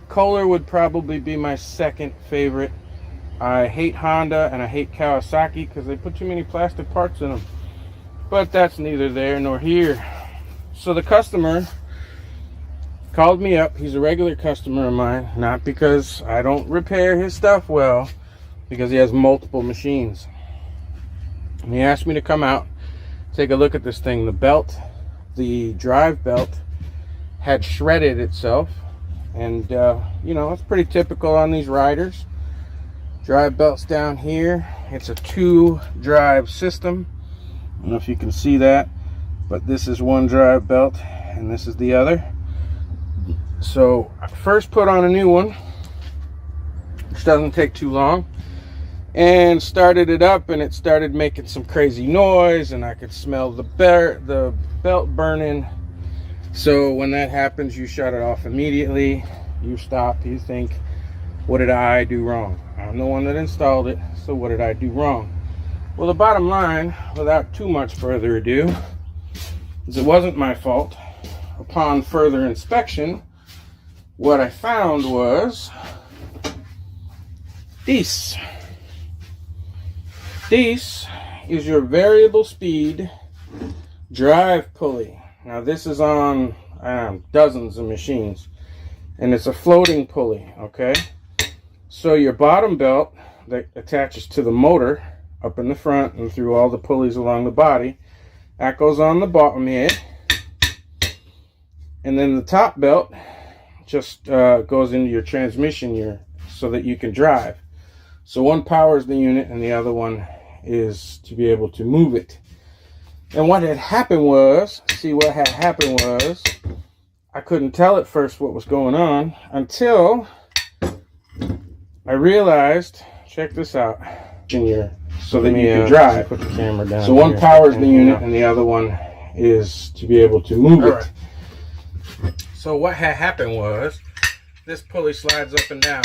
Kohler would probably be my second favorite. I hate Honda and I hate Kawasaki because they put too many plastic parts in them. But that's neither there nor here. So the customer called me up. He's a regular customer of mine, not because I don't repair his stuff well, because he has multiple machines. And he asked me to come out, take a look at this thing. The belt, the drive belt, had shredded itself. And you know, it's pretty typical on these riders. Drive belts down here. It's a 2-drive system. I don't know if you can see that, but this is one drive belt and this is the other. So I first put on a new one, which doesn't take too long, and started it up, and it started making some crazy noise, and I could smell the belt burning. So when that happens, you shut it off immediately. You stop, you think, what did I do wrong? I'm the one that installed it, so what did I do wrong? Well, the bottom line, without too much further ado, is it wasn't my fault. Upon further inspection, what I found was this. This is your variable speed drive pulley. Now this is on dozens of machines, and it's a floating pulley, okay? So your bottom belt that attaches to the motor up in the front and through all the pulleys along the body, that goes on the bottom here. And then the top belt just goes into your transmission so that you can drive. So one powers the unit and the other one is to be able to move it. And what had happened was, I couldn't tell at first what was going on until I realized, check this out, so that you can drive. Put the camera down. So one powers the unit and the other one is to be able to move it. So what had happened was, this pulley slides up and down,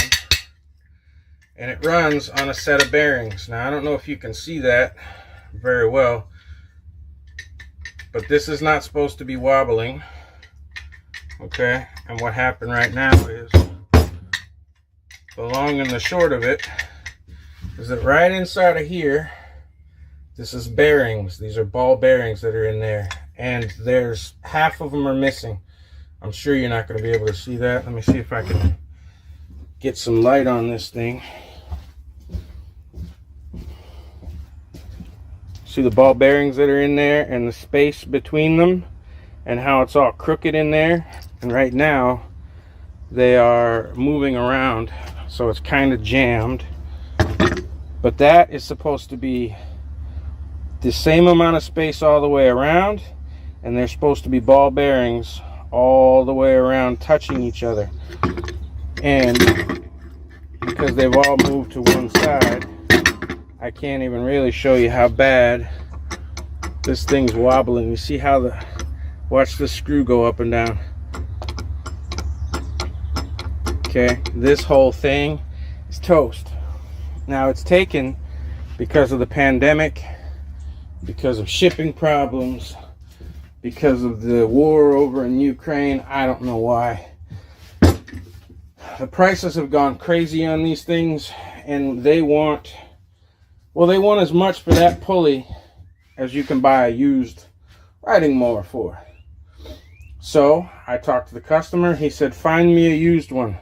and it runs on a set of bearings. Now I don't know if you can see that very well, but this is not supposed to be wobbling, okay? And what happened right now is, the long and the short of it is that right inside of here, this is bearings. These are ball bearings that are in there, and there's half of them are missing. I'm sure you're not going to be able to see that. Let me see if I can get some light on this thing. See the ball bearings that are in there and the space between them and how it's all crooked in there. And right now they are moving around, so it's kind of jammed. But that is supposed to be the same amount of space all the way around, and they're supposed to be ball bearings all the way around touching each other. And because they've all moved to one side, I can't even really show you how bad this thing's wobbling. You see how watch the screw go up and down. Okay, this whole thing is toast. Now it's taken because of the pandemic, because of shipping problems, because of the war over in Ukraine. I don't know why. The prices have gone crazy on these things, and they want as much for that pulley as you can buy a used riding mower for. So I talked to the customer. He said, find me a used one.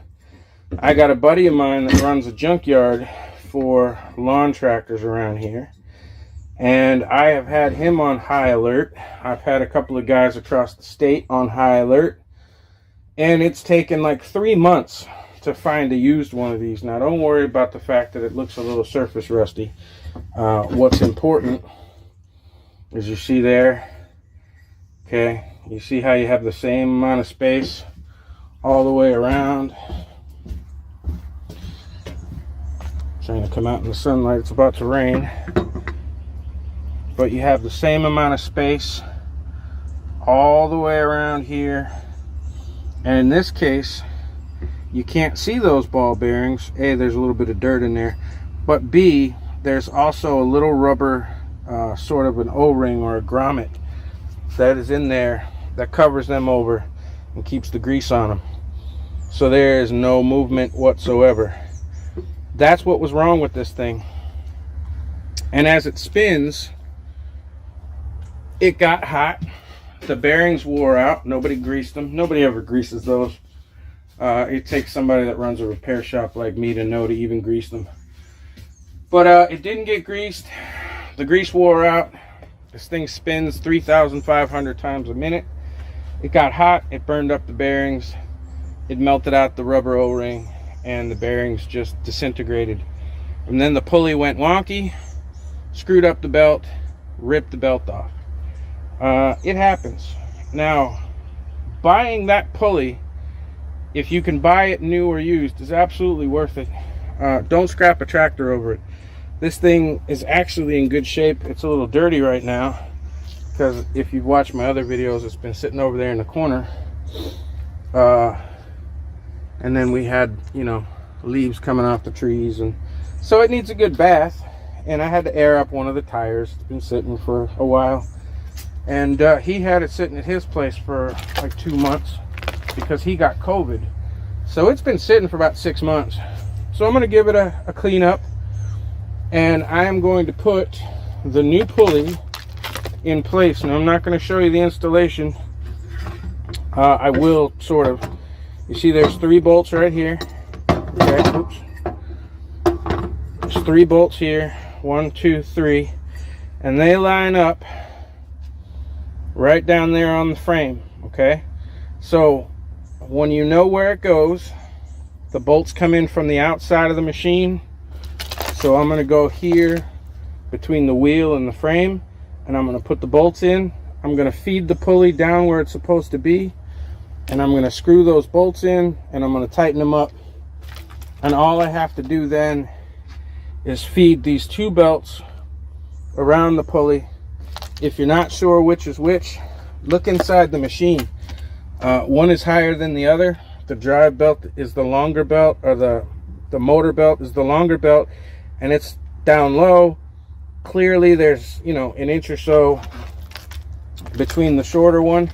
I got a buddy of mine that runs a junkyard for lawn tractors around here, and I have had him on high alert. I've had a couple of guys across the state on high alert, and it's taken like 3 months to find a used one of these. Now don't worry about the fact that it looks a little surface rusty. What's important is, you see there, okay, you see how you have the same amount of space all the way around. Trying to come out in the sunlight, it's about to rain, but you have the same amount of space all the way around here. And in this case, you can't see those ball bearings. A, there's a little bit of dirt in there, but B, there's also a little rubber sort of an O-ring or a grommet that is in there that covers them over and keeps the grease on them. So there is no movement whatsoever. That's what was wrong with this thing. And as it spins, it got hot. The bearings wore out. Nobody greased them. Nobody ever greases those. It takes somebody that runs a repair shop like me to know to even grease them. But it didn't get greased. The grease wore out. This thing spins 3,500 times a minute. It got hot. It burned up the bearings. It melted out the rubber O-ring, and the bearings just disintegrated. And then the pulley went wonky, screwed up the belt, ripped the belt off. It happens. Now, buying that pulley, if you can buy it new or used, is absolutely worth it. Don't scrap a tractor over it. This thing is actually in good shape. It's a little dirty right now because if you've watched my other videos, it's been sitting over there in the corner. And then we had, you know, leaves coming off the trees, and so it needs a good bath. And I had to air up one of the tires. It's been sitting for a while, and he had it sitting at his place for like 2 months because he got COVID. So it's been sitting for about 6 months. So I'm going to give it a clean up, and I am going to put the new pulley in place. Now I'm not going to show you the installation. I will sort of. You see there's 3 bolts right here. Okay, oops. There's 3 bolts here. 1, 2, 3. And they line up right down there on the frame. Okay? So when you know where it goes, the bolts come in from the outside of the machine. So I'm going to go here between the wheel and the frame, and I'm going to put the bolts in. I'm going to feed the pulley down where it's supposed to be, and I'm going to screw those bolts in, and I'm going to tighten them up. And all I have to do then is feed these 2 belts around the pulley. If you're not sure which is which, look inside the machine. One is higher than the other. The drive belt is the longer belt, or the motor belt is the longer belt, and it's down low. Clearly there's, you know, an inch or so between the shorter one.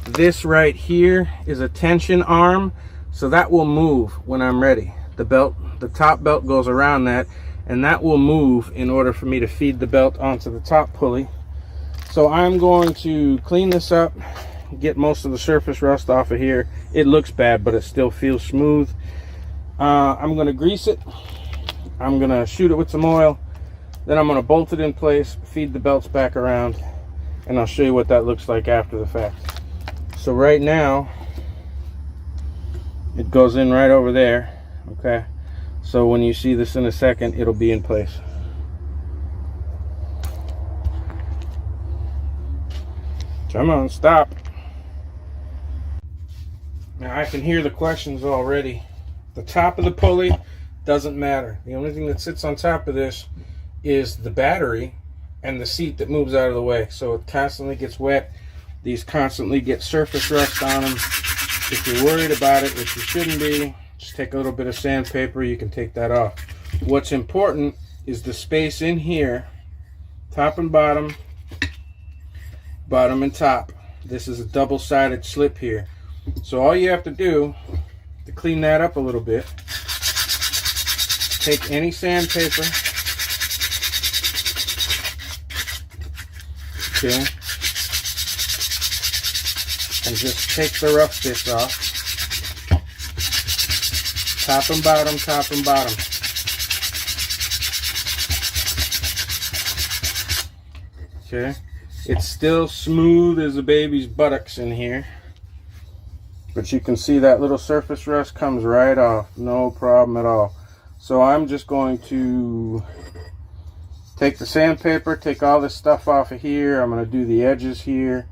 This right here is a tension arm, so that will move when I'm ready. The top belt goes around that, and that will move in order for me to feed the belt onto the top pulley. So I'm going to clean this up, get most of the surface rust off of here. It looks bad, but it still feels smooth. I'm going to grease it. I'm going to shoot it with some oil. Then I'm going to bolt it in place, feed the belts back around, and I'll show you what that looks like after the fact. So right now, it goes in right over there. Okay, so when you see this in a second, it'll be in place. Come on, stop. Now I can hear the questions already. The top of the pulley doesn't matter. The only thing that sits on top of this is the battery and the seat that moves out of the way. So it constantly gets wet. These constantly get surface rust on them. If you're worried about it, which you shouldn't be, just take a little bit of sandpaper. You can take that off. What's important is the space in here, top and bottom, bottom and top. This is a double-sided slip here. So all you have to do to clean that up a little bit, take any sandpaper, okay, and just take the rough bits off. Top and bottom, top and bottom. Okay, it's still smooth as a baby's buttocks in here, but you can see that little surface rust comes right off, no problem at all. So I'm just going to take the sandpaper, take all this stuff off of here. I'm going to do the edges here,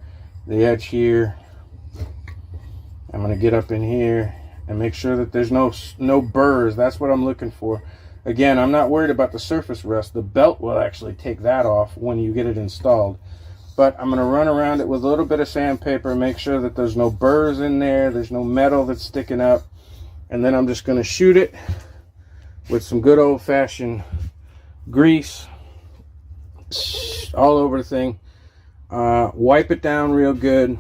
the edge here. I'm going to get up in here and make sure that there's no burrs. That's what I'm looking for. Again, I'm not worried about the surface rust. The belt will actually take that off when you get it installed. But I'm going to run around it with a little bit of sandpaper, make sure that there's no burrs in there, there's no metal that's sticking up. And then I'm just going to shoot it with some good old-fashioned grease all over the thing. Wipe it down real good.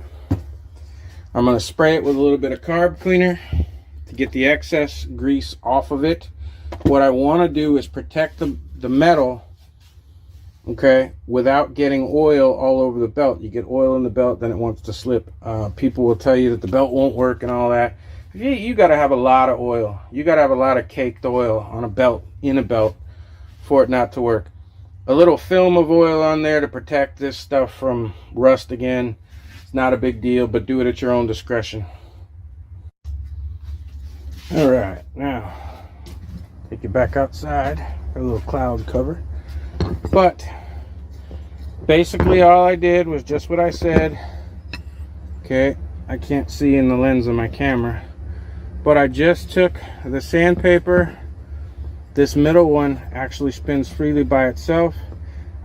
I'm going to spray it with a little bit of carb cleaner to get the excess grease off of it. What I want to do is protect the metal, okay, without getting oil all over the belt. You get oil in the belt, then it wants to slip. People will tell you that the belt won't work and all that. You got to have a lot of oil. You got to have a lot of caked oil on a belt, in a belt, for it not to work. A little film of oil on there to protect this stuff from rust again. It's not a big deal, but do it at your own discretion. All right, now take you back outside. Got a little cloud cover. But basically all I did was just what I said. Okay, I can't see in the lens of my camera, but I just took the sandpaper. This middle one actually spins freely by itself.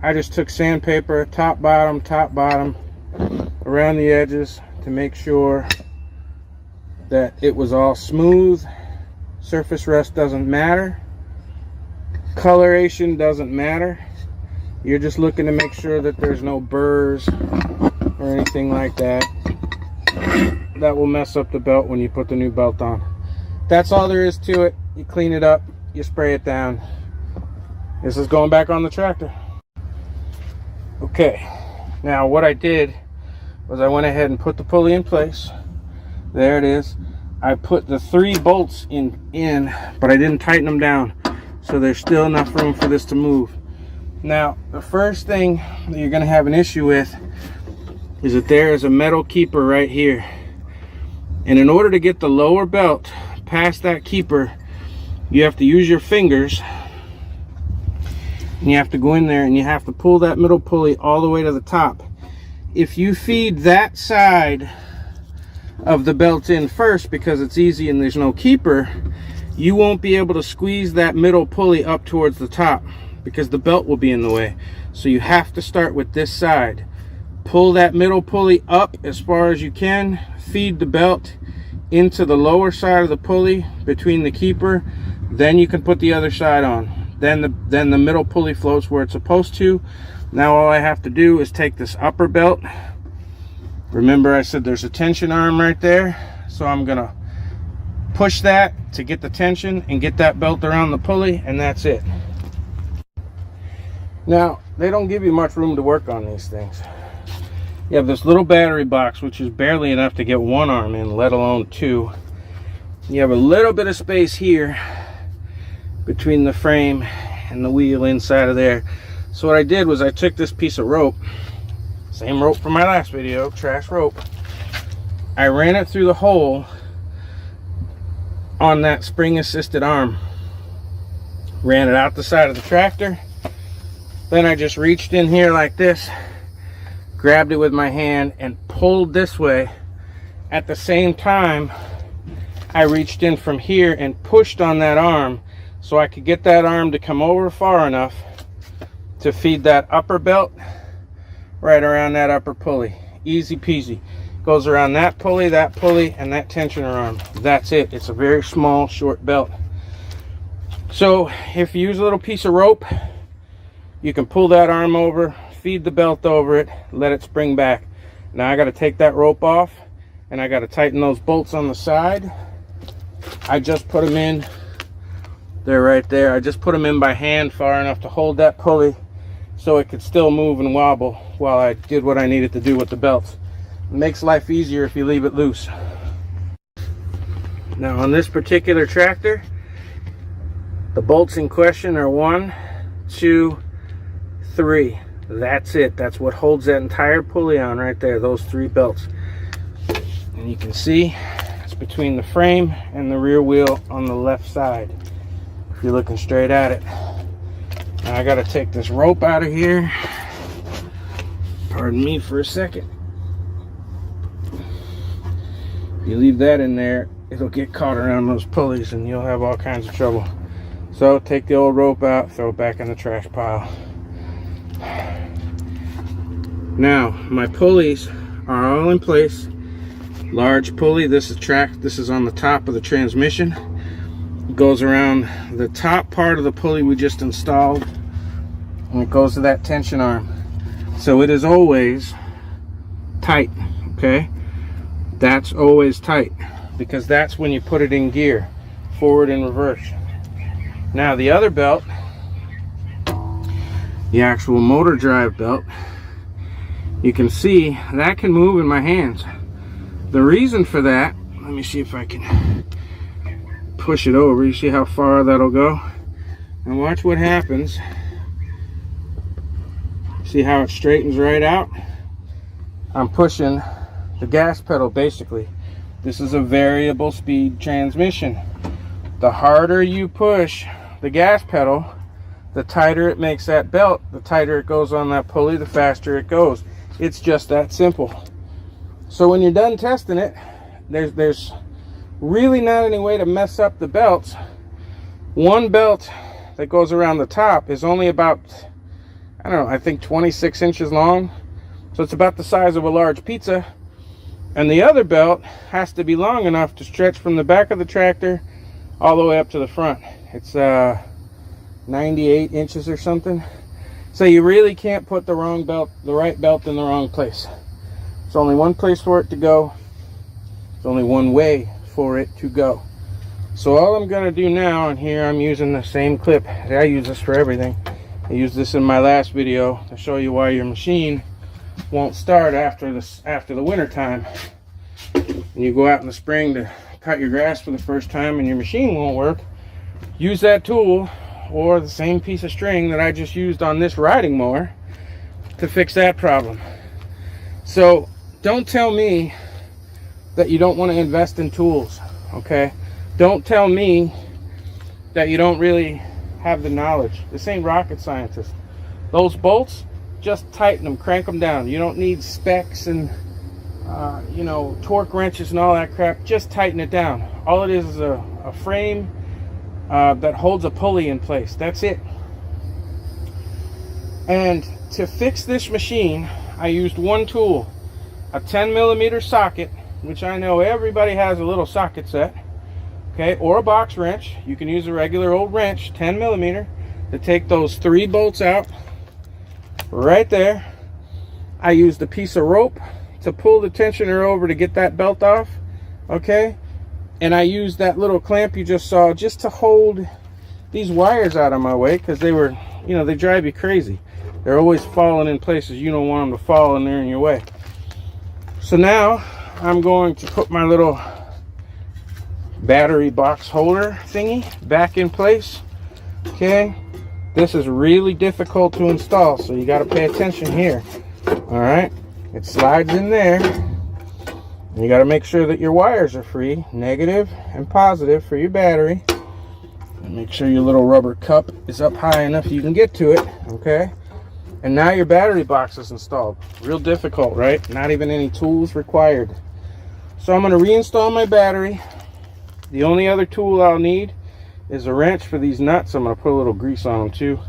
I just took sandpaper, top bottom, around the edges to make sure that it was all smooth. Surface rust doesn't matter. Coloration doesn't matter. You're just looking to make sure that there's no burrs or anything like that that will mess up the belt when you put the new belt on. That's all there is to it. You clean it up, you spray it down. This is going back on the tractor. Okay, now what I did was I went ahead and put the pulley in place. There it is. I put the 3 bolts in, but I didn't tighten them down, so there's still enough room for this to move. Now, the first thing that you're going to have an issue with is that there is a metal keeper right here. And in order to get the lower belt past that keeper, you have to use your fingers. And you have to go in there and you have to pull that middle pulley all the way to the top. If you feed that side of the belt in first, because it's easy and there's no keeper, you won't be able to squeeze that middle pulley up towards the top because the belt will be in the way. So you have to start with this side. Pull that middle pulley up as far as you can, feed the belt into the lower side of the pulley between the keeper, then you can put the other side on. Then the middle pulley floats where it's supposed to. Now all I have to do is take this upper belt. Remember I said there's a tension arm right there, so I'm gonna push that to get the tension and get that belt around the pulley, and that's it. Now they don't give you much room to work on these things. You have this little battery box, which is barely enough to get 1 arm in, let alone 2. You have a little bit of space here between the frame and the wheel inside of there. So what I did was I took this piece of rope, same rope from my last video, trash rope. I ran it through the hole on that spring assisted arm. Ran it out the side of the tractor. Then I just reached in here like this, grabbed it with my hand and pulled this way. At the same time, I reached in from here and pushed on that arm so I could get that arm to come over far enough to feed that upper belt right around that upper pulley. Easy peasy. Goes around that pulley, and that tensioner arm. That's it. It's a very small, short belt. So if you use a little piece of rope, you can pull that arm over, feed the belt over it, let it spring back. Now I got to take that rope off and I got to tighten those bolts on the side. I just put them in. They're right there. I just put them in by hand far enough to hold that pulley so it could still move and wobble while I did what I needed to do with the belts. It makes life easier if you leave it loose. Now on this particular tractor, the bolts in question are 1, 2, 3. That's it. That's what holds that entire pulley on right there, those 3 belts. And you can see it's between the frame and the rear wheel on the left side if you're looking straight at it. Now I got to take this rope out of here. Pardon me for a second. If you leave that in there, it'll get caught around those pulleys and you'll have all kinds of trouble. So take the old rope out, throw it back in the trash pile. Now my pulleys are all in place. Large pulley, this is on the top of the transmission. It goes around the top part of the pulley we just installed, and it goes to that tension arm. So it is always tight, okay? That's always tight. because that's when you put it in gear, forward and reverse. Now the other belt, the actual motor drive belt, you can see that can move in my hands. The reason for that, let me see if I can push it over. You see how far that'll go? And watch what happens. See how it straightens right out? I'm pushing the gas pedal basically. This is a variable speed transmission. The harder you push the gas pedal, the tighter it makes that belt, the tighter it goes on that pulley, the faster it goes. It's just that simple. So when you're done testing it, there's really not any way to mess up the belts. One belt that goes around the top is only about, I don't know, I think 26 inches long. So it's about the size of a large pizza. And the other belt has to be long enough to stretch from the back of the tractor all the way up to the front. It's 98 inches or something. So you really can't put the right belt in the wrong place. There's only one place for it to go. There's only one way for it to go. So all I'm gonna do now, and here I'm using the same clip. I use this for everything. I used this in my last video to show you why your machine won't start after the winter time. And you go out in the spring to cut your grass for the first time and your machine won't work. Use that tool or the same piece of string that I just used on this riding mower to fix that problem. So don't tell me that you don't want to invest in tools, okay? Don't tell me that you don't really have the knowledge. This ain't rocket scientist. Those bolts, just tighten them, crank them down. You don't need specs and you know, torque wrenches and all that crap. Just tighten it down. All it is a frame that holds a pulley in place. That's it. And to fix this machine, I used one tool, a 10mm socket, which I know everybody has a little socket set, okay, or a box wrench. You can use a regular old wrench, 10mm, to take those 3 bolts out right there. I used a piece of rope to pull the tensioner over to get that belt off, okay, and I used that little clamp you just saw just to hold these wires out of my way, because they were, you know, they drive you crazy. They're always falling in places you don't want them to fall, and they're in your way. So now I'm going to put my little battery box holder thingy back in place, okay. This is really difficult to install, so you got to pay attention here. All right, it slides in there. You got to make sure that your wires are free, negative and positive, for your battery. And make sure your little rubber cup is up high enough you can get to it, okay. And now your battery box is installed. Real difficult, right? Not even any tools required. So I'm going to reinstall my battery. The only other tool I'll need is a wrench for these nuts. I'm going to put a little grease on them too,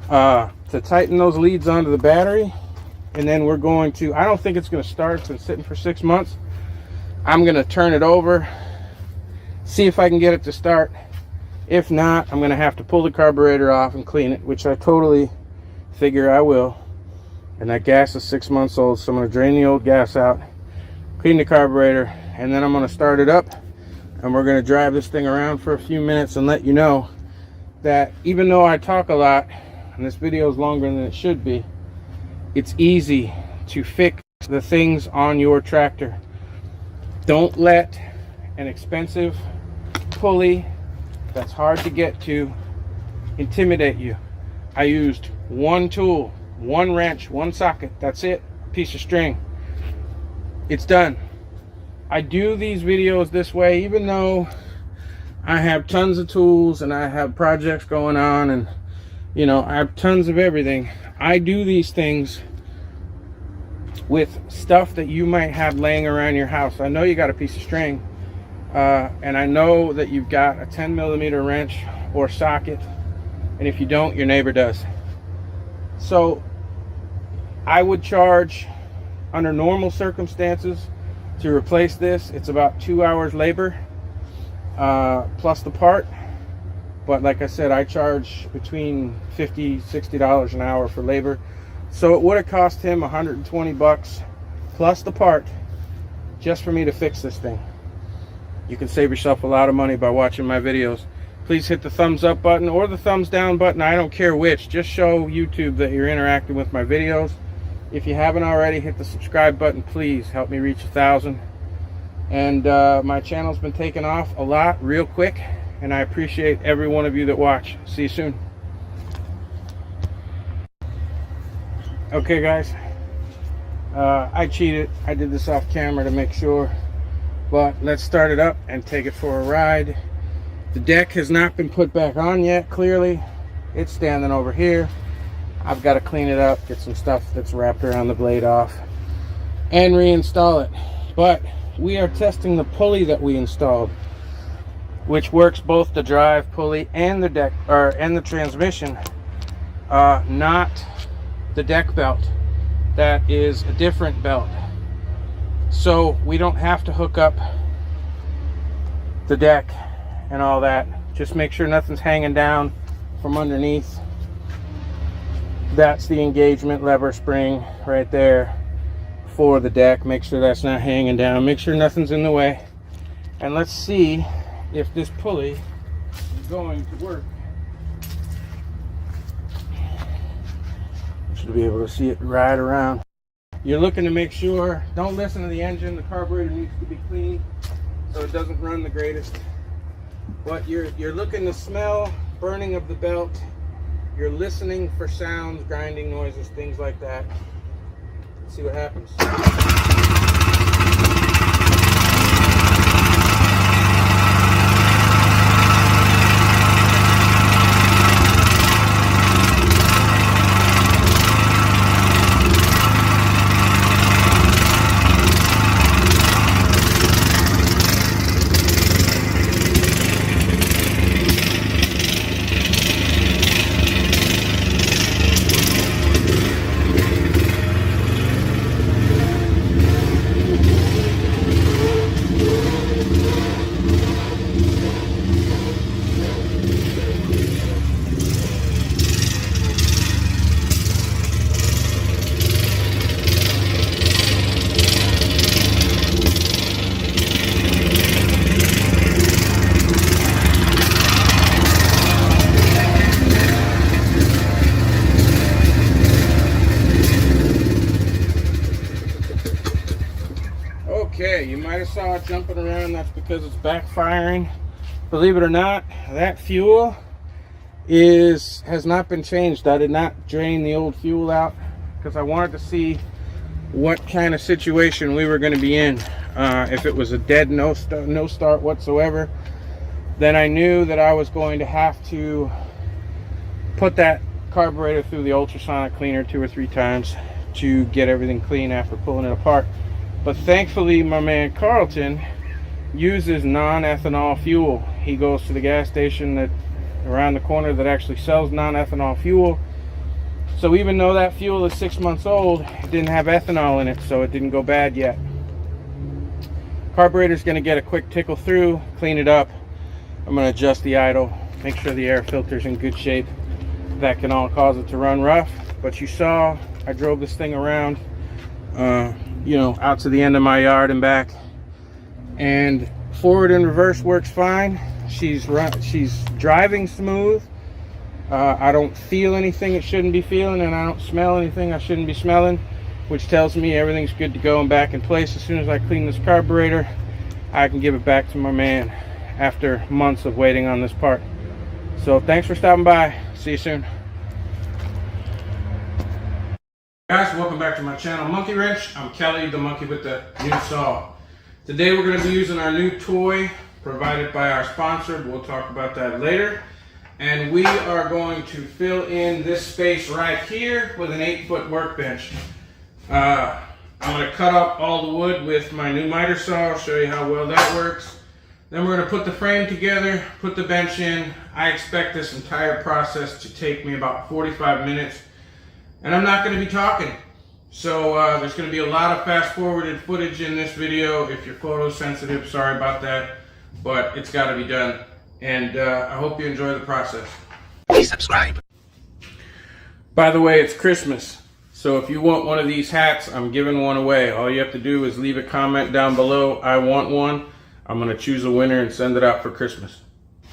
to tighten those leads onto the battery. And then we're going to, I don't think it's going to start. It's been sitting for 6 months. I'm going to turn it over, see if I can get it to start. If not, I'm going to have to pull the carburetor off and clean it, which I totally figure I will. And that gas is 6 months old, so I'm going to drain the old gas out, clean the carburetor, and then I'm going to start it up. And we're going to drive this thing around for a few minutes and let you know that even though I talk a lot, and this video is longer than it should be, it's easy to fix the things on your tractor. Don't let an expensive pulley that's hard to get to intimidate you. I used one tool, one wrench, one socket. That's it. A piece of string. It's done. I do these videos this way even though I have tons of tools and I have projects going on, and you know, I have tons of everything. I do these things with stuff that you might have laying around your house. I know you got a piece of string, and I know that you've got a 10mm wrench or socket, and if you don't, your neighbor does. So I would charge, under normal circumstances, to replace this, it's about 2 hours labor plus the part. But like I said, I charge between $50 – $60 an hour for labor. So it would have cost him 120 bucks plus the part just for me to fix this thing. You can save yourself a lot of money by watching my videos. Please hit the thumbs up button or the thumbs down button. I don't care which. Just show YouTube that you're interacting with my videos. If you haven't already, hit the subscribe button. Please help me reach 1,000. And my channel's been taking off a lot real quick, and I appreciate every one of you that watch. See you soon. Okay guys, I cheated. I did this off camera to make sure, but let's start it up and take it for a ride. The deck has not been put back on yet. Clearly it's standing over here. I've got to clean it up, get some stuff that's wrapped around the blade off, and reinstall it. But we are testing the pulley that we installed, which works both the drive pulley and the deck and the transmission, not the deck belt. That is a different belt, so we don't have to hook up the deck and all that. Just make sure nothing's hanging down from underneath. That's the engagement lever spring right there for the deck. Make sure that's not hanging down. Make sure nothing's in the way. And let's see if this pulley is going to work. You should be able to see it right around. You're looking to make sure, don't listen to the engine. The carburetor needs to be clean so it doesn't run the greatest. But you're looking to smell burning of the belt. You're listening for sounds, grinding noises, things like that. Let's see what happens. Okay, you might have saw it jumping around. That's because it's backfiring. Believe it or not, that fuel has not been changed. I did not drain the old fuel out because I wanted to see what kind of situation we were going to be in. If it was a dead no start whatsoever, then I knew that I was going to have to put that carburetor through the ultrasonic cleaner 2 or 3 times to get everything clean after pulling it apart. But thankfully, my man Carlton uses non-ethanol fuel. He goes to the gas station that around the corner that actually sells non-ethanol fuel. So even though that fuel is 6 months old, it didn't have ethanol in it, so it didn't go bad yet. Carburetor's going to get a quick tickle through, clean it up. I'm going to adjust the idle, make sure the air filter's in good shape. That can all cause it to run rough. But you saw I drove this thing around, you know, out to the end of my yard and back, and forward and reverse works fine. She's driving smooth. I don't feel anything it shouldn't be feeling, and I don't smell anything I shouldn't be smelling, which tells me everything's good to go and back in place. As soon as I clean this carburetor, I can give it back to my man after months of waiting on this part. So thanks for stopping by. See you soon. Guys, welcome back to my channel, Monkey Wrench. I'm Kelly, the monkey with the new saw. Today we're going to be using our new toy provided by our sponsor. We'll talk about that later. And we are going to fill in this space right here with an 8-foot workbench. I'm going to cut up all the wood with my new miter saw. I'll show you how well that works. Then we're going to put the frame together, put the bench in. I expect this entire process to take me about 45 minutes. And I'm not going to be talking. So there's going to be a lot of fast forwarded footage in this video. If you're photosensitive, sorry about that. But it's got to be done. And I hope you enjoy the process. Please subscribe. By the way, it's Christmas. So if you want one of these hats, I'm giving one away. All you have to do is leave a comment down below. I want one. I'm gonna choose a winner and send it out for Christmas.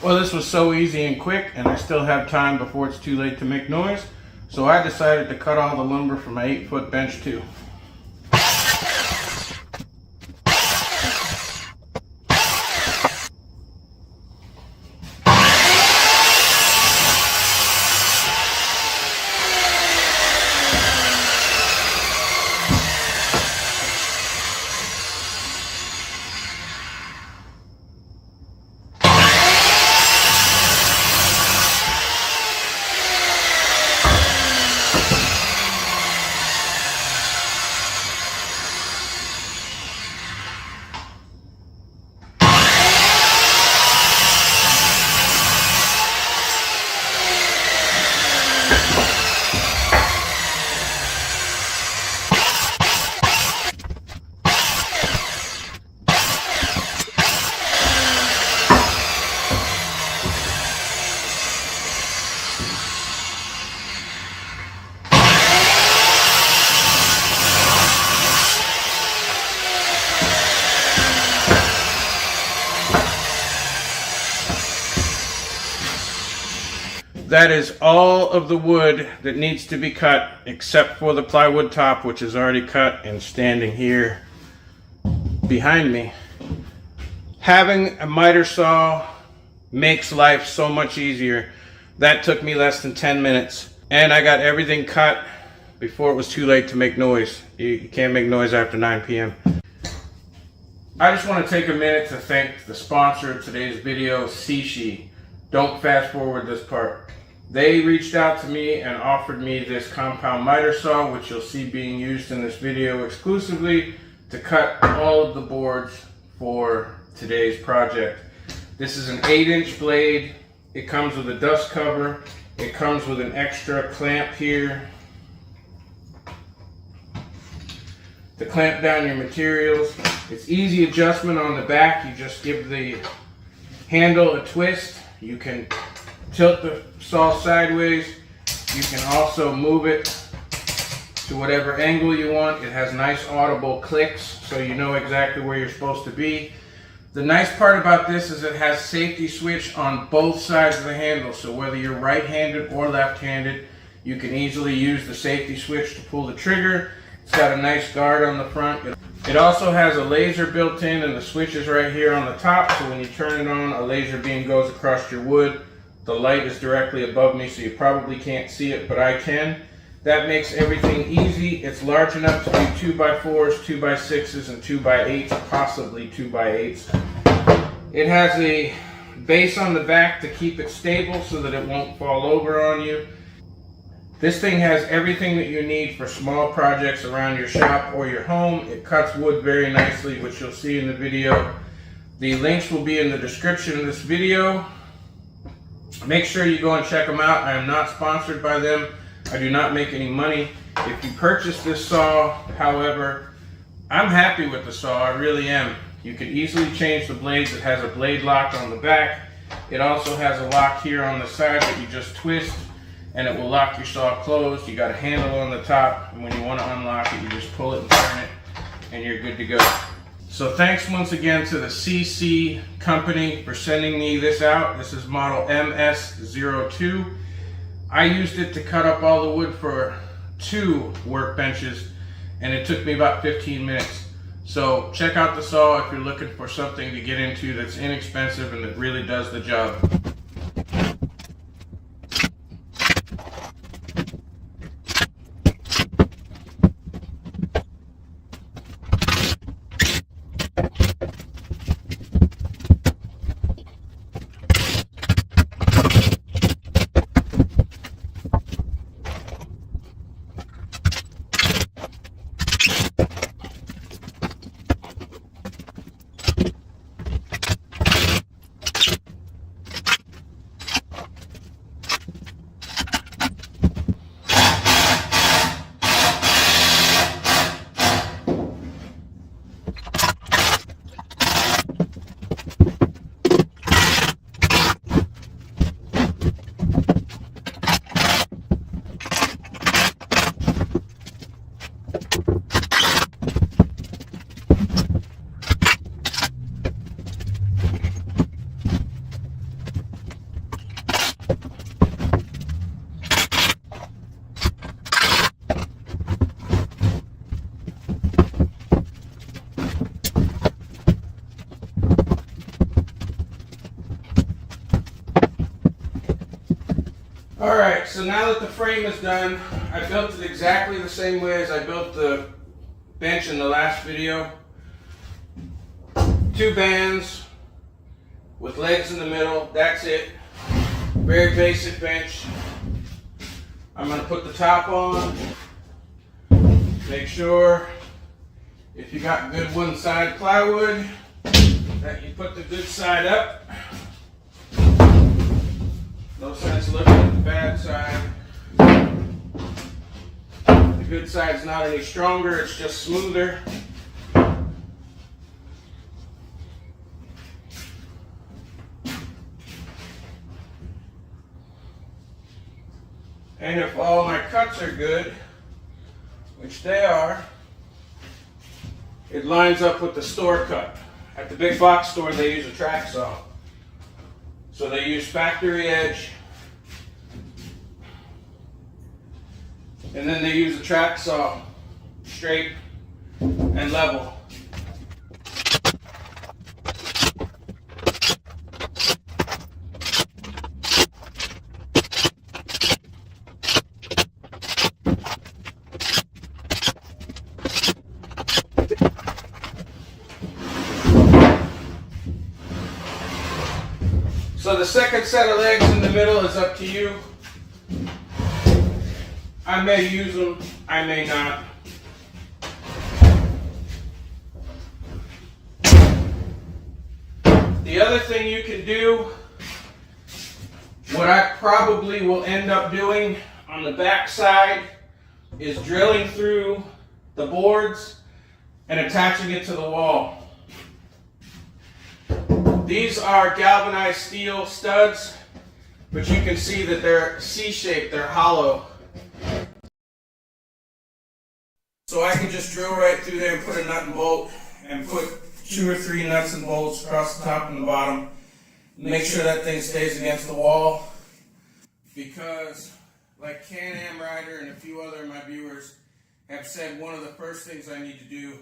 Well, this was so easy and quick, and I still have time before it's too late to make noise. So I decided to cut all the lumber for my 8-foot bench too. That is all of the wood that needs to be cut except for the plywood top, which is already cut and standing here behind me. Having a miter saw makes life so much easier. That took me less than 10 minutes. And I got everything cut before it was too late to make noise. You can't make noise after 9 p.m. I just want to take a minute to thank the sponsor of today's video, Cashapp. Don't fast forward this part. They reached out to me and offered me this compound miter saw, which you'll see being used in this video exclusively to cut all of the boards for today's project. This is an 8-inch blade. It comes with a dust cover. It comes with an extra clamp here to clamp down your materials. It's easy adjustment on the back. You just give the handle a twist. You can tilt the saw sideways. You can also move it to whatever angle you want. It has nice audible clicks, so you know exactly where you're supposed to be. The nice part about this is it has safety switch on both sides of the handle, so whether you're right-handed or left-handed, you can easily use the safety switch to pull the trigger. It's got a nice guard on the front. It also has a laser built in, and the switch is right here on the top, so when you turn it on, a laser beam goes across your wood. The light is directly above me, so you probably can't see it, but I can. That makes everything easy. It's large enough to do 2x4s, 2x6s, and 2x8s, possibly 2x8s. It has a base on the back to keep it stable so that it won't fall over on you. This thing has everything that you need for small projects around your shop or your home. It cuts wood very nicely, which you'll see in the video. The links will be in the description of this video. Make sure you go and check them out. I am not sponsored by them. I do not make any money. If you purchase this saw, however, I'm happy with the saw. I really am. You can easily change the blades. It has a blade lock on the back. It also has a lock here on the side that you just twist, and it will lock your saw closed. You got a handle on the top, and when you want to unlock it, you just pull it and turn it, and you're good to go. So thanks once again to the CC company for sending me this out. This is model MS02. I used it to cut up all the wood for 2 workbenches, and it took me about 15 minutes. So check out the saw if you're looking for something to get into that's inexpensive and that really does the job. Alright, so now that the frame is done, I built it exactly the same way as I built the bench in the last video. 2 bands with legs in the middle, that's it. Very basic bench. I'm going to put the top on. Make sure if you got good one side plywood that you put the good side up. No sense looking at the bad side. The good side's not any stronger, it's just smoother. And if all my cuts are good, which they are, it lines up with the store cut. At the big box store, they use a track saw. So they use factory edge, and then they use a track saw, straight and level. So the second set of legs in the middle is up to you. I may use them, I may not. The other thing you can do, what I probably will end up doing on the back side, is drilling through the boards and attaching it to the wall. These are galvanized steel studs, but you can see that they're C-shaped, they're hollow. So I can just drill right through there and put a nut and bolt and put 2 or 3 nuts and bolts across the top and the bottom. Make sure that thing stays against the wall, because like Can-Am Rider and a few other of my viewers have said, one of the first things I need to do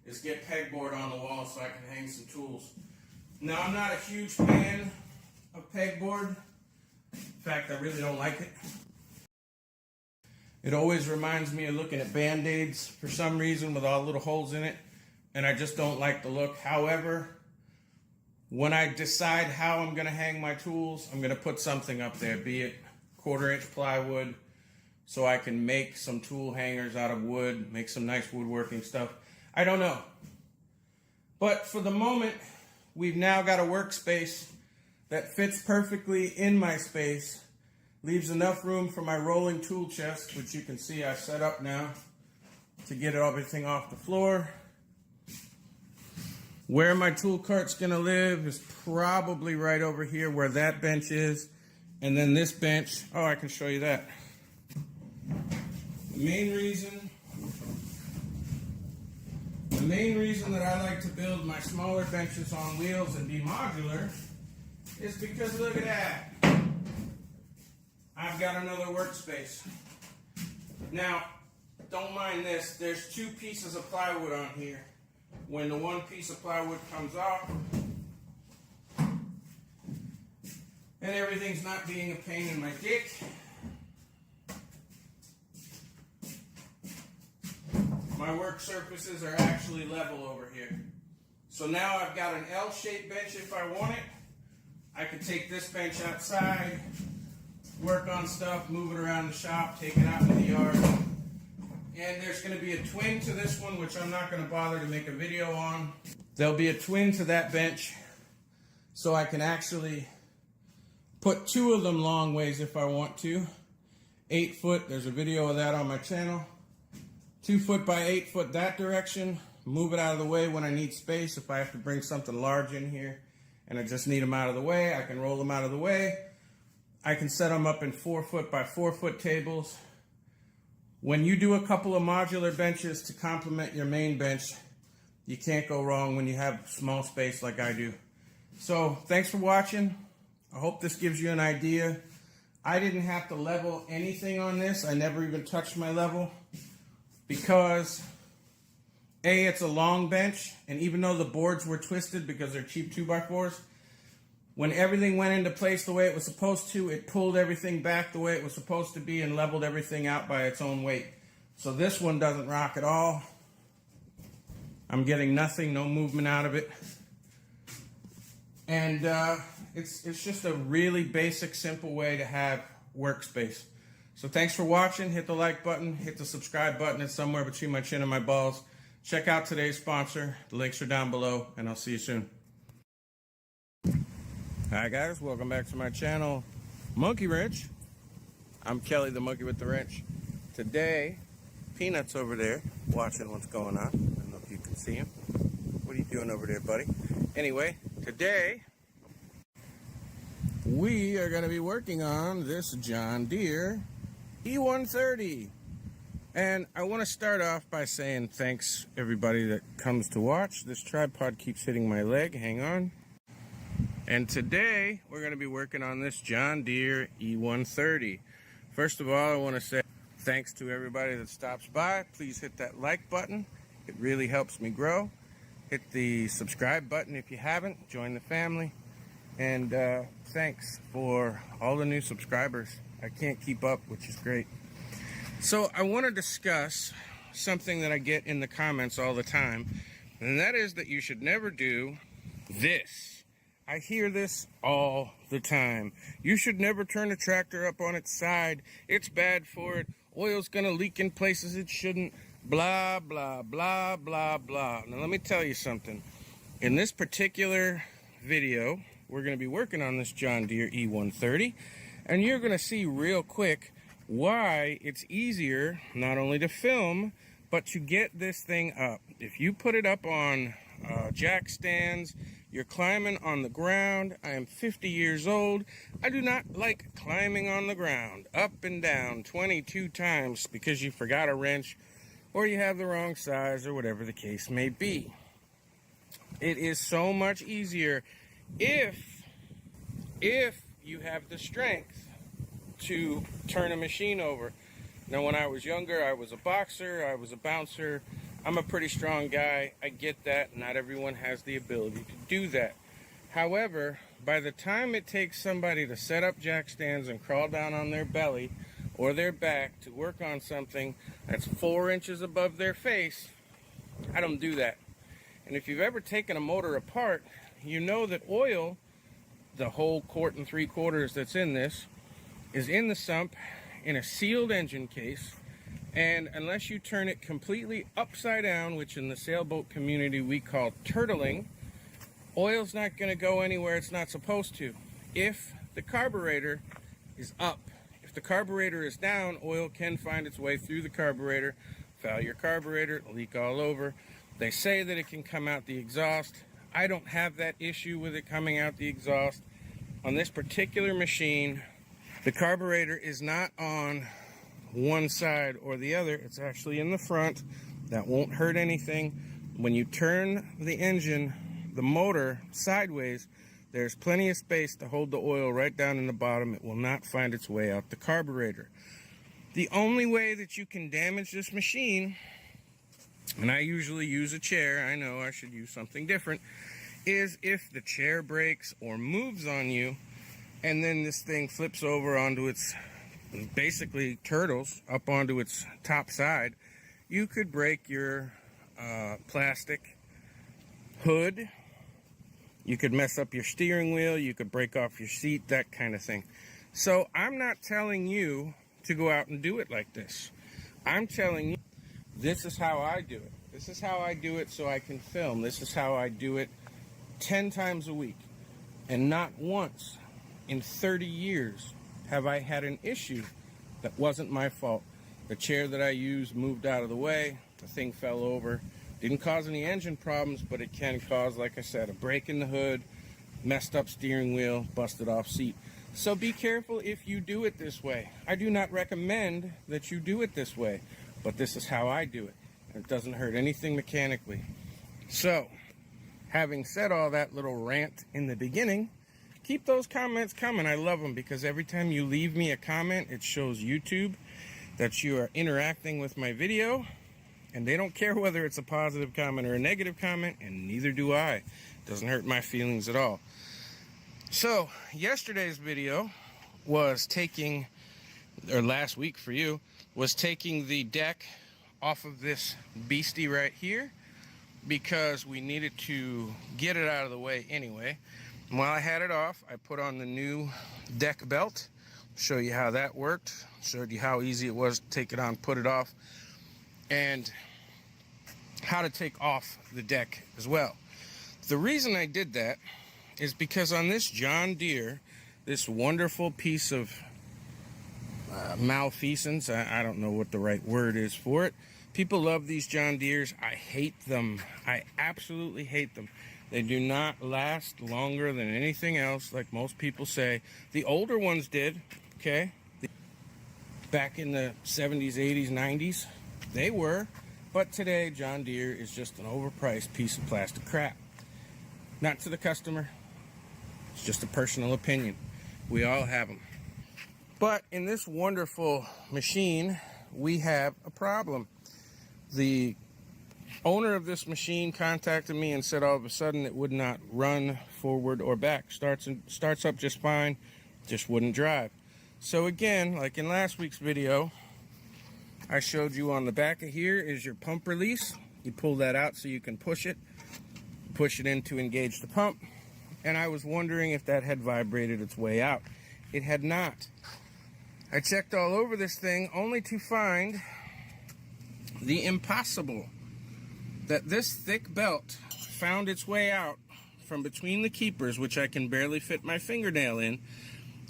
is get pegboard on the wall so I can hang some tools. Now, I'm not a huge fan of pegboard. In fact, I really don't like it. It always reminds me of looking at Band-Aids for some reason with all the little holes in it, and I just don't like the look. However, when I decide how I'm going to hang my tools, I'm going to put something up there, be it 1/4-inch plywood, so I can make some tool hangers out of wood, make some nice woodworking stuff. I don't know. But for the moment, we've now got a workspace that fits perfectly in my space, leaves enough room for my rolling tool chest, which you can see I've set up now to get everything off the floor. Where my tool cart's gonna live is probably right over here where that bench is. And then this bench, oh, I can show you that. The main reason that I like to build my smaller benches on wheels and be modular is because look at that. I've got another workspace. Now, don't mind this, there's 2 pieces of plywood on here. When the one piece of plywood comes off, and everything's not being a pain in my dick, my work surfaces are actually level over here. So now I've got an L-shaped bench if I want it. I could take this bench outside, work on stuff, move it around the shop, take it out in the yard. And there's going to be a twin to this one, which I'm not going to bother to make a video on. There'll be a twin to that bench, so I can actually put 2 of them long ways if I want to. 8 foot, there's a video of that on my channel. 2 foot by 8 foot that direction. Move it out of the way when I need space. If I have to bring something large in here and I just need them out of the way, I can roll them out of the way. I can set them up in 4 foot by 4 foot tables. When you do a couple of modular benches to complement your main bench, you can't go wrong when you have small space like I do. So thanks for watching. I hope this gives you an idea. I didn't have to level anything on this. I never even touched my level because A, it's a long bench, and even though the boards were twisted because they're cheap 2x4s, When everything went into place the way it was supposed to, it pulled everything back the way it was supposed to be and leveled everything out by its own weight. So this one doesn't rock at all. I'm getting nothing, no movement out of it. And it's just a really basic, simple way to have workspace. So thanks for watching. Hit the like button, hit the subscribe button. It's somewhere between my chin and my balls. Check out today's sponsor. The links are down below, and I'll see you soon. Hi guys, welcome back to my channel, Monkey Wrench. I'm Kelly, the monkey with the wrench. Today, Peanut's over there watching what's going on. I don't know if you can see him. What are you doing over there, buddy? Anyway, today we are going to be working on this John Deere E130. And I want to start off by saying thanks everybody that comes to watch. This tripod keeps hitting my leg. Hang on. And today, we're going to be working on this John Deere E130. First of all, I want to say thanks to everybody that stops by. Please hit that like button. It really helps me grow. Hit the subscribe button if you haven't. Join the family. And thanks for all the new subscribers. I can't keep up, which is great. So I want to discuss something that I get in the comments all the time. And that is that you should never do this. I hear this all the time. You should never turn a tractor up on its side. It's bad for it. Oil's gonna leak in places it shouldn't. Blah, blah, blah, blah, blah. Now let me tell you something. In this particular video, we're gonna be working on this John Deere E130, and you're gonna see real quick why it's easier not only to film, but to get this thing up. If you put it up on jack stands, you're climbing on the ground. I am 50 years old. I do not like climbing on the ground, up and down 22 times because you forgot a wrench or you have the wrong size or whatever the case may be. It is so much easier if you have the strength to turn a machine over. Now, when I was younger, I was a boxer, I was a bouncer. I'm a pretty strong guy. I get that. Not everyone has the ability to do that. However, by the time it takes somebody to set up jack stands and crawl down on their belly or their back to work on something that's 4 inches above their face, I don't do that. And if you've ever taken a motor apart, you know that oil, the whole 1 3/4 that's in this, is in the sump in a sealed engine case. And unless you turn it completely upside down, which in the sailboat community we call turtling, oil's not going to go anywhere it's not supposed to. If the carburetor is up, if the carburetor is down, oil can find its way through the carburetor, foul your carburetor, leak all over. They say that it can come out the exhaust. I don't have that issue with it coming out the exhaust. On this particular machine, the carburetor is not on one side or the other. It's actually in the front. That won't hurt anything. When you turn the engine, the motor sideways, there's plenty of space to hold the oil right down in the bottom. It will not find its way out the carburetor. The only way that you can damage this machine, and I usually use a chair, I know I should use something different, is if the chair breaks or moves on you and then this thing flips over onto its basically turtles up onto its top side. You could break your plastic hood. You could mess up your steering wheel. You could break off your seat, that kind of thing. So I'm not telling you to go out and do it like this. I'm telling you this is how I do it. This is how I do it so I can film. This is how I do it 10 times a week. And not once in 30 years have I had an issue that wasn't my fault. The chair that I used moved out of the way, the thing fell over. Didn't cause any engine problems, but it can cause, like I said, a break in the hood, messed up steering wheel, busted off seat. So be careful if you do it this way. I do not recommend that you do it this way, but this is how I do it. And it doesn't hurt anything mechanically. So, having said all that little rant in the beginning, keep those comments coming. I love them because every time you leave me a comment, it shows YouTube that you are interacting with my video, and they don't care whether it's a positive comment or a negative comment, and neither do I. It doesn't hurt my feelings at all. So yesterday's video was taking, or last week for you, was taking the deck off of this beastie right here because we needed to get it out of the way anyway. And while I had it off, I put on the new deck belt, show you how that worked, showed you how easy it was to take it on, put it off, and how to take off the deck as well. The reason I did that is because on this John Deere, this wonderful piece of malfeasance, I don't know what the right word is for it. People love these John Deeres. I hate them. I absolutely hate them. They do not last longer than anything else, like most people say. The older ones did, okay? Back in the 70s, 80s, 90s, they were. But today, John Deere is just an overpriced piece of plastic crap. Not to the customer. It's just a personal opinion. We all have them. But in this wonderful machine, we have a problem. The owner of this machine contacted me and said all of a sudden it would not run forward or back. Starts up just fine, just wouldn't drive. So again, like in last week's video, I showed you on the back of here is your pump release. You pull that out so you can push it in to engage the pump. And I was wondering if that had vibrated its way out. It had not. I checked all over this thing only to find the impossible. That this thick belt found its way out from between the keepers, which I can barely fit my fingernail in,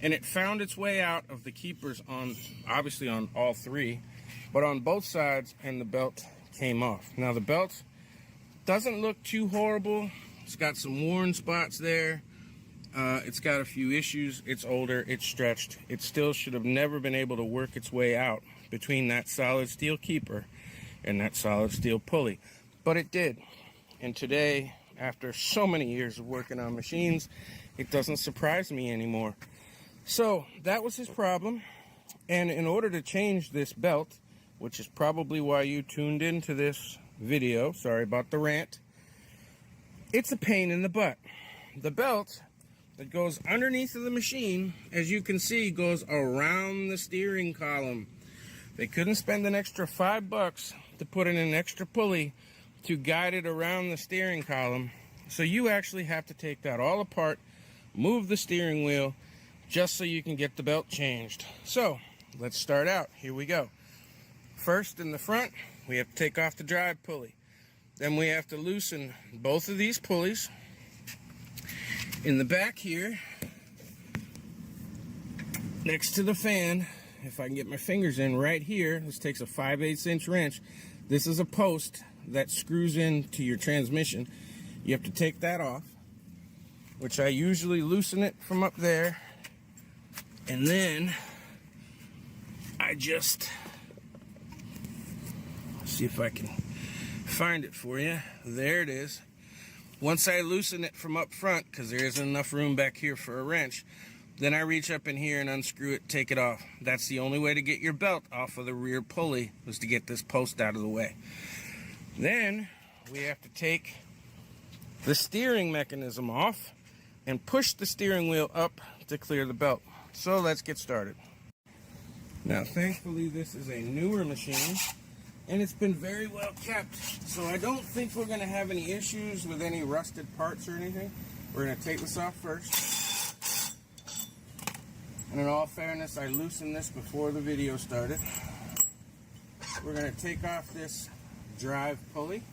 and it found its way out of the keepers on, obviously on all three, but on both sides, and the belt came off. Now the belt doesn't look too horrible. It's got some worn spots there. It's got a few issues. It's older, it's stretched. It still should have never been able to work its way out between that solid steel keeper and that solid steel pulley. But it did. And today, after so many years of working on machines, it doesn't surprise me anymore. So that was his problem. And in order to change this belt, which is probably why you tuned into this video, sorry about the rant, it's a pain in the butt. The belt that goes underneath of the machine, as you can see, goes around the steering column. They couldn't spend an extra $5 to put in an extra pulley to guide it around the steering column. So you actually have to take that all apart, move the steering wheel, just so you can get the belt changed. So let's start out. Here we go. First, in the front, we have to take off the drive pulley. Then we have to loosen both of these pulleys. In the back here, next to the fan, if I can get my fingers in right here, this takes a 5/8 inch wrench. This is a post that screws into your transmission. You have to take that off, which I usually loosen it from up there. And then I just, see if I can find it for you. There it is. Once I loosen it from up front, because there isn't enough room back here for a wrench, then I reach up in here and unscrew it, take it off. That's the only way to get your belt off of the rear pulley, was to get this post out of the way. Then we have to take the steering mechanism off and push the steering wheel up to clear the belt. So let's get started. Now thankfully this is a newer machine and it's been very well kept, so I don't think we're going to have any issues with any rusted parts or anything. We're going to take this off first. And in all fairness, I loosened this before the video started. We're going to take off this drive pulley.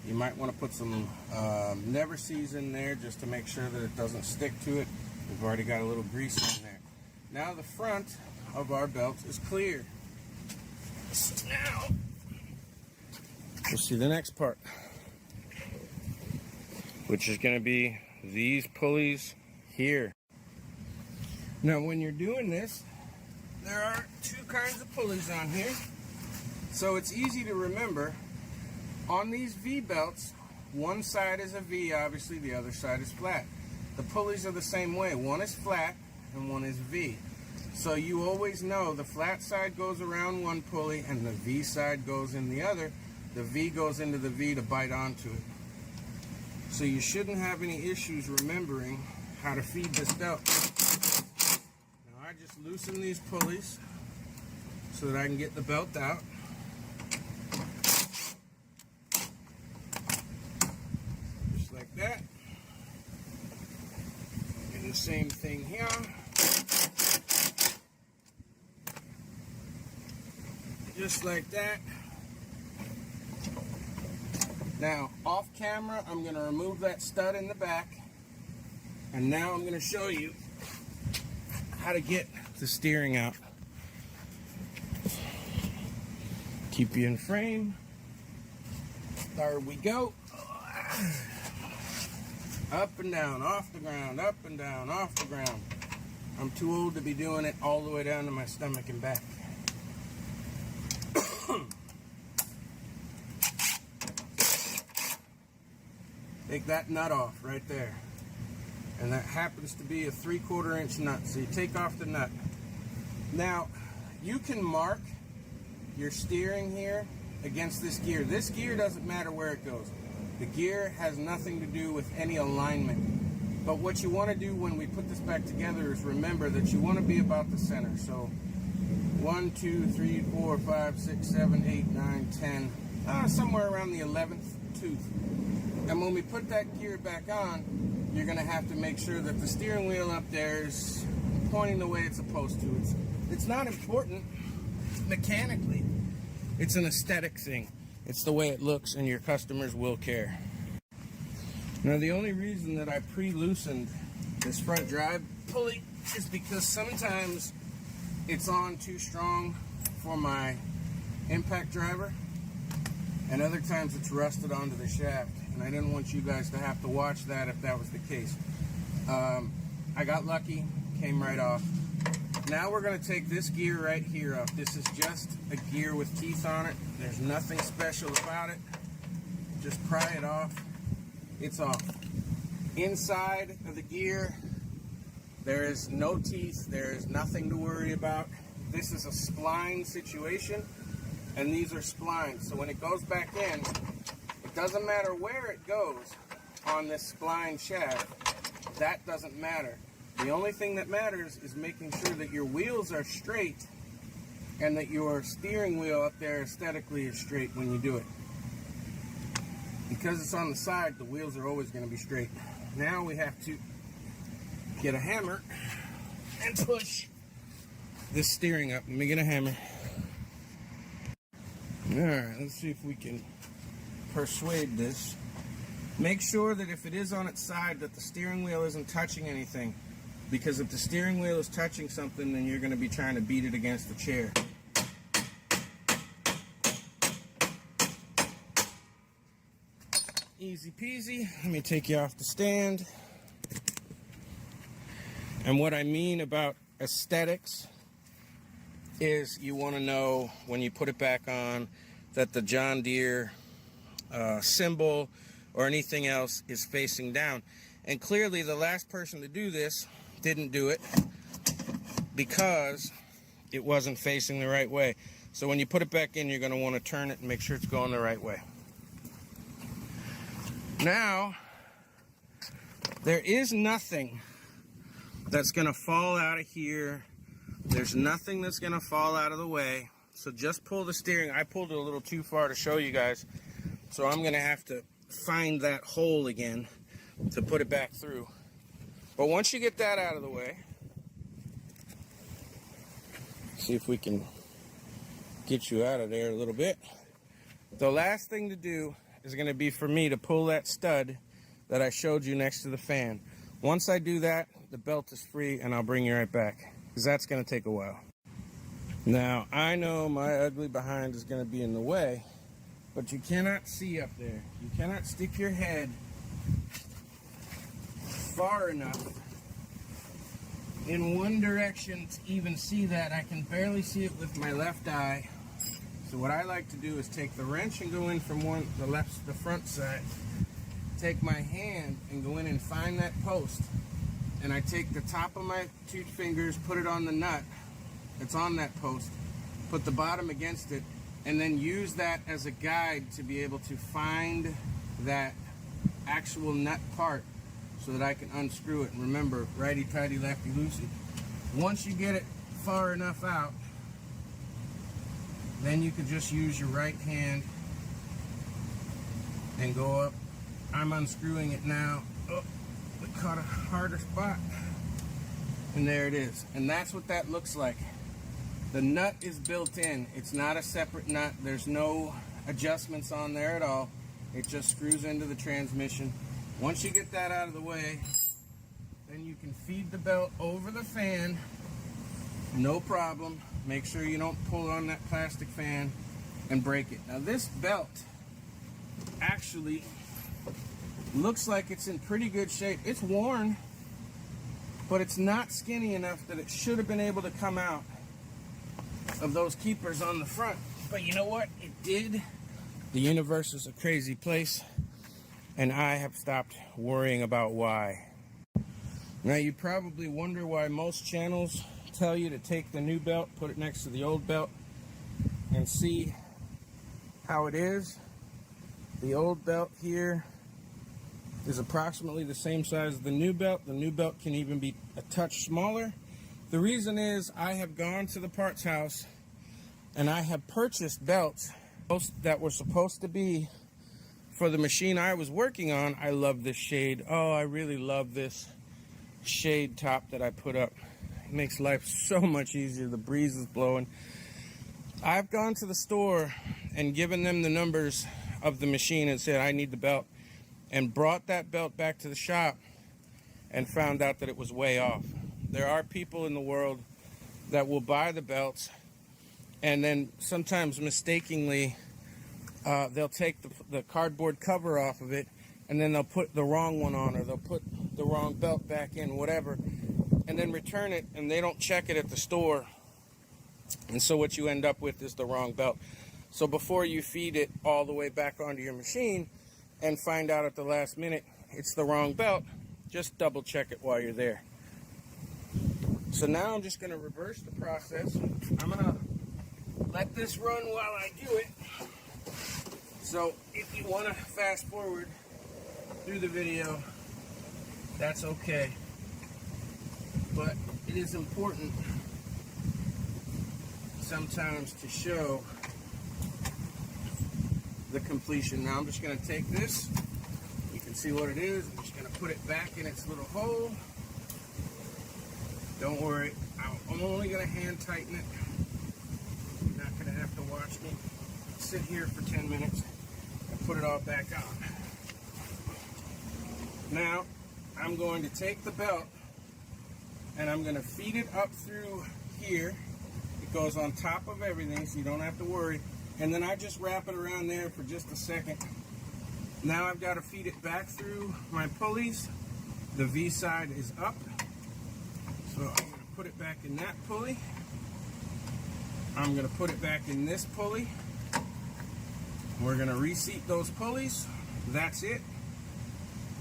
You might want to put some never seas in there just to make sure that it doesn't stick to it. We've already got a little grease in there. Now the front of our belt is clear. Now we'll see the next part, which is going to be these pulleys here. Now when you're doing this, there are two kinds of pulleys on here, so it's easy to remember. On these V belts, one side is a V, obviously, the other side is flat. The pulleys are the same way. One is flat and one is V. So you always know the flat side goes around one pulley and the V side goes in the other. The V goes into the V to bite onto it. So you shouldn't have any issues remembering how to feed this belt. Now I just loosen these pulleys so that I can get the belt out. Just like that. And the same thing here. Just like that. Now, off camera, I'm going to remove that stud in the back. And now I'm going to show you how to get the steering out. Keep you in frame. There we go. Up and down, off the ground, up and down, off the ground. I'm too old to be doing it all the way down to my stomach and back. Take that nut off right there. And that happens to be a 3/4 inch nut. So you take off the nut. Now, you can mark your steering here against this gear. This gear doesn't matter where it goes. The gear has nothing to do with any alignment. But what you want to do when we put this back together is remember that you want to be about the center. So 1, 2, 3, 4, 5, 6, 7, 8, 9, 10, somewhere around the 11th tooth. And when we put that gear back on, you're going to have to make sure that the steering wheel up there is pointing the way it's supposed to. It's not important mechanically. It's an aesthetic thing. It's the way it looks, and your customers will care. Now, the only reason that I pre-loosened this front drive pulley is because sometimes it's on too strong for my impact driver, and other times it's rusted onto the shaft, and I didn't want you guys to have to watch that if that was the case. I got lucky, came right off. Now we're going to take this gear right here up. This is just a gear with teeth on it. There's nothing special about it. Just pry it off. It's off. Inside of the gear, there is no teeth. There is nothing to worry about. This is a spline situation, and these are splines. So when it goes back in, it doesn't matter where it goes on this spline shaft. That doesn't matter. The only thing that matters is making sure that your wheels are straight and that your steering wheel up there aesthetically is straight when you do it. Because it's on the side, the wheels are always going to be straight. Now we have to get a hammer and push this steering up. Let me get a hammer. Alright, let's see if we can persuade this. Make sure that if it is on its side that the steering wheel isn't touching anything. Because if the steering wheel is touching something, then you're going to be trying to beat it against the chair. Easy peasy. Let me take you off the stand. And what I mean about aesthetics is you want to know when you put it back on that the John Deere symbol or anything else is facing down. And clearly the last person to do this didn't do it because it wasn't facing the right way. So when you put it back in, you're going to want to turn it and make sure it's going the right way. Now, there is nothing that's going to fall out of here. There's nothing that's going to fall out of the way. So just pull the steering. I pulled it a little too far to show you guys. So I'm going to have to find that hole again to put it back through. But once you get that out of the way, see if we can get you out of there a little bit. The last thing to do is going to be for me to pull that stud that I showed you next to the fan. Once I do that, the belt is free and I'll bring you right back, because that's going to take a while. Now, I know my ugly behind is going to be in the way, but you cannot see up there. You cannot stick your head far enough in one direction to even see that. I can barely see it with my left eye. So what I like to do is take the wrench and go in from the front side, take my hand and go in and find that post, and I take the top of my 2 fingers, put it on the nut that's on that post, put the bottom against it, and then use that as a guide to be able to find that actual nut part. so that I can unscrew it. And remember, righty-tighty, lefty-loosey. Once you get it far enough out, then you can just use your right hand and go up. I'm unscrewing it now. Oh, we caught a harder spot. And there it is. And that's what that looks like. The nut is built in. It's not a separate nut. There's no adjustments on there at all. It just screws into the transmission. Once you get that out of the way, then you can feed the belt over the fan. No problem. Make sure you don't pull on that plastic fan and break it. Now this belt actually looks like it's in pretty good shape. It's worn, but it's not skinny enough that it should have been able to come out of those keepers on the front. But you know what? It did. The universe is a crazy place, and I have stopped worrying about why. Now you probably wonder why most channels tell you to take the new belt, put it next to the old belt, and see how it is. The old belt here is approximately the same size as the new belt. The new belt can even be a touch smaller. The reason is I have gone to the parts house and I have purchased belts that were supposed to be for the machine I was working on. I love this shade. Oh, I really love this shade top that I put up. It makes life so much easier. The breeze is blowing. I've gone to the store and given them the numbers of the machine and said I need the belt, and brought that belt back to the shop and found out that it was way off. There are people in the world that will buy the belts and then sometimes mistakenly they'll take the cardboard cover off of it, and then they'll put the wrong one on, or they'll put the wrong belt back in, whatever, and then return it, and they don't check it at the store. And so what you end up with is the wrong belt. So before you feed it all the way back onto your machine and find out at the last minute it's the wrong belt, just double check it while you're there. So now I'm just going to reverse the process. I'm going to let this run while I do it. So if you want to fast forward through the video, that's okay. But it is important sometimes to show the completion. Now I'm just going to take this. You can see what it is. I'm just going to put it back in its little hole. Don't worry, I'm only going to hand tighten it. You're not going to have to watch me sit here for 10 minutes and put it all back on. Now I'm going to take the belt and I'm going to feed it up through here. It goes on top of everything, so you don't have to worry. And then I just wrap it around there for just a second. Now I've got to feed it back through my pulleys. The V side is up. So I'm going to put it back in that pulley. I'm going to put it back in this pulley. We're going to reseat those pulleys. That's it.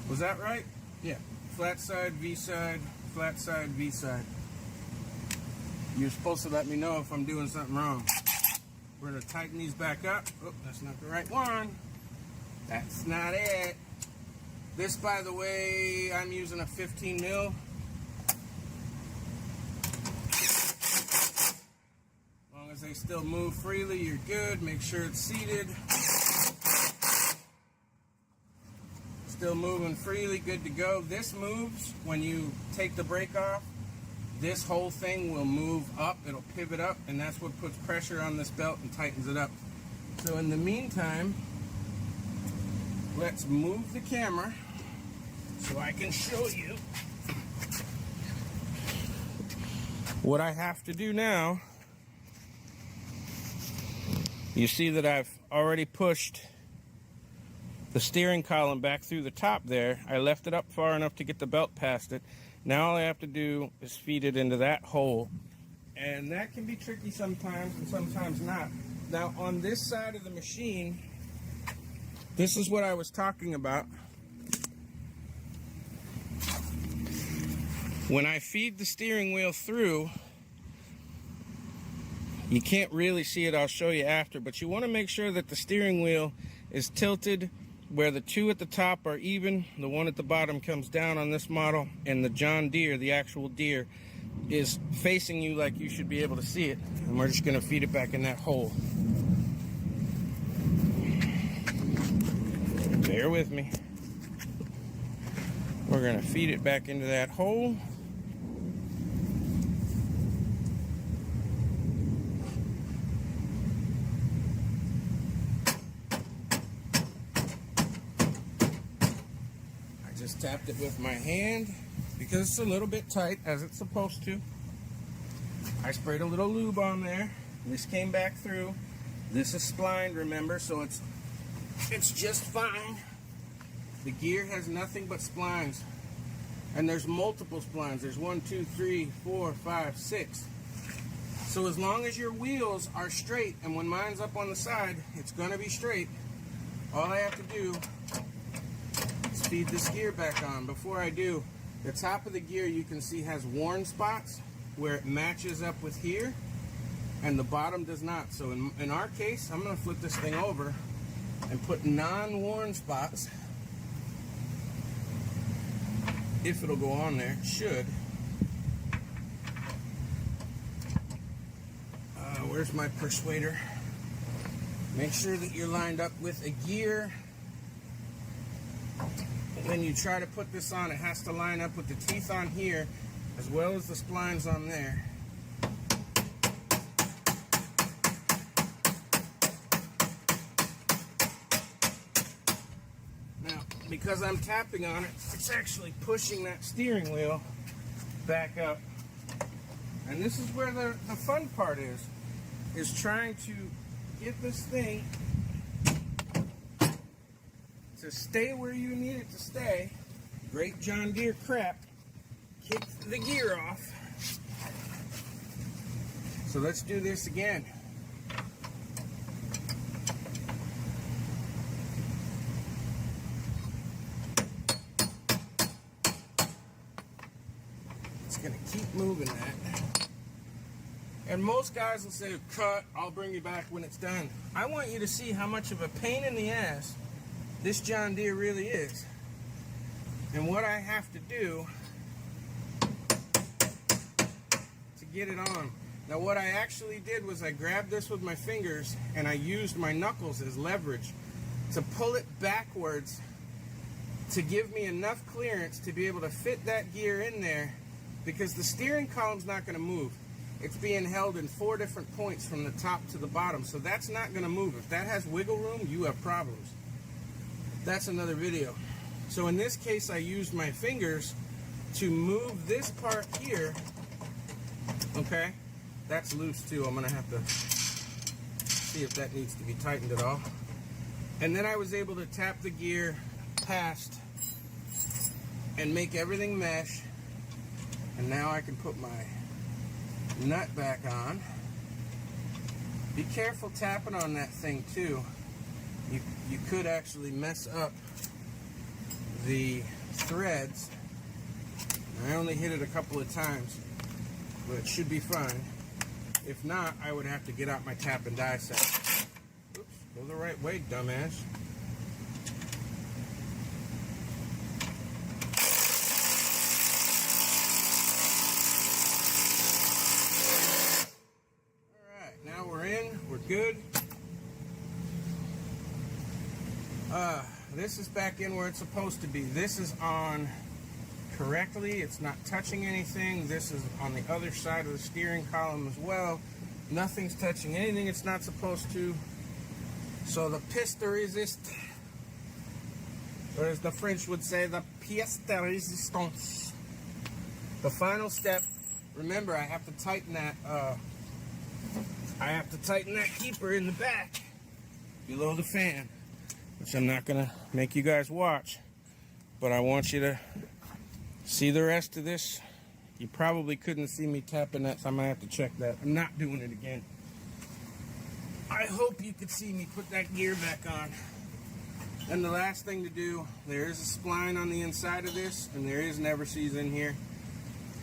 Was that right? Yeah. Flat side, V side, flat side, V side. You're supposed to let me know if I'm doing something wrong. We're going to tighten these back up. Oh, that's not the right one. That's not it. This, by the way, I'm using a 15 mil. As long as they still move freely, you're good. Make sure it's seated. Still moving freely, good to go. This moves when you take the brake off. This whole thing will move up, it'll pivot up, and that's what puts pressure on this belt and tightens it up. So in the meantime, let's move the camera so I can show you what I have to do now. You see that I've already pushed the steering column back through the top there. I left it up far enough to get the belt past it. Now all I have to do is feed it into that hole. And that can be tricky sometimes and sometimes not. Now on this side of the machine, this is what I was talking about. When I feed the steering wheel through, you can't really see it, I'll show you after, but you want to make sure that the steering wheel is tilted where the two at the top are even, the one at the bottom comes down on this model, and the John Deere, the actual deer, is facing you like you should be able to see it. And we're just going to feed it back in that hole. Bear with me. We're going to feed it back into that hole. I just tapped it with my hand because it's a little bit tight, as it's supposed to. I sprayed a little lube on there. This came back through. This is splined, remember, so it's just fine. The gear has nothing but splines, and there's multiple splines. There's 1, 2, 3, 4, 5, 6. So as long as your wheels are straight, and when mine's up on the side, it's gonna be straight, all I have to do is feed this gear back on. Before I do, the top of the gear you can see has worn spots where it matches up with here, and the bottom does not. So in our case, I'm gonna flip this thing over and put non-worn spots, if it'll go on there. It should. Where's my persuader? Make sure that you're lined up with a gear. When you try to put this on, it has to line up with the teeth on here as well as the splines on there. Now, because I'm tapping on it, it's actually pushing that steering wheel back up. And this is where the fun part is trying to get this thing to stay where you need it to stay. Great John Deere crap. Kick the gear off. So let's do this again. It's gonna keep moving that. And most guys will say, cut, I'll bring you back when it's done. I want you to see how much of a pain in the ass this John Deere really is. And what I have to do to get it on. Now what I actually did was I grabbed this with my fingers and I used my knuckles as leverage to pull it backwards to give me enough clearance to be able to fit that gear in there, because the steering column's not going to move. It's being held in 4 different points from the top to the bottom, so that's not going to move. If that has wiggle room, you have problems. That's another video. So in this case, I used my fingers to move this part here. Okay, that's loose too. I'm going to have to see if that needs to be tightened at all. And then I was able to tap the gear past and make everything mesh. And now I can put my nut back on. Be careful tapping on that thing too. You could actually mess up the threads. I only hit it a couple of times, but it should be fine. If not, I would have to get out my tap and die set. Oops, go the right way, dumbass. Alright, now we're in, we're good. This is back in where it's supposed to be. This is on correctly. It's not touching anything. This is on the other side of the steering column as well. Nothing's touching anything it's not supposed to. So the pièce de résistance, or as the French would say, the pièce de résistance. The final step, remember, I have to tighten that keeper in the back below the fan, which I'm not gonna make you guys watch, but I want you to see the rest of this. You probably couldn't see me tapping that, so I'm gonna have to check that. I'm not doing it again. I hope you could see me put that gear back on. And the last thing to do, there is a spline on the inside of this, and there is never sees in here.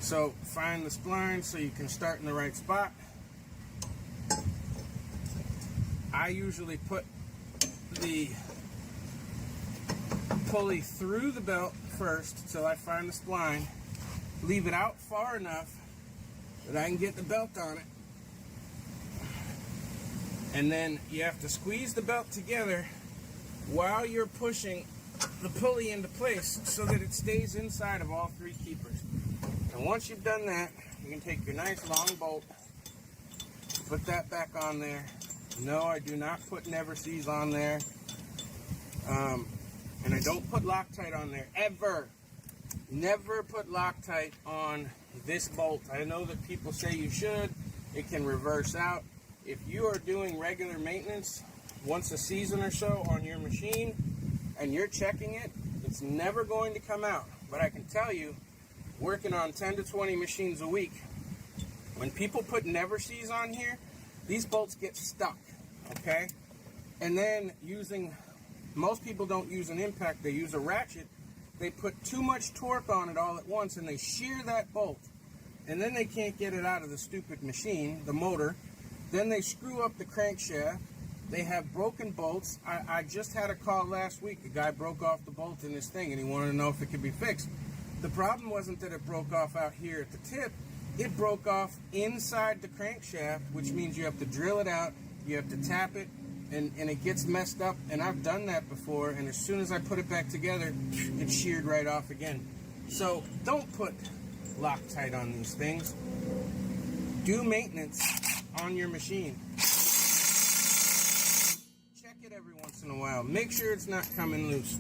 So find the spline so you can start in the right spot. I usually put the pulley through the belt first till I find the spline, leave it out far enough that I can get the belt on it, and then you have to squeeze the belt together while you're pushing the pulley into place so that it stays inside of all three keepers. And once you've done that, you can take your nice long bolt, put that back on there. No, I do not put Never Sees on there. And I don't put Loctite on there, ever. Never put Loctite on this bolt. I know that people say you should. It can reverse out. If you are doing regular maintenance once a season or so on your machine and you're checking it, it's never going to come out. But I can tell you, working on 10 to 20 machines a week, when people put Never Sees on here, these bolts get stuck, okay? And then most people don't use an impact, they use a ratchet. They put too much torque on it all at once and they shear that bolt. And then they can't get it out of the stupid machine, the motor. Then they screw up the crankshaft. They have broken bolts. I just had a call last week. A guy broke off the bolt in this thing and he wanted to know if it could be fixed. The problem wasn't that it broke off out here at the tip. It broke off inside the crankshaft, which means you have to drill it out, you have to tap it, and it gets messed up. And I've done that before, and as soon as I put it back together, it's sheared right off again. So don't put Loctite on these things. Do maintenance on your machine. Check it every once in a while. Make sure it's not coming loose.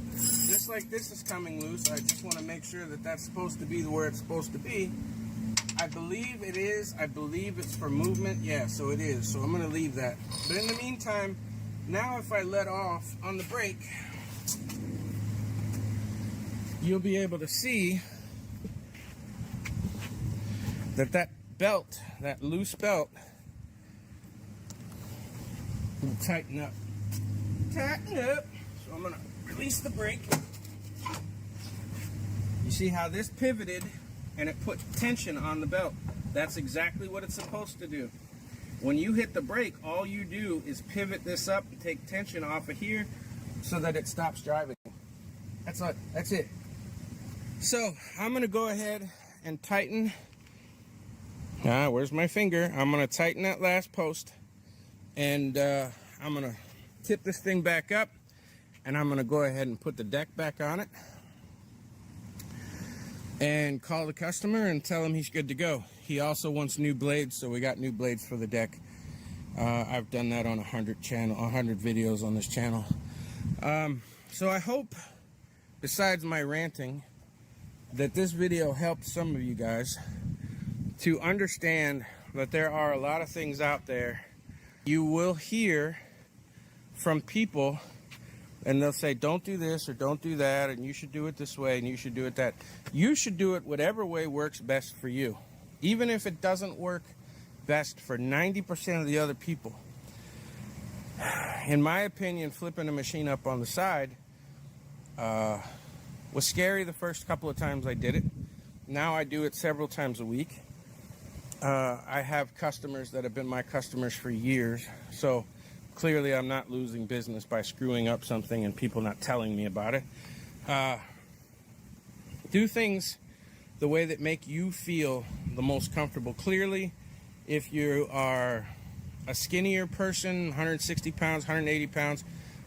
Just like this is coming loose, I just want to make sure that that's supposed to be where it's supposed to be. I believe it is. I believe it's for movement. Yeah, so it is. So I'm going to leave that. But in the meantime, now if I let off on the brake, you'll be able to see that that belt, that loose belt, will tighten up. Tighten up. So I'm going to release the brake. You see how this pivoted and it put tension on the belt. That's exactly what it's supposed to do. When you hit the brake, all you do is pivot this up and take tension off of here so that it stops driving. That's it. So I'm going to go ahead and tighten. Where's my finger? I'm going to tighten that last post, and I'm going to tip this thing back up, and I'm going to go ahead and put the deck back on it and call the customer and tell him he's good to go. He also wants new blades, so we got new blades for the deck. I've done that on 100 videos on this channel. So I hope, besides my ranting, that this video helped some of you guys to understand that there are a lot of things out there. You will hear from people and they'll say, don't do this or don't do that, and you should do it this way and you should do it that. You should do it whatever way works best for you, even if it doesn't work best for 90% of the other people. In my opinion, flipping a machine up on the side was scary the first couple of times I did it. Now I do it several times a week. I have customers that have been my customers for years, so clearly I'm not losing business by screwing up something and people not telling me about it. Do things the way that make you feel the most comfortable. Clearly, if you are a skinnier person, 160 pounds, 180 pounds,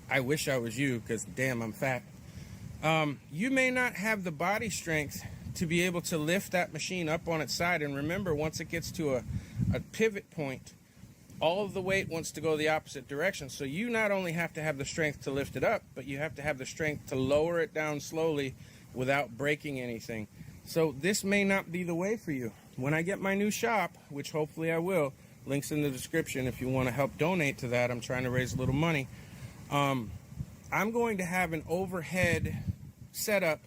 I wish I was you, because damn, I'm fat. You may not have the body strength to be able to lift that machine up on its side. And remember, once it gets to a pivot point, all of the weight wants to go the opposite direction. So you not only have to have the strength to lift it up, but you have to have the strength to lower it down slowly without breaking anything. So this may not be the way for you. When I get my new shop, which hopefully I will, links in the description if you want to help donate to that. I'm trying to raise a little money. I'm going to have an overhead setup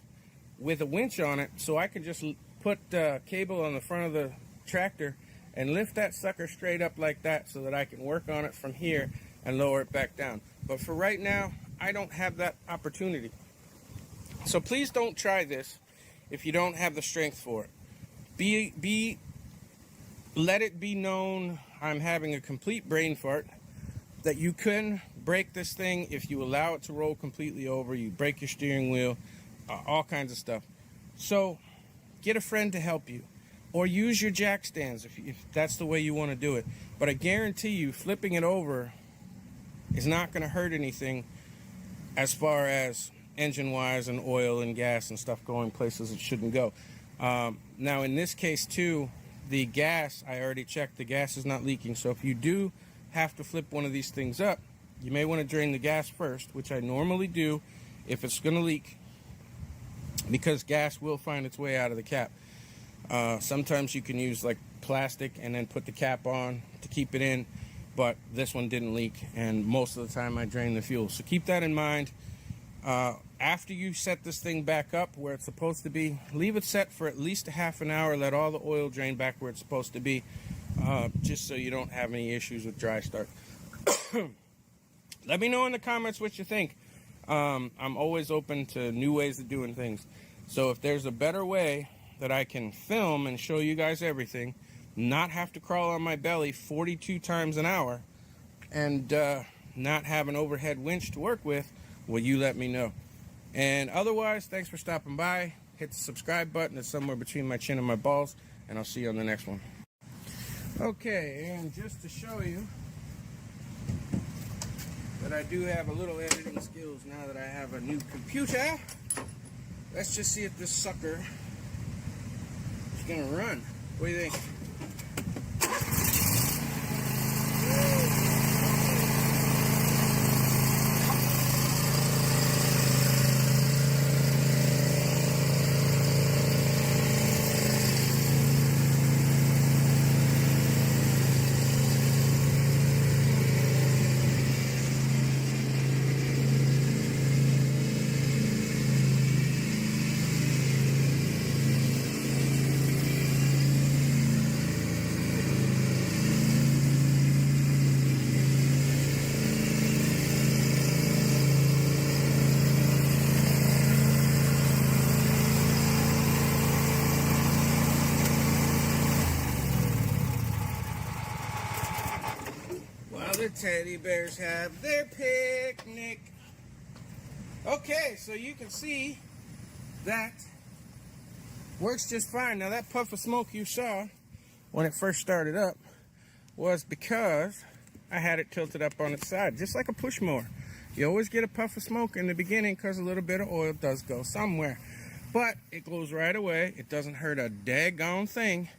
with a winch on it, so I can just put cable on the front of the tractor and lift that sucker straight up like that, so that I can work on it from here and lower it back down. But for right now, I don't have that opportunity. So please don't try this if you don't have the strength for it. Let it be known, I'm having a complete brain fart, that you can break this thing if you allow it to roll completely over. You break your steering wheel, all kinds of stuff. So get a friend to help you, or use your jack stands if that's the way you want to do it. But I guarantee you, flipping it over is not going to hurt anything as far as engine-wise and oil and gas and stuff going places it shouldn't go. Now, in this case, too, the gas, I already checked, the gas is not leaking. So if you do have to flip one of these things up, you may want to drain the gas first, which I normally do if it's going to leak, because gas will find its way out of the cap. Sometimes you can use like plastic and then put the cap on to keep it in, but this one didn't leak, and most of the time I drain the fuel. So keep that in mind. After you set this thing back up where it's supposed to be, leave it set for at least a half an hour. Let all the oil drain back where it's supposed to be, just so you don't have any issues with dry start. Let me know in the comments what you think. I'm always open to new ways of doing things. So if there's a better way that I can film and show you guys everything, not have to crawl on my belly 42 times an hour, and not have an overhead winch to work with, well, you let me know. And otherwise, thanks for stopping by. Hit the subscribe button. It's somewhere between my chin and my balls, and I'll see you on the next one. Okay, and just to show you that I do have a little editing skills now that I have a new computer, let's just see if this sucker is gonna run. What do you think? The teddy bears have their picnic. Okay, so you can see that works just fine. Now that puff of smoke you saw when it first started up was because I had it tilted up on its side, just like a push mower. You always get a puff of smoke in the beginning because a little bit of oil does go somewhere, but it goes right away. It doesn't hurt a daggone thing,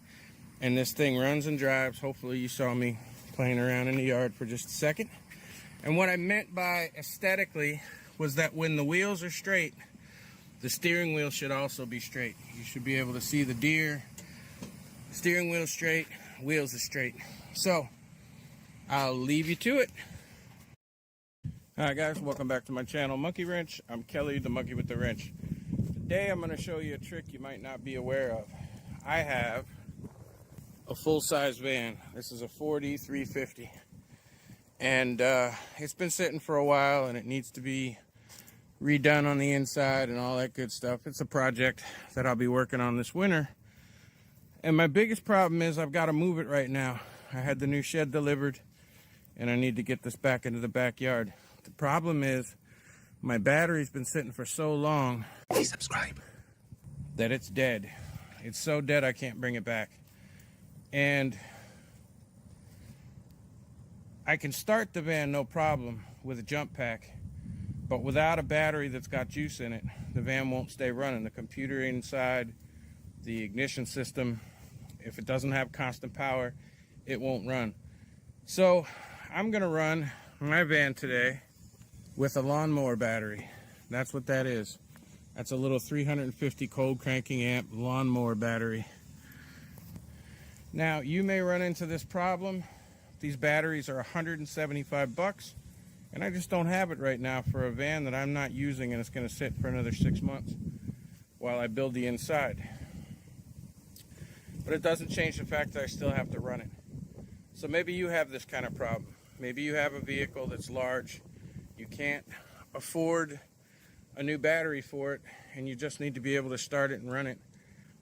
and this thing runs and drives. Hopefully you saw me playing around in the yard for just a second. And what I meant by aesthetically was that when the wheels are straight, the steering wheel should also be straight. You should be able to see the deer. Steering wheel straight, wheels are straight. So I'll leave you to it. Hi guys, welcome back to my channel, Monkey Wrench. I'm Kelly, the monkey with the wrench. Today I'm going to show you a trick you might not be aware of. I have a full-size van. This is a Ford E350, and it's been sitting for a while, and it needs to be redone on the inside and all that good stuff. It's a project that I'll be working on this winter, and my biggest problem is I've got to move it right now. I had the new shed delivered, and I need to get this back into the backyard. The problem is my battery's been sitting for so long, please subscribe, that it's dead. It's so dead I can't bring it back. And I can start the van no problem with a jump pack, but without a battery that's got juice in it, the van won't stay running. The computer inside, the ignition system, if it doesn't have constant power, it won't run. So I'm gonna run my van today with a lawnmower battery. That's what that is. That's a little 350 cold cranking amp lawnmower battery. Now, you may run into this problem. These batteries are 175 bucks, and I just don't have it right now for a van that I'm not using, and it's going to sit for another 6 months while I build the inside. But it doesn't change the fact that I still have to run it. So maybe you have this kind of problem. Maybe you have a vehicle that's large, you can't afford a new battery for it, and you just need to be able to start it and run it.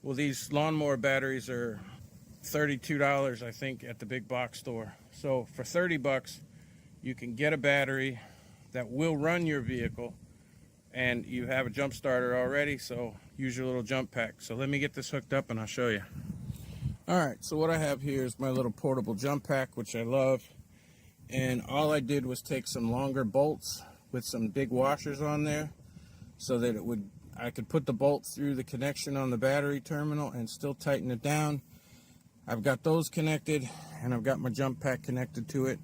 Well, these lawnmower batteries are $32, I think, at the big box store. So for 30 bucks, you can get a battery that will run your vehicle, and you have a jump starter already, so use your little jump pack. So let me get this hooked up and I'll show you. Alright, so what I have here is my little portable jump pack, which I love. And all I did was take some longer bolts with some big washers on there so that I could put the bolt through the connection on the battery terminal and still tighten it down. I've got those connected, and I've got my jump pack connected to it.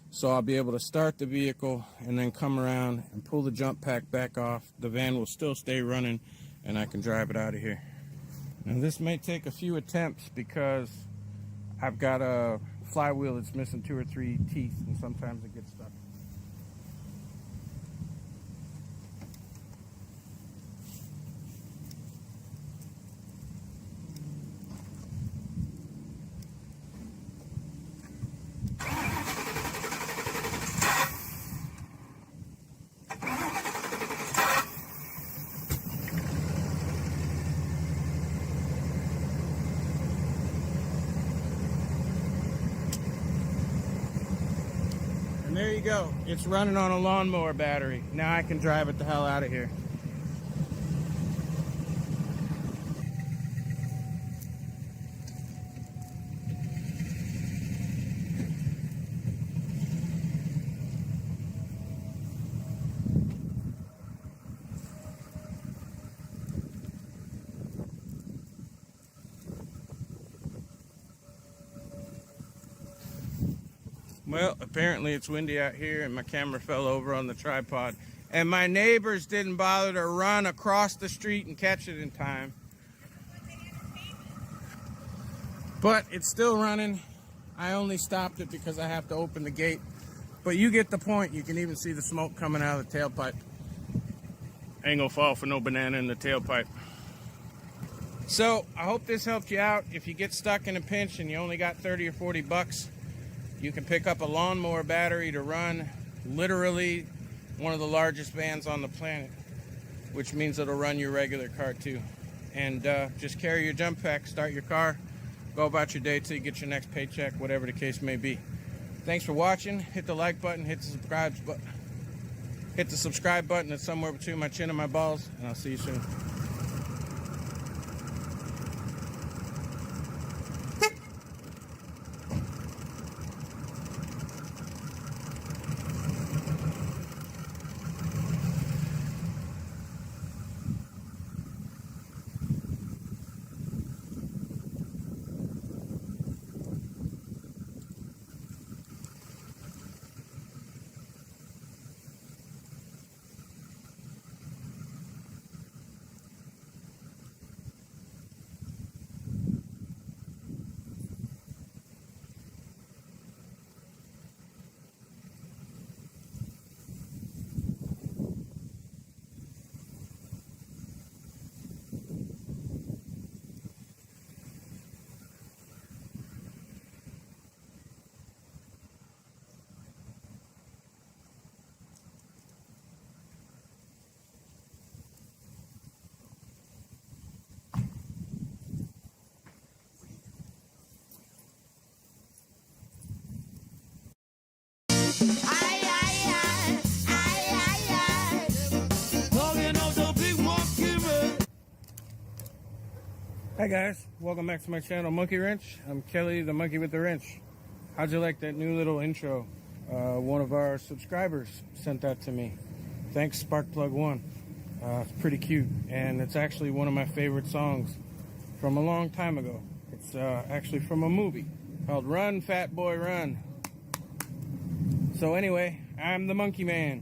So I'll be able to start the vehicle and then come around and pull the jump pack back off. The van will still stay running and I can drive it out of here. Now this may take a few attempts because I've got a flywheel that's missing 2 or 3 teeth, and sometimes it gets stuck. And there you go. It's running on a lawnmower battery. Now I can drive it the hell out of here. Well, apparently it's windy out here and my camera fell over on the tripod. And my neighbors didn't bother to run across the street and catch it in time. But it's still running. I only stopped it because I have to open the gate. But you get the point. You can even see the smoke coming out of the tailpipe. Ain't gonna fall for no banana in the tailpipe. So I hope this helped you out. If you get stuck in a pinch and you only got 30 or 40 bucks, you can pick up a lawnmower battery to run literally one of the largest vans on the planet, which means it'll run your regular car too. And just carry your jump pack, start your car, go about your day till you get your next paycheck, whatever the case may be. Thanks for watching. Hit the like button, hit the subscribe button. It's somewhere between my chin and my balls, and I'll see you soon. Hi guys, welcome back to my channel, Monkey Wrench. I'm Kelly, the monkey with the wrench. How'd you like that new little intro? One of our subscribers sent that to me. Thanks, Sparkplug1. It's pretty cute, and it's actually one of my favorite songs from a long time ago. It's actually from a movie called Run, Fat Boy, Run. So anyway, I'm the Monkey Man.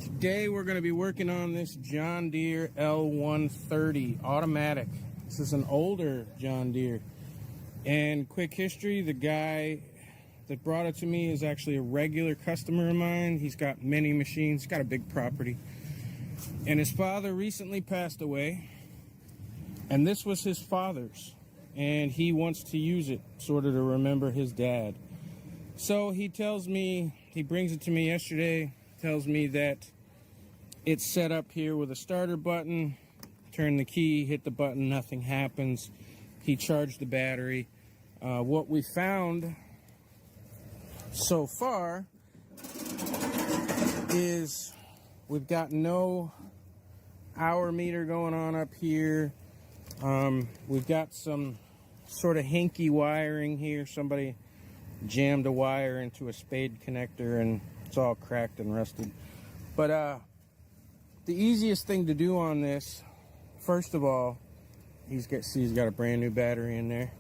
Today we're going to be working on this John Deere L130 automatic. This is an older John Deere. And quick history, the guy that brought it to me is actually a regular customer of mine. He's got many machines, he's got a big property. And his father recently passed away. And this was his father's. And he wants to use it sort of to remember his dad. So he tells me, he brings it to me yesterday, tells me that it's set up here with a starter button. Turn the key, hit the button, nothing happens. He charged the battery. What we found so far is we've got no hour meter going on up here. We've got some sort of hinky wiring here. Somebody jammed a wire into a spade connector and it's all cracked and rusted. But the easiest thing to do on this, first of all, he's got a brand new battery in there,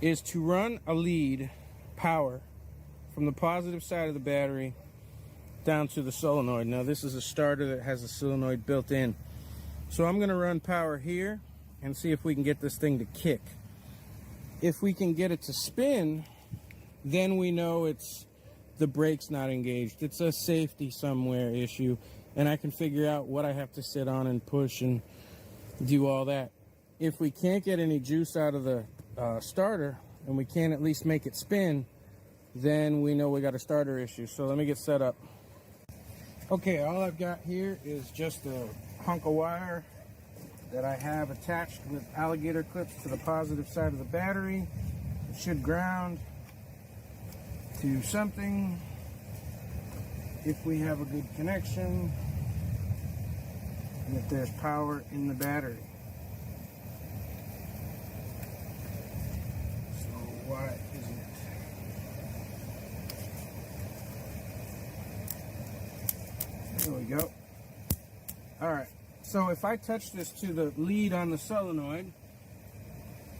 is to run a lead power from the positive side of the battery down to the solenoid. Now this is a starter that has a solenoid built in. So I'm gonna run power here and see if we can get this thing to kick. If we can get it to spin, then we know it's the brake's not engaged. It's a safety somewhere issue, and I can figure out what I have to sit on and push and do all that. If we can't get any juice out of the starter and we can't at least make it spin, then we know we got a starter issue. So let me get set up. Okay, all I've got here is just a hunk of wire that I have attached with alligator clips to the positive side of the battery. It should ground to something if we have a good connection and if there's power in the battery. So why isn't it? There we go. All right. So if I touch this to the lead on the solenoid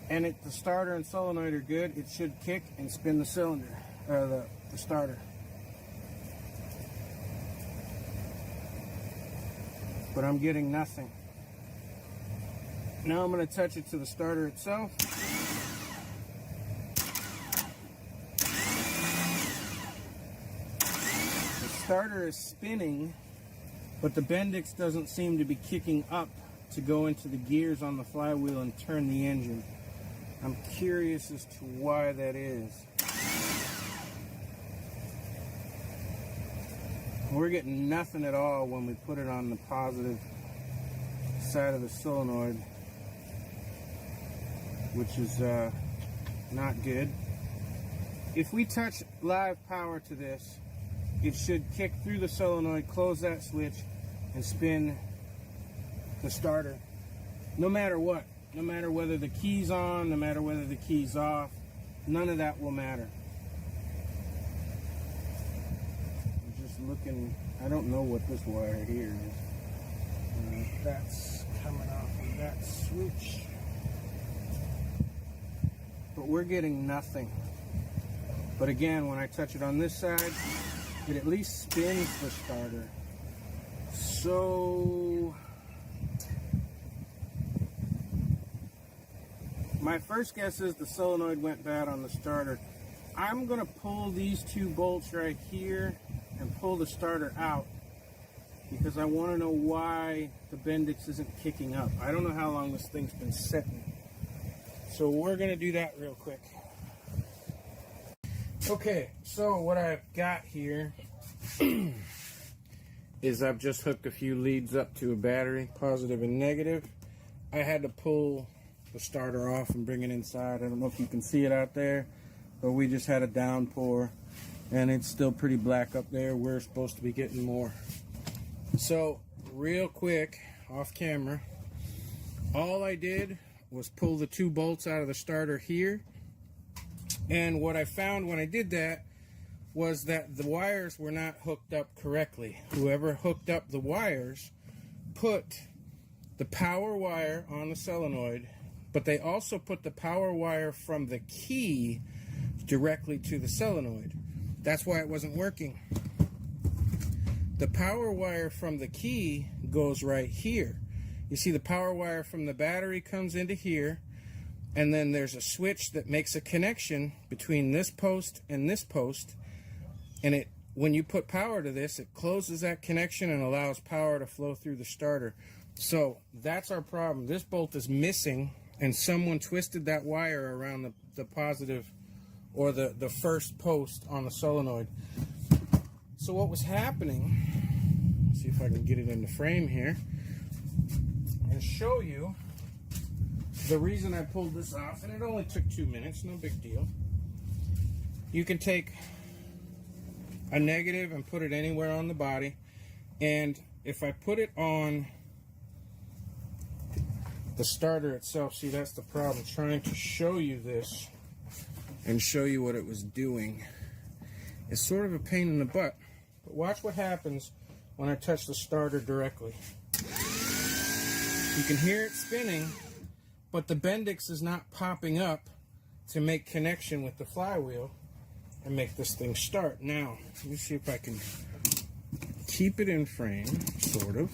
and the starter and solenoid are good, it should kick and spin the cylinder, or the starter. But I'm getting nothing. Now I'm going to touch it to the starter itself. The starter is spinning, but the Bendix doesn't seem to be kicking up to go into the gears on the flywheel and turn the engine. I'm curious as to why that is. We're getting nothing at all when we put it on the positive side of the solenoid, which is not good. If we touch live power to this, it should kick through the solenoid, close that switch, and spin the starter. No matter what. No matter whether the key's on, no matter whether the key's off, none of that will matter. I'm just looking, I don't know what this wire here is. That's coming off of that switch. But we're getting nothing. But again, when I touch it on this side, it at least spins the starter. So my first guess is the solenoid went bad on the starter. I'm gonna pull these two bolts right here and pull the starter out because I want to know why the Bendix isn't kicking up. I don't know how long this thing's been sitting. So we're gonna do that real quick. Okay, so what I've got here is I've just hooked a few leads up to a battery, positive and negative. I had to pull the starter off and bring it inside. I don't know if you can see it out there, but we just had a downpour and it's still pretty black up there. We're supposed to be getting more. So real quick, off camera, all I did was pull the two bolts out of the starter here. And what I found when I did that was that the wires were not hooked up correctly. Whoever hooked up the wires put the power wire on the solenoid, but they also put the power wire from the key directly to the solenoid. That's why it wasn't working. The power wire from the key goes right here. You see the power wire from the battery comes into here, and then there's a switch that makes a connection between this post and this post, and when you put power to this, it closes that connection and allows power to flow through the starter. So that's our problem. This bolt is missing, and someone twisted that wire around the positive or the first post on the solenoid. So what was happening, let's see if I can get it in the frame here and show you the reason I pulled this off, and it only took 2 minutes, no big deal. You can take a negative and put it anywhere on the body. And if I put it on the starter itself, see, that's the problem. Trying to show you this and show you what it was doing is sort of a pain in the butt. But watch what happens when I touch the starter directly. You can hear it spinning, but the Bendix is not popping up to make connection with the flywheel and make this thing start. Now, let me see if I can keep it in frame, sort of.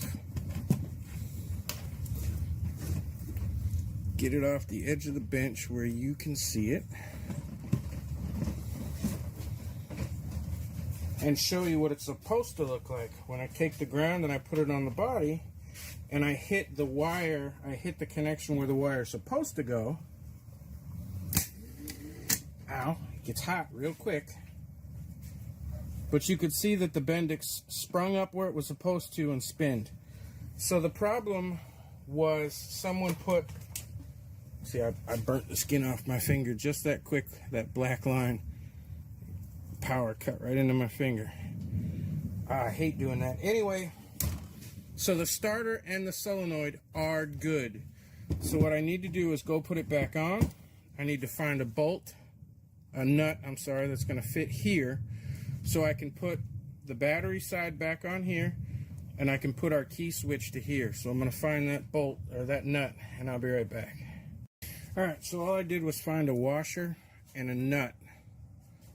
Get it off the edge of the bench where you can see it. And show you what it's supposed to look like. When I take the ground and I put it on the body, and I hit the wire, I hit the connection where the wire is supposed to go. Ow, it gets hot real quick. But you could see that the Bendix sprung up where it was supposed to and spinned. So the problem was someone put, see, I burnt the skin off my finger just that quick, that black line. Power cut right into my finger. I hate doing that. Anyway, so the starter and the solenoid are good. So what I need to do is go put it back on. I need to find a bolt, a nut, I'm sorry, that's going to fit here. So I can put the battery side back on here, and I can put our key switch to here. So I'm going to find that bolt, or that nut, and I'll be right back. Alright, so all I did was find a washer and a nut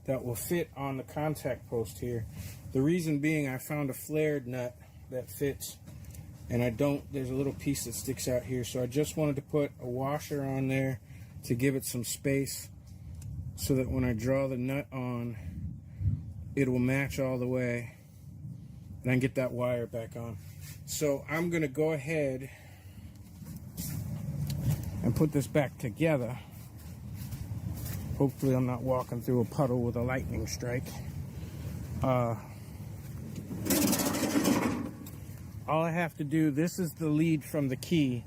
that will fit on the contact post here. The reason being, I found a flared nut that fits, and there's a little piece that sticks out here, so I just wanted to put a washer on there to give it some space so that when I draw the nut on, it will match all the way, and I can get that wire back on. So I'm gonna go ahead and put this back together. Hopefully I'm not walking through a puddle with a lightning strike. All I have to do, this is the lead from the key.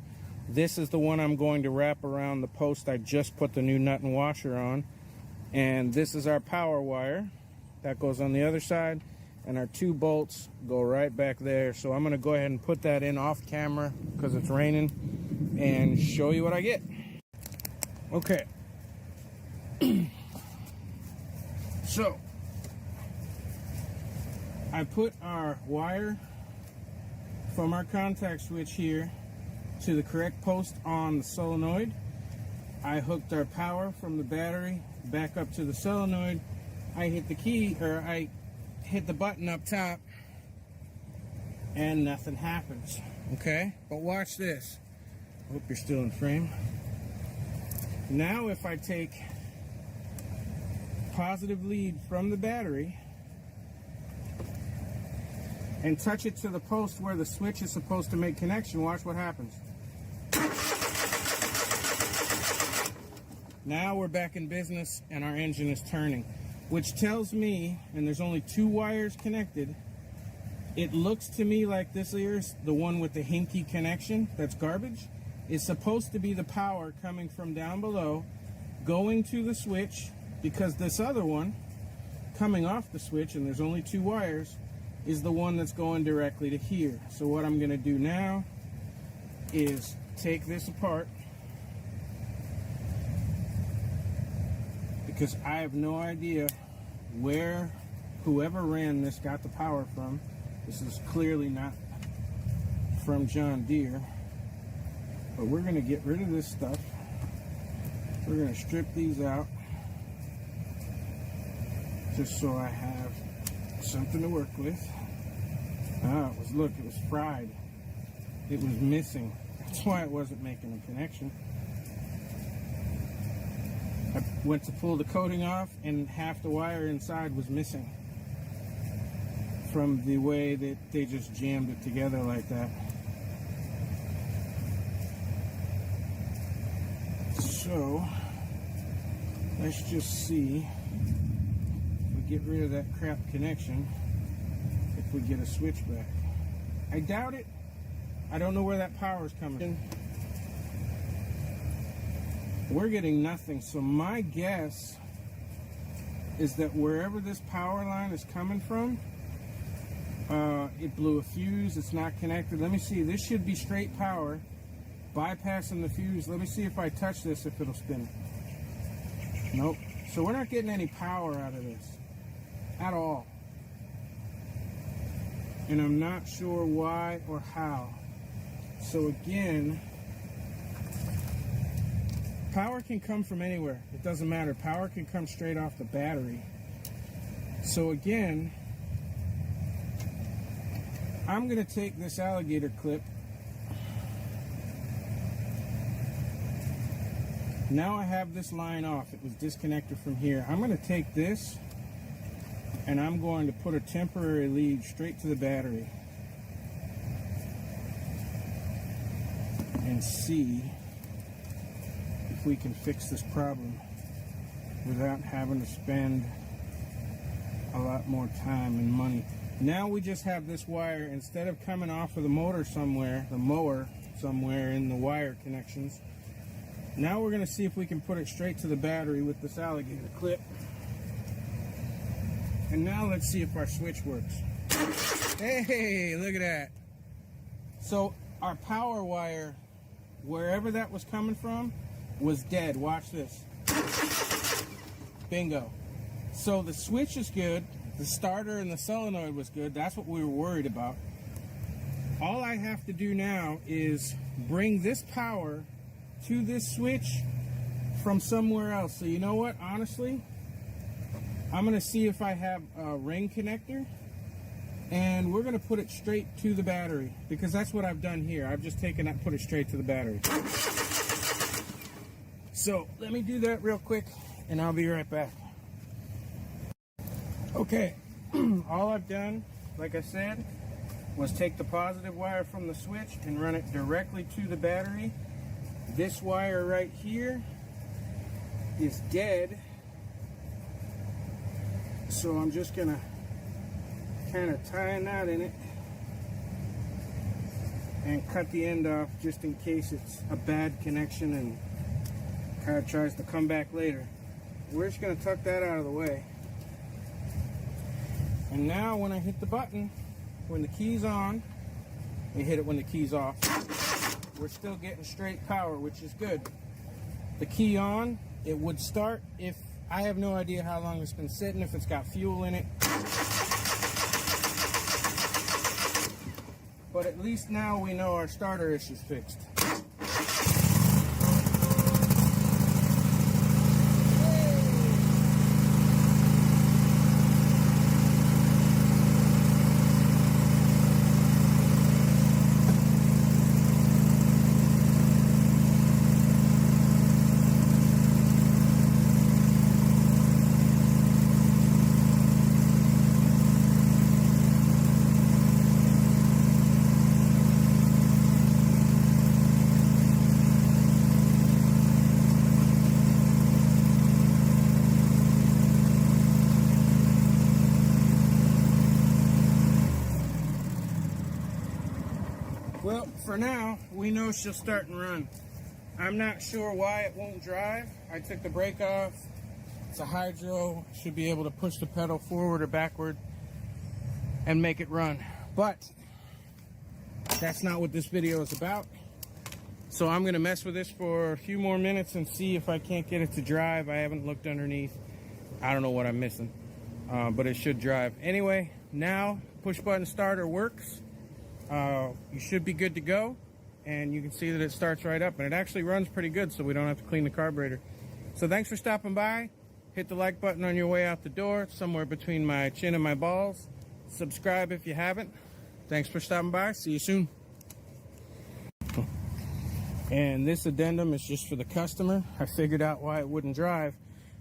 This is the one I'm going to wrap around the post I just put the new nut and washer on. And this is our power wire. That goes on the other side. And our 2 bolts go right back there. So I'm gonna go ahead and put that in off camera because it's raining and show you what I get. Okay. So I put our wire from our contact switch here to the correct post on the solenoid. I hooked our power from the battery back up to the solenoid. I hit the key, or I hit the button up top, and nothing happens. Okay, but watch this. I hope you're still in frame. Now if I take positive lead from the battery and touch it to the post where the switch is supposed to make connection, watch what happens. Now we're back in business and our engine is turning, which tells me, and there's only 2 wires connected, it looks to me like this here's the one with the hinky connection that's garbage. It's supposed to be the power coming from down below going to the switch, because this other one coming off the switch, and there's only 2 wires, is the one that's going directly to here. So what I'm going to do now is take this apart, because I have no idea where whoever ran this got the power from. This is clearly not from John Deere. But we're going to get rid of this stuff. We're going to strip these out just so I have something to work with. Look, it was fried. It was missing. That's why it wasn't making a connection. I went to pull the coating off and half the wire inside was missing from the way that they just jammed it together like that. So let's just see if we get rid of that crap connection, if we get a switch back. I doubt it. I don't know where that power is coming. We're getting nothing, so my guess is that wherever this power line is coming from It blew a fuse. It's not connected. Let me see. This should be straight power, bypassing the fuse. Let me see if I touch this, if it'll spin. Nope. So we're not getting any power out of this at all. And I'm not sure why or how. So again, power can come from anywhere. It doesn't matter. Power can come straight off the battery. So again, I'm going to take this alligator clip. Now I have this line off. It was disconnected from here. I'm going to take this and I'm going to put a temporary lead straight to the battery and see if we can fix this problem without having to spend a lot more time and money. Now we just have this wire, instead of coming off of the motor somewhere, the mower somewhere in the wire connections. Now we're going to see if we can put it straight to the battery with this alligator clip. And now let's see if our switch works. Hey, look at that. So our power wire, wherever that was coming from, was dead. Watch this. Bingo. So the switch is good. The starter and the solenoid was good. That's what we were worried about. All I have to do now is bring this power to this switch from somewhere else. So you know what? Honestly, I'm going to see if I have a ring connector, and we're going to put it straight to the battery, because that's what I've done here. I've just taken that and put it straight to the battery. So let me do that real quick and I'll be right back. Okay, all I've done, like I said, was take the positive wire from the switch and run it directly to the battery. This wire right here is dead, so I'm just gonna kind of tie a knot in it and cut the end off just in case it's a bad connection and kind of tries to come back later. We're just gonna tuck that out of the way. And now when I hit the button, when the key's on, we hit it when the key's off, we're still getting straight power, which is good. The key on, it would start if, I have no idea how long it's been sitting, if it's got fuel in it. But at least now we know our starter issue's fixed. Well, for now, we know she'll start and run. I'm not sure why it won't drive. I took the brake off. It's a hydro. Should be able to push the pedal forward or backward and make it run. But that's not what this video is about. So I'm gonna mess with this for a few more minutes and see if I can't get it to drive. I haven't looked underneath. I don't know what I'm missing, but it should drive. Anyway, now push button starter works. You should be good to go, and you can see that it starts right up, and it actually runs pretty good, so we don't have to clean the carburetor. So thanks for stopping by. Hit the like button on your way out the door, somewhere between my chin and my balls. Subscribe if you haven't. Thanks for stopping by. See you soon. And this addendum is just for the customer. I figured out why it wouldn't drive.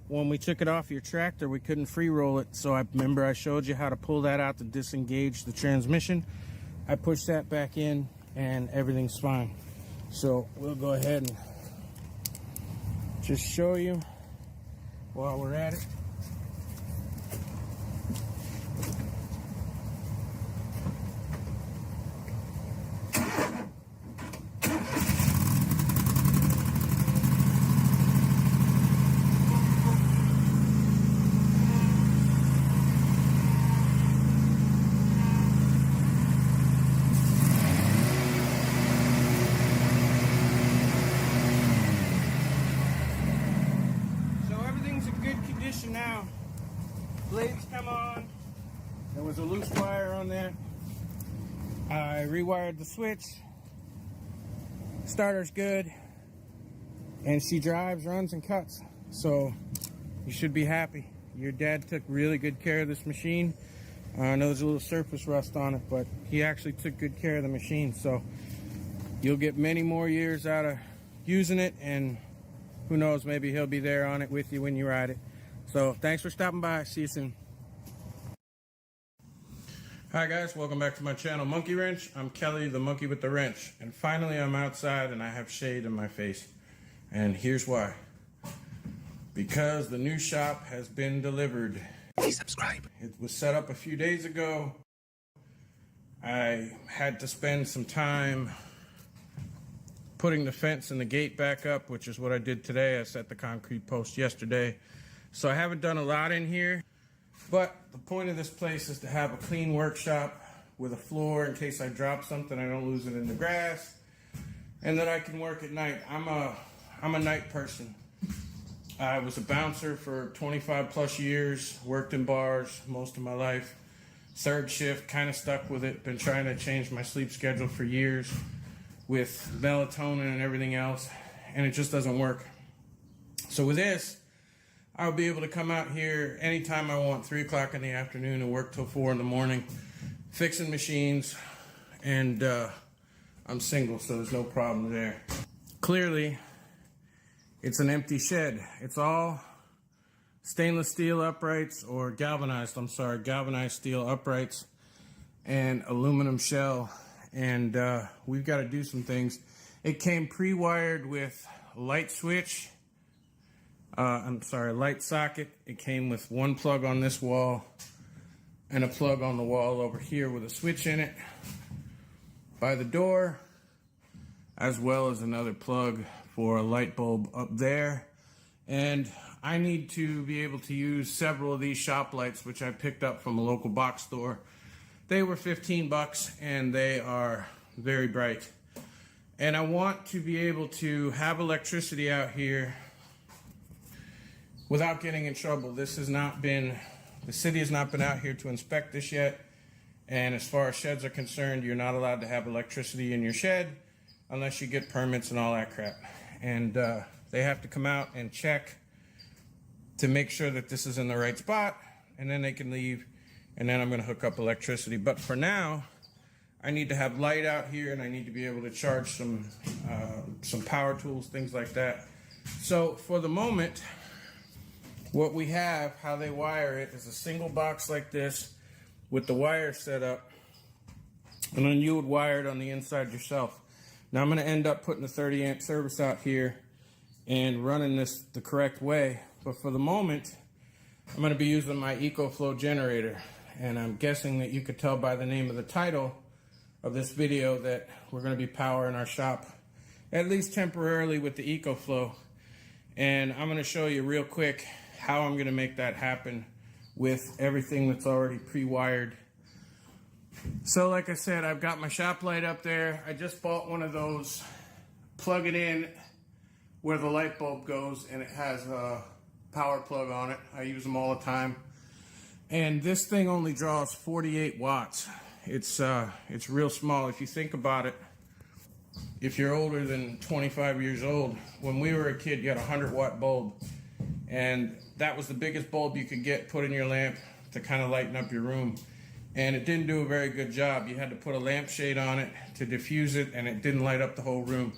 When we took it off your tractor, we couldn't free roll it, so I remember I showed you how to pull that out to disengage the transmission. I pushed that back in and everything's fine. So we'll go ahead and just show you while we're at it. Blades come on. There was a loose wire on there. I rewired the switch. Starter's good. And she drives, runs, and cuts. So you should be happy. Your dad took really good care of this machine. I know there's a little surface rust on it, but he actually took good care of the machine. So you'll get many more years out of using it, and who knows, maybe he'll be there on it with you when you ride it. So thanks for stopping by. See you soon. Hi guys, welcome back to my channel, Monkey Wrench. I'm Kelly, the monkey with the wrench. And finally I'm outside and I have shade in my face. And here's why. Because the new shop has been delivered. Please subscribe. It was set up a few days ago. I had to spend some time putting the fence and the gate back up, which is what I did today. I set the concrete post yesterday. So I haven't done a lot in here. But the point of this place is to have a clean workshop with a floor in case I drop something, I don't lose it in the grass, and that I can work at night. I'm a night person. I was a bouncer for 25 plus years, worked in bars most of my life. Third shift, kind of stuck with it. Been trying to change my sleep schedule for years with melatonin and everything else, and it just doesn't work. So with this, I'll be able to come out here anytime I want, 3 o'clock in the afternoon, and work till 4 in the morning, fixing machines, and I'm single, so there's no problem there. Clearly, it's an empty shed. It's all stainless steel uprights, or galvanized steel uprights, and aluminum shell, and we've got to do some things. It came pre-wired with light switch, light socket. It came with one plug on this wall and a plug on the wall over here with a switch in it by the door, as well as another plug for a light bulb up there. And I need to be able to use several of these shop lights, which I picked up from a local box store. They were 15 bucks and they are very bright. And I want to be able to have electricity out here without getting in trouble. The city has not been out here to inspect this yet. And as far as sheds are concerned, you're not allowed to have electricity in your shed unless you get permits and all that crap. And they have to come out and check to make sure that this is in the right spot, and then they can leave, and then I'm gonna hook up electricity. But for now, I need to have light out here, and I need to be able to charge some power tools, things like that. So for the moment, what we have, how they wire it, is a single box like this with the wire set up, and then you would wire it on the inside yourself. Now I'm going to end up putting a 30 amp service out here and running this the correct way, but for the moment I'm going to be using my EcoFlow generator, and I'm guessing that you could tell by the name of the title of this video that we're going to be powering our shop, at least temporarily, with the EcoFlow. And I'm going to show you real quick how I'm going to make that happen with everything that's already pre-wired. So like I said, I've got my shop light up there. I just bought one of those, plug it in where the light bulb goes, and it has a power plug on it. I use them all the time. And this thing only draws 48 watts. It's real small. If you think about it, if you're older than 25 years old, when we were a kid, you had a 100-watt bulb. And that was the biggest bulb you could get put in your lamp to kind of lighten up your room. And it didn't do a very good job. You had to put a lampshade on it to diffuse it, and it didn't light up the whole room.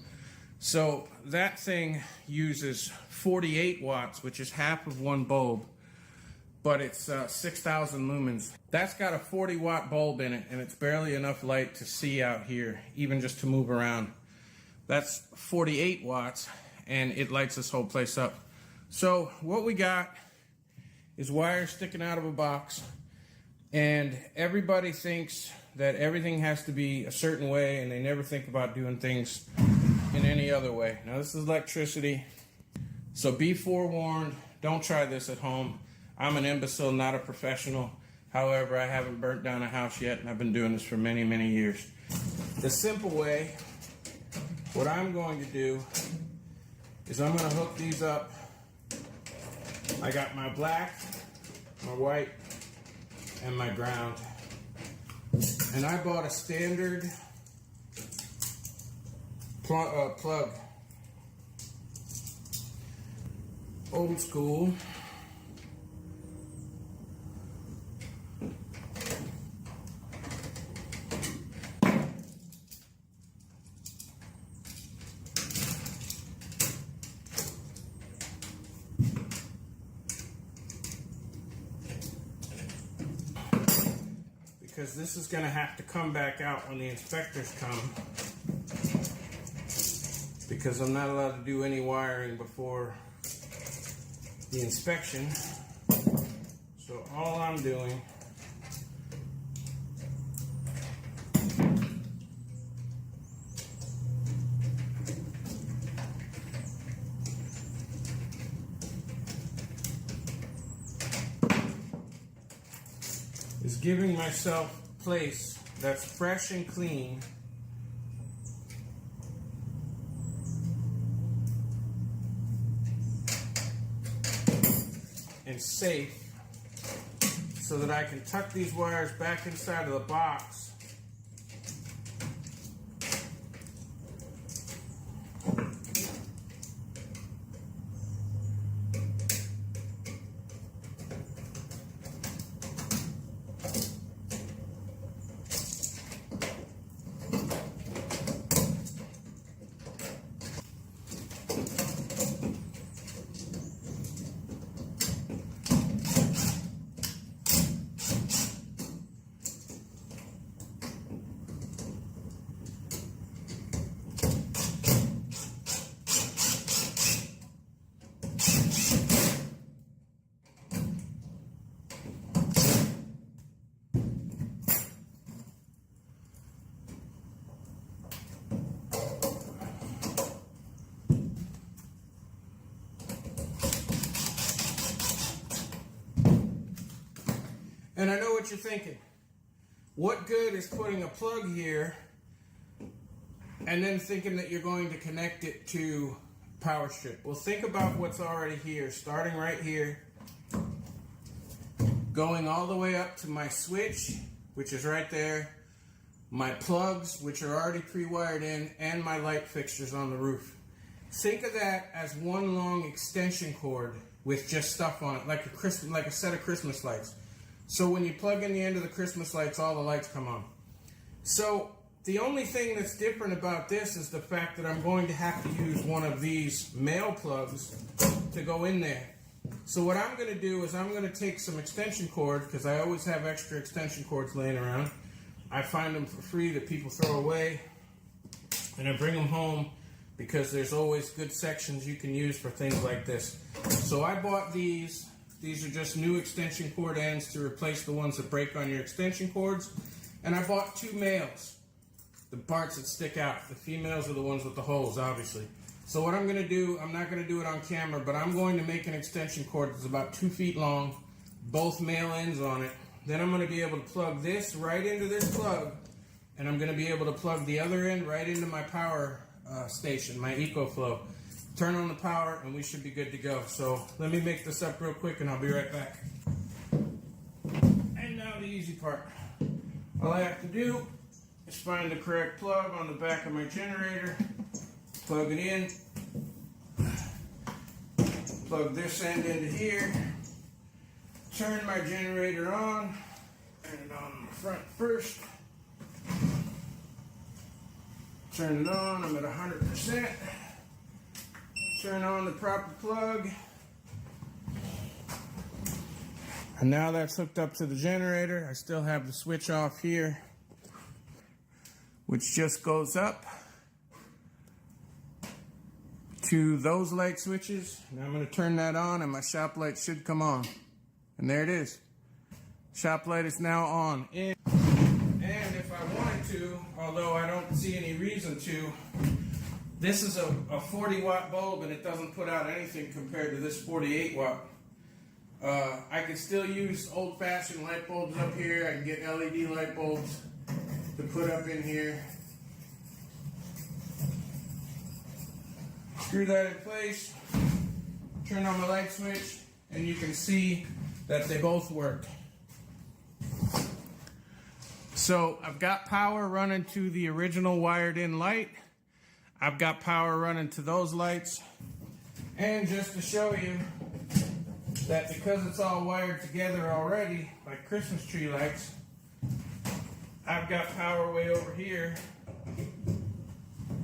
So that thing uses 48 watts, which is half of one bulb, but it's 6,000 lumens. That's got a 40-watt bulb in it, and it's barely enough light to see out here, even just to move around. That's 48 watts, and it lights this whole place up. So what we got is wires sticking out of a box, and everybody thinks that everything has to be a certain way, and they never think about doing things in any other way. Now this is electricity, so be forewarned. Don't try this at home. I'm an imbecile, not a professional. However, I haven't burnt down a house yet, and I've been doing this for many, many years. The simple way, what I'm going to do is I'm going to hook these up. I got my black my white, and my ground. And I bought a standard plug. Old school. Because this is going to have to come back out when the inspectors come, because I'm not allowed to do any wiring before the inspection. So all I'm doing is giving myself a place that's fresh and clean and safe, so that I can tuck these wires back inside of the box And I know what you're thinking. What good is putting a plug here and then thinking that you're going to connect it to power strip? Well, think about what's already here, starting right here, going all the way up to my switch, which is right there, my plugs, which are already pre-wired in, and my light fixtures on the roof. Think of that as one long extension cord with just stuff on it, like a set of Christmas lights. So when you plug in the end of the Christmas lights, all the lights come on. So the only thing that's different about this is the fact that I'm going to have to use one of these male plugs to go in there. So what I'm going to do is I'm going to take some extension cord, because I always have extra extension cords laying around. I find them for free that people throw away, and I bring them home because there's always good sections you can use for things like this. So I bought these. These are just new extension cord ends to replace the ones that break on your extension cords. And I bought two males, the parts that stick out. The females are the ones with the holes, obviously. So what I'm going to do, I'm not going to do it on camera, but I'm going to make an extension cord that's about 2 feet long, both male ends on it. Then I'm going to be able to plug this right into this plug, and I'm going to be able to plug the other end right into my power station, my EcoFlow. Turn on the power and we should be good to go. So let me make this up real quick and I'll be right back. And now the easy part. All I have to do is find the correct plug on the back of my generator, plug it in, plug this end into here, turn my generator on, turn it on the front first, turn it on, I'm at 100%. Turn on the proper plug. And now that's hooked up to the generator. I still have the switch off here, which just goes up to those light switches. Now I'm going to turn that on and my shop light should come on. And there it is. Shop light is now on. And if I wanted to, although I don't see any reason to, this is a 40 watt bulb and it doesn't put out anything compared to this 48 watt. I can still use old fashioned light bulbs up here. I can get LED light bulbs to put up in here. Screw that in place, turn on my light switch, and you can see that they both work. So I've got power running to the original wired in light. I've got power running to those lights. And just to show you that because it's all wired together already, like Christmas tree lights, I've got power way over here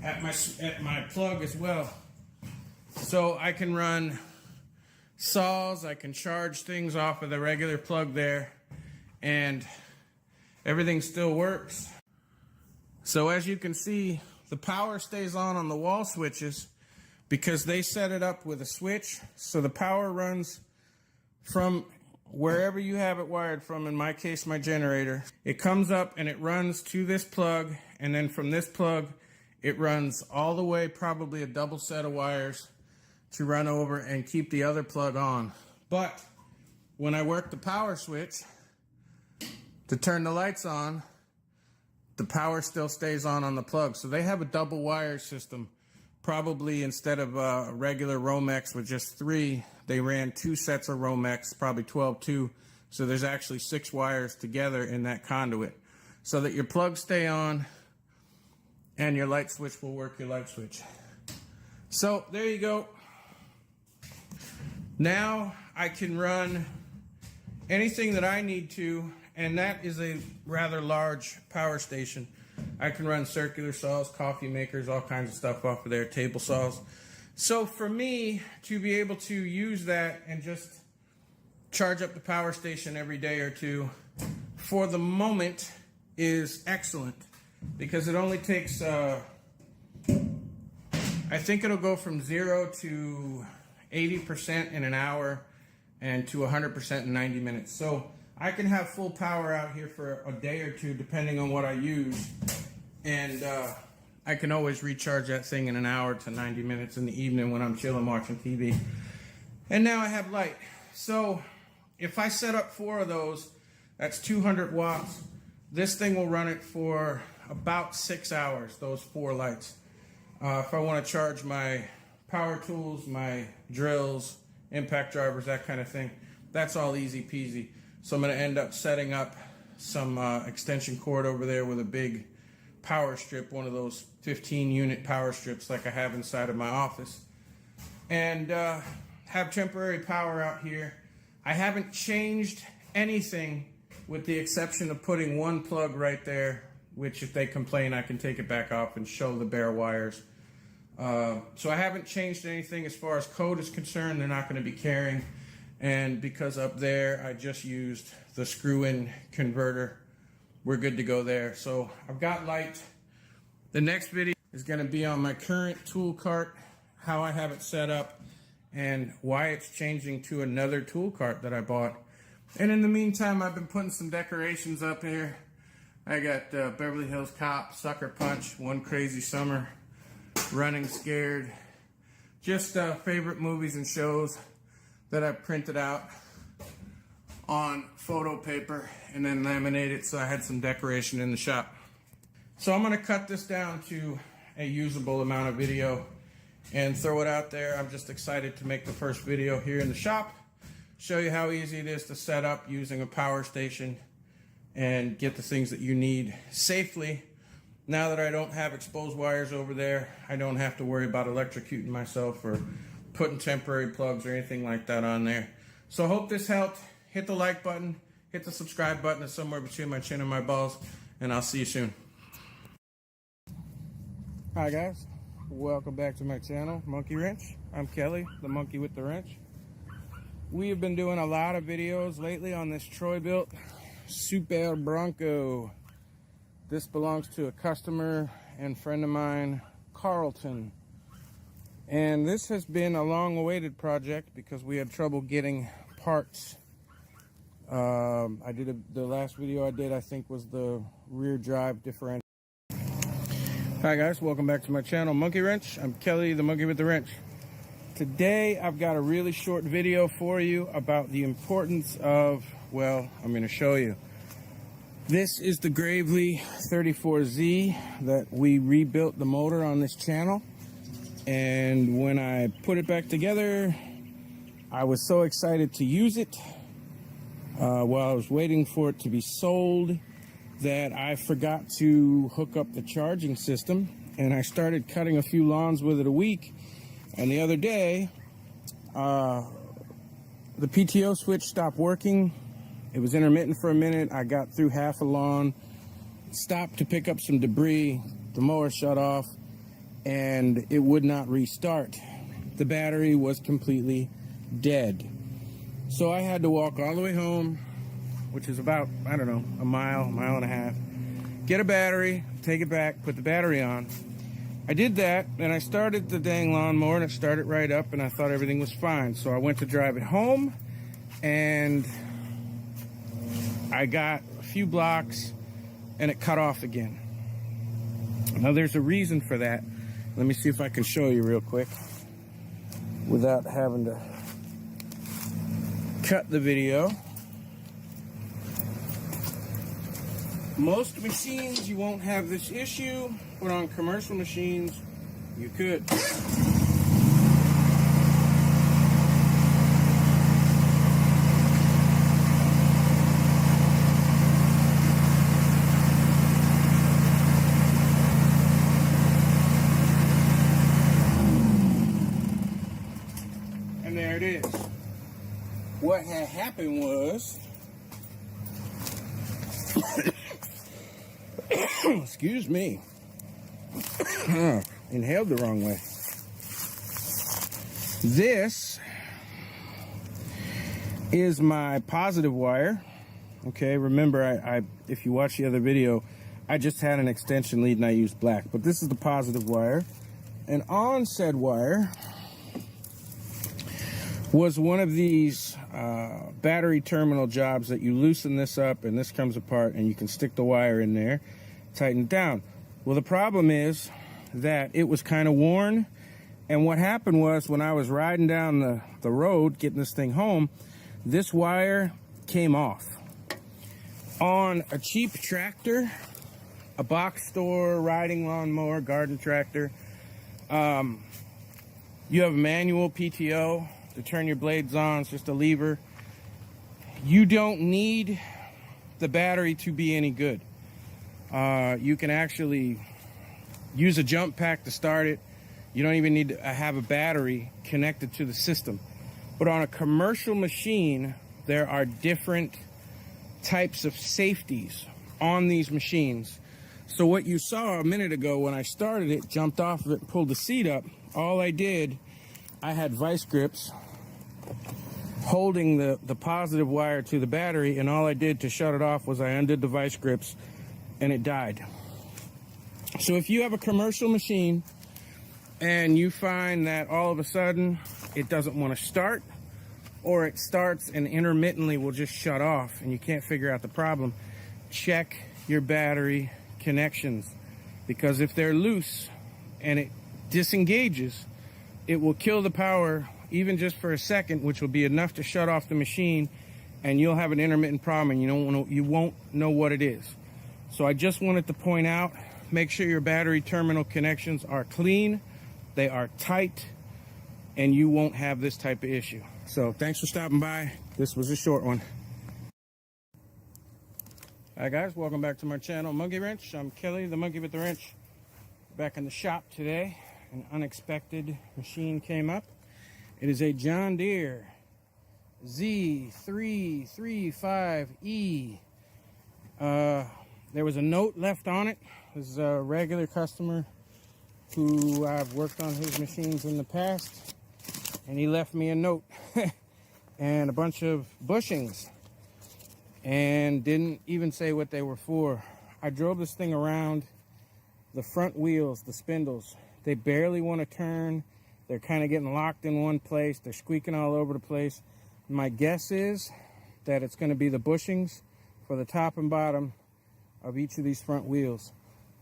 at my plug as well. So I can run saws, I can charge things off of the regular plug there, and everything still works. So as you can see, the power stays on the wall switches because they set it up with a switch. So the power runs from wherever you have it wired from, in my case, my generator. It comes up and it runs to this plug, and then from this plug, it runs all the way, probably a double set of wires to run over and keep the other plug on. But when I work the power switch to turn the lights on, the power still stays on the plug. So they have a double wire system. Probably instead of a regular Romex with just 3, they ran 2 sets of Romex, probably 12-2. So there's actually 6 wires together in that conduit, so that your plugs stay on and your light switch will work your light switch. So there you go. Now I can run anything that I need to, and that is a rather large power station. I can run circular saws, coffee makers, all kinds of stuff off of there, table saws. So for me to be able to use that and just charge up the power station every day or two for the moment is excellent, because it only takes, I think it'll go from 0 to 80% in an hour and to 100% in 90 minutes. So I can have full power out here for a day or two depending on what I use, and I can always recharge that thing in an hour to 90 minutes in the evening when I'm chilling watching TV. And now I have light. So if I set up 4 of those, that's 200 watts. This thing will run it for about 6 hours, those 4 lights. If I want to charge my power tools, my drills, impact drivers, that kind of thing, that's all easy peasy. So I'm going to end up setting up some extension cord over there with a big power strip, one of those 15 unit power strips like I have inside of my office, and have temporary power out here. I haven't changed anything with the exception of putting 1 plug right there, which if they complain I can take it back off and show the bare wires. So I haven't changed anything as far as code is concerned. They're not going to be carrying. And because up there I just used the screw-in converter, we're good to go there. So I've got light. The next video is going to be on my current tool cart, how I have it set up, and why it's changing to another tool cart that I bought. And in the meantime, I've been putting some decorations up here. I got Beverly Hills Cop, Sucker Punch, One Crazy Summer, Running Scared. Just favorite movies and shows that I printed out on photo paper and then laminated, so I had some decoration in the shop. So I'm going to cut this down to a usable amount of video and throw it out there. I'm just excited to make the first video here in the shop, show you how easy it is to set up using a power station and get the things that you need safely. Now that I don't have exposed wires over there, I don't have to worry about electrocuting myself or putting temporary plugs or anything like that on there. So I hope this helped. Hit the like button, hit the subscribe button. It's somewhere between my chin and my balls, and I'll see you soon. Hi guys, welcome back to my channel, Monkey Wrench. I'm Kelly, the monkey with the wrench. We have been doing a lot of videos lately on this Troy-built Super Bronco. This belongs to a customer and friend of mine, Carlton. And this has been a long-awaited project because we had trouble getting parts. The last video I did, I think, was the rear drive differential. Hi guys, welcome back to my channel, Monkey Wrench. I'm Kelly, the monkey with the wrench. Today, I've got a really short video for you about the importance of, well, I'm going to show you. This is the Gravely 34Z that we rebuilt the motor on this channel. And when I put it back together, I was so excited to use it while I was waiting for it to be sold, that I forgot to hook up the charging system, and I started cutting a few lawns with it a week. And the other day, the PTO switch stopped working. It was intermittent for a minute. I got through half a lawn, stopped to pick up some debris. The mower shut off, and it would not restart. The battery was completely dead. So I had to walk all the way home, which is about, I don't know, a mile and a half. Get a battery, take it back, put the battery on. I did that, and I started the dang lawnmower, and it started right up, and I thought everything was fine. So I went to drive it home, and I got a few blocks, and it cut off again. Now, there's a reason for that. Let me see if I can show you real quick without having to cut the video. Most machines, you won't have this issue, but on commercial machines, you could. And there it is. What had happened was, excuse me, inhaled the wrong way. This is my positive wire. Okay, remember, I if you watch the other video, I just had an extension lead and I used black, but this is the positive wire. And on said wire was one of these battery terminal jobs that you loosen this up and this comes apart and you can stick the wire in there, tighten it down. Well, the problem is that it was kind of worn, and what happened was when I was riding down the road getting this thing home, this wire came off. On a cheap tractor, a box store, riding lawnmower, garden tractor, you have a manual PTO to turn your blades on. It's just a lever. You don't need the battery to be any good. You can actually use a jump pack to start it. You don't even need to have a battery connected to the system. But on a commercial machine, there are different types of safeties on these machines. So what you saw a minute ago when I started it, jumped off of it and pulled the seat up, all I did, I had vice grips holding the positive wire to the battery, and all I did to shut it off was I undid the vice grips and it died. So if you have a commercial machine and you find that all of a sudden it doesn't want to start, or it starts and intermittently will just shut off and you can't figure out the problem, check your battery connections, because if they're loose and it disengages, it will kill the power even just for a second, which will be enough to shut off the machine, and you'll have an intermittent problem and you won't know what it is. So I just wanted to point out, make sure your battery terminal connections are clean, they are tight, and you won't have this type of issue. So thanks for stopping by. This was a short one. Hi guys, welcome back to my channel, Monkey Wrench. I'm Kelly, the monkey with the wrench. Back in the shop today. An unexpected machine came up. It is a John Deere Z335E. There was a note left on it. This is a regular customer who I've worked on his machines in the past, and he left me a note and a bunch of bushings and didn't even say what they were for. I drove this thing around. The front wheels, the spindles, they barely want to turn. They're kind of getting locked in one place. They're squeaking all over the place. My guess is that it's going to be the bushings for the top and bottom of each of these front wheels.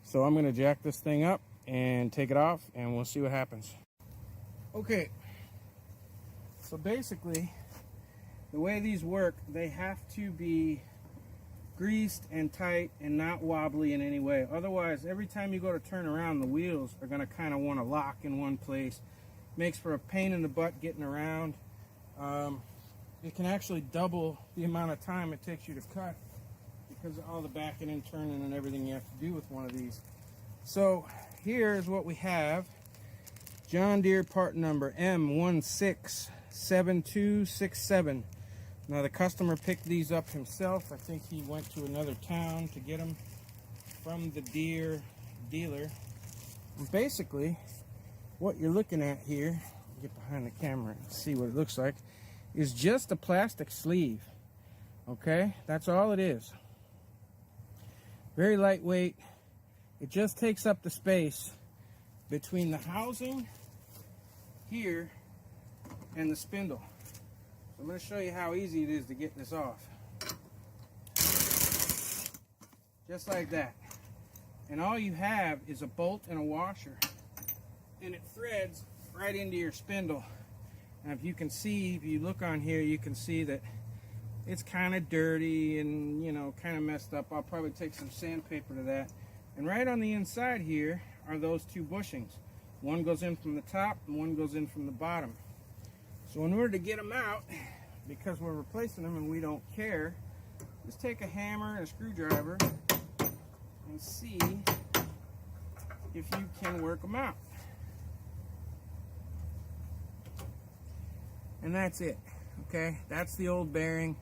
So I'm going to jack this thing up and take it off, and we'll see what happens. Okay, so basically the way these work, they have to be greased and tight and not wobbly in any way. Otherwise, every time you go to turn around, the wheels are going to kind of want to lock in one place. Makes for a pain in the butt getting around. it can actually double the amount of time it takes you to cut because of all the backing and turning and everything you have to do with one of these. So here is what we have. John Deere part number M167267. Now the customer picked these up himself. I think he went to another town to get them from the Deere dealer. And basically, what you're looking at here, get behind the camera and see what it looks like, is just a plastic sleeve. Okay, that's all it is. Very lightweight. It just takes up the space between the housing here and the spindle. So I'm going to show you how easy it is to get this off. Just like that. And all you have is a bolt and a washer. And it threads right into your spindle. And if you can see, if you look on here, you can see that it's kind of dirty and, you know, kind of messed up. I'll probably take some sandpaper to that. And right on the inside here are those two bushings. One goes in from the top and one goes in from the bottom. So in order to get them out, because we're replacing them and we don't care, just take a hammer and a screwdriver and see if you can work them out. And that's it. Okay, that's the old bearing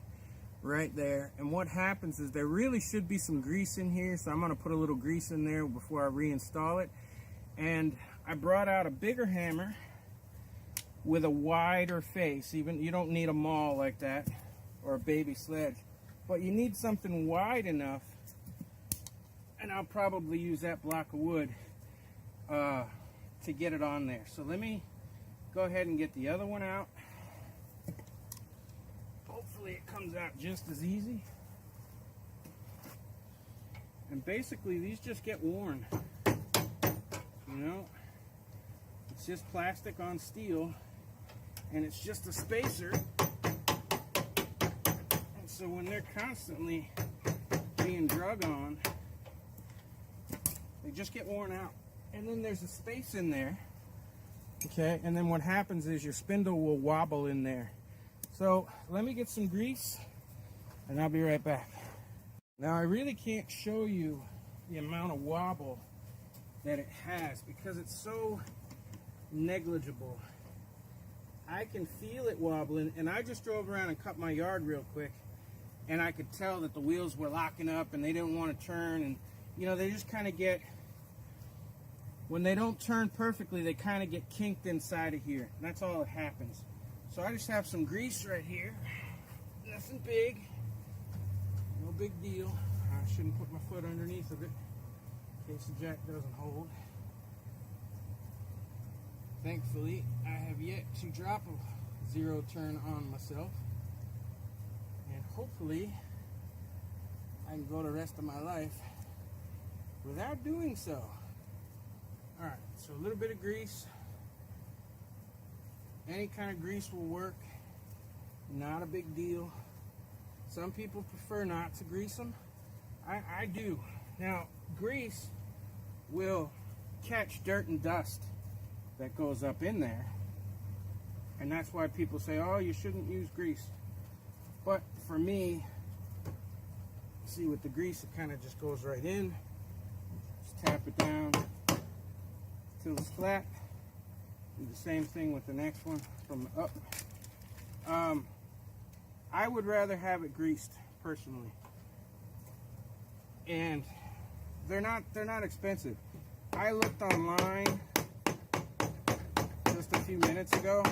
right there. And what happens is there really should be some grease in here, so I'm going to put a little grease in there before I reinstall it. And I brought out a bigger hammer with a wider face. Even you don't need a maul like that or a baby sledge, but you need something wide enough, and I'll probably use that block of wood to get it on there. So let me go ahead and get the other one out. Hopefully it comes out just as easy. And basically these just get worn. You know, it's just plastic on steel, and it's just a spacer. And so when they're constantly being drug on, they just get worn out. And then there's a space in there. Okay, and then what happens is your spindle will wobble in there. So let me get some grease and I'll be right back. Now I really can't show you the amount of wobble that it has because it's so negligible. I can feel it wobbling, and I just drove around and cut my yard real quick, and I could tell that the wheels were locking up and they didn't want to turn, and you know, they just kind of get, when they don't turn perfectly, they kind of get kinked inside of here. And that's all that happens. So I just have some grease right here. Nothing big. No big deal. I shouldn't put my foot underneath of it in case the jack doesn't hold. Thankfully, I have yet to drop a zero turn on myself. And hopefully, I can go the rest of my life without doing so. Alright, so a little bit of grease. Any kind of grease will work. Not a big deal. Some people prefer not to grease them. I do. Now, grease will catch dirt and dust that goes up in there. And that's why people say, oh, you shouldn't use grease. But for me, see, with the grease, it kind of just goes right in. Just tap it down till it's flat. Do the same thing with the next one from the up. I would rather have it greased personally, and they're not expensive. I looked online just a few minutes ago,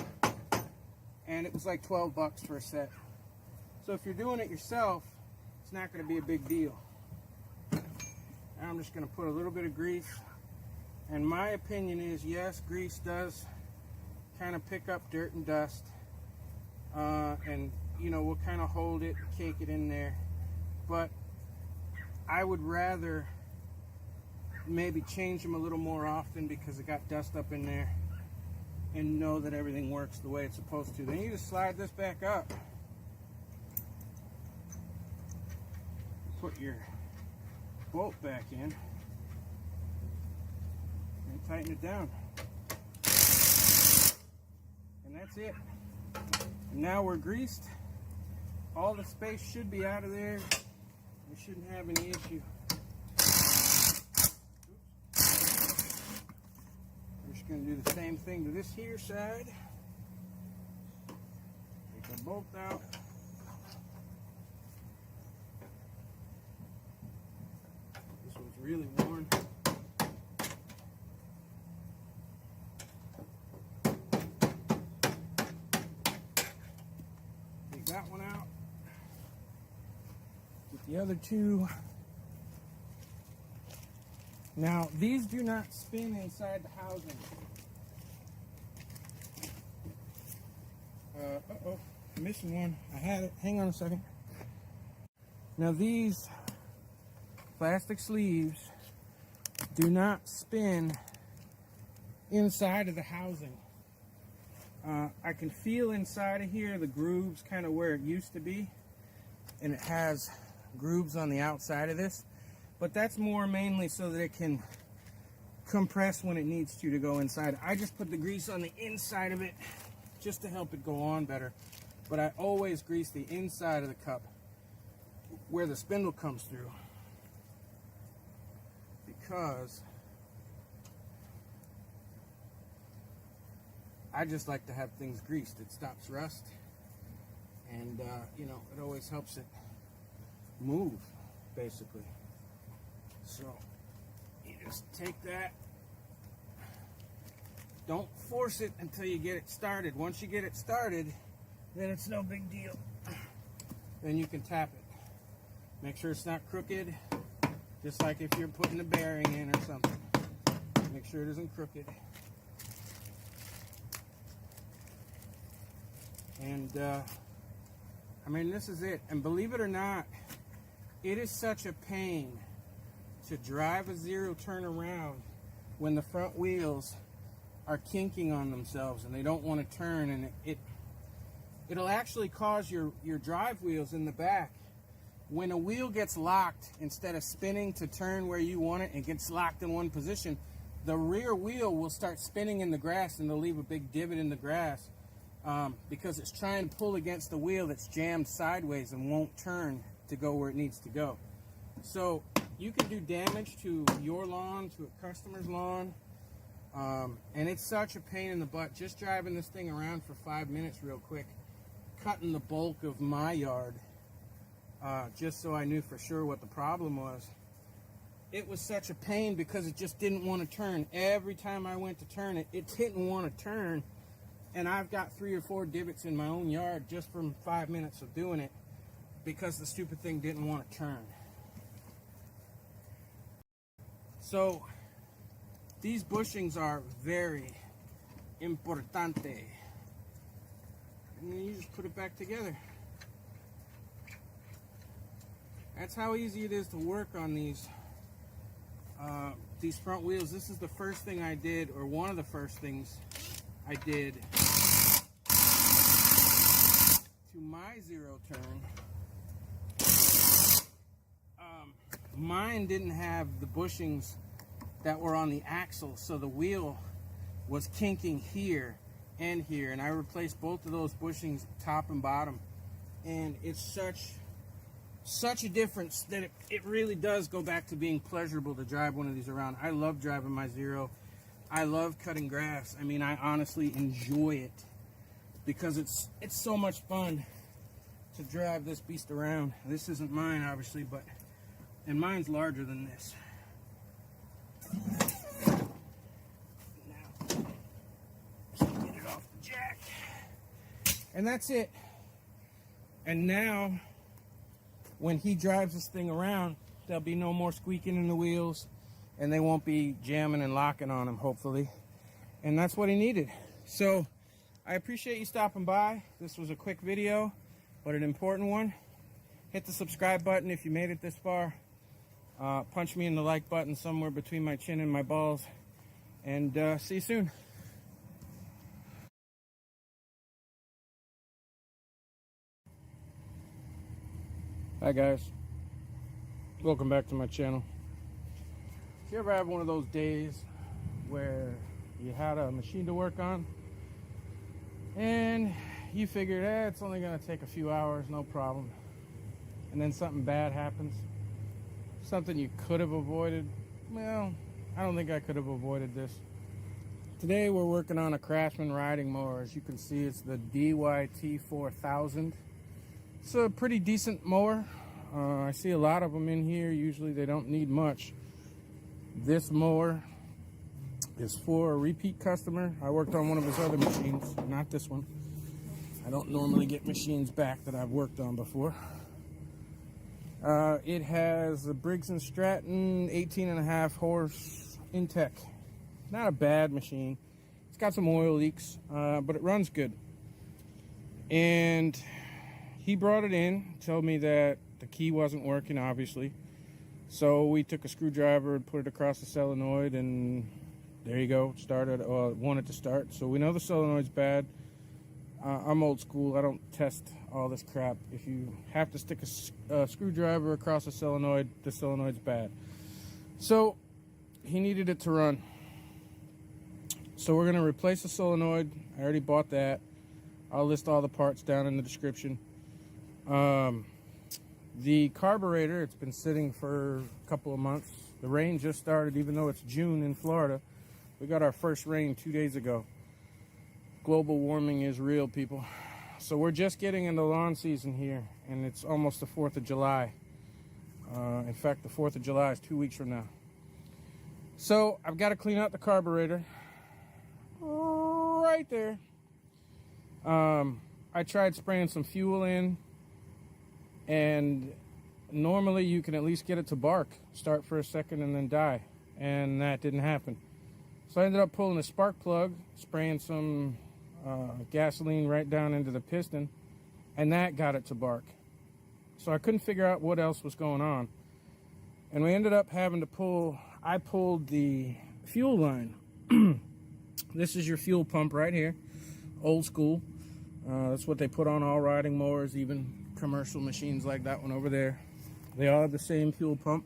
and it was like 12 bucks for a set. So if you're doing it yourself, it's not going to be a big deal. Now I'm just going to put a little bit of grease. And my opinion is, yes, grease does kind of pick up dirt and dust. And, you know, we'll kind of hold it, cake it in there. But I would rather maybe change them a little more often because it got dust up in there, and know that everything works the way it's supposed to. Then you just slide this back up. Put your bolt back in and tighten it down. And that's it. And now we're greased all the space should be out of there. We shouldn't have any issue. We're just going to do the same thing to this here side. Take the bolt out. This one's really worn. Take that one out. Get the other two. Now, these do not spin inside the housing. Uh-oh, I'm missing one. I had it. Hang on a second. Now, these plastic sleeves do not spin inside of the housing. I can feel inside of here the grooves kind of where it used to be, and it has grooves on the outside of this, but that's more mainly so that it can compress when it needs to go inside. I just put the grease on the inside of it just to help it go on better, but I always grease the inside of the cup where the spindle comes through, because I just like to have things greased. It stops rust, and you know, it always helps it move, basically. So you just take that. Don't force it until you get it started. Once you get it started, then it's no big deal. Then you can tap it. Make sure it's not crooked, just like if you're putting a bearing in or something. Make sure it isn't crooked. And I mean, this is it. And believe it or not, it is such a pain to drive a zero turn around when the front wheels are kinking on themselves and they don't want to turn, and it'll actually cause your drive wheels in the back, when a wheel gets locked, instead of spinning to turn where you want it and gets locked in one position, the rear wheel will start spinning in the grass, and they'll leave a big divot in the grass because it's trying to pull against the wheel that's jammed sideways and won't turn to go where it needs to go. So you can do damage to your lawn, to a customer's lawn, and it's such a pain in the butt. Just driving this thing around for 5 minutes real quick, cutting the bulk of my yard, just so I knew for sure what the problem was. It was such a pain because it just didn't want to turn. Every time I went to turn it, it didn't want to turn. And I've got 3 or 4 divots in my own yard just from 5 minutes of doing it because the stupid thing didn't want to turn. So these bushings are very importante. And then you just put it back together. That's how easy it is to work on these front wheels. This is the first thing I did, or one of the first things I did to my zero turn. Mine didn't have the bushings that were on the axle, so the wheel was kinking here and here, and I replaced both of those bushings, top and bottom, and it's such a difference that it really does go back to being pleasurable to drive one of these around. I love driving my zero. I love cutting grass. I mean, I honestly enjoy it because it's so much fun to drive this beast around. This isn't mine, obviously, and mine's larger than this. Now, get it off the jack. And that's it. And now, when he drives this thing around, there'll be no more squeaking in the wheels, and they won't be jamming and locking on him, hopefully. And that's what he needed. So I appreciate you stopping by. This was a quick video, but an important one. Hit the subscribe button if you made it this far. Punch me in the like button somewhere between my chin and my balls. And see you soon. Hi guys, welcome back to my channel. Do you ever have one of those days where you had a machine to work on and you figured, it's only going to take a few hours, no problem. And then something bad happens. Something you could have avoided. Well, I don't think I could have avoided this. Today we're working on a Craftsman riding mower. As you can see, it's the DYT 4000. It's a pretty decent mower. I see a lot of them in here. Usually they don't need much. This mower is for a repeat customer. I worked on one of his other machines, not this one. I don't normally get machines back that I've worked on before. It has a Briggs & Stratton 18.5 horse Intech. Not a bad machine. It's got some oil leaks, but it runs good. And he brought it in, told me that the key wasn't working, obviously. So we took a screwdriver and put it across the solenoid, and there you go. Started, wanted to start. So we know the solenoid's bad. I'm old school. I don't test all this crap. If you have to stick a screwdriver across a solenoid, the solenoid's bad. So he needed it to run. So we're going to replace the solenoid. I already bought that. I'll list all the parts down in the description. The carburetor, it's been sitting for a couple of months. The rain just started, even though it's June in Florida. We got our first rain 2 days ago. Global warming is real, people. So we're just getting into lawn season here, and it's almost the 4th of July. In fact, the 4th of July is 2 weeks from now. So I've got to clean out the carburetor. Right there. I tried spraying some fuel in, and normally you can at least get it to bark, start for a second and then die, and that didn't happen. So I ended up pulling a spark plug, spraying some gasoline right down into the piston, and that got it to bark. So I couldn't figure out what else was going on, and we ended up having to I pulled the fuel line. This is your fuel pump right here, old school. That's what they put on all riding mowers, even commercial machines like that one over there. They all have the same fuel pump.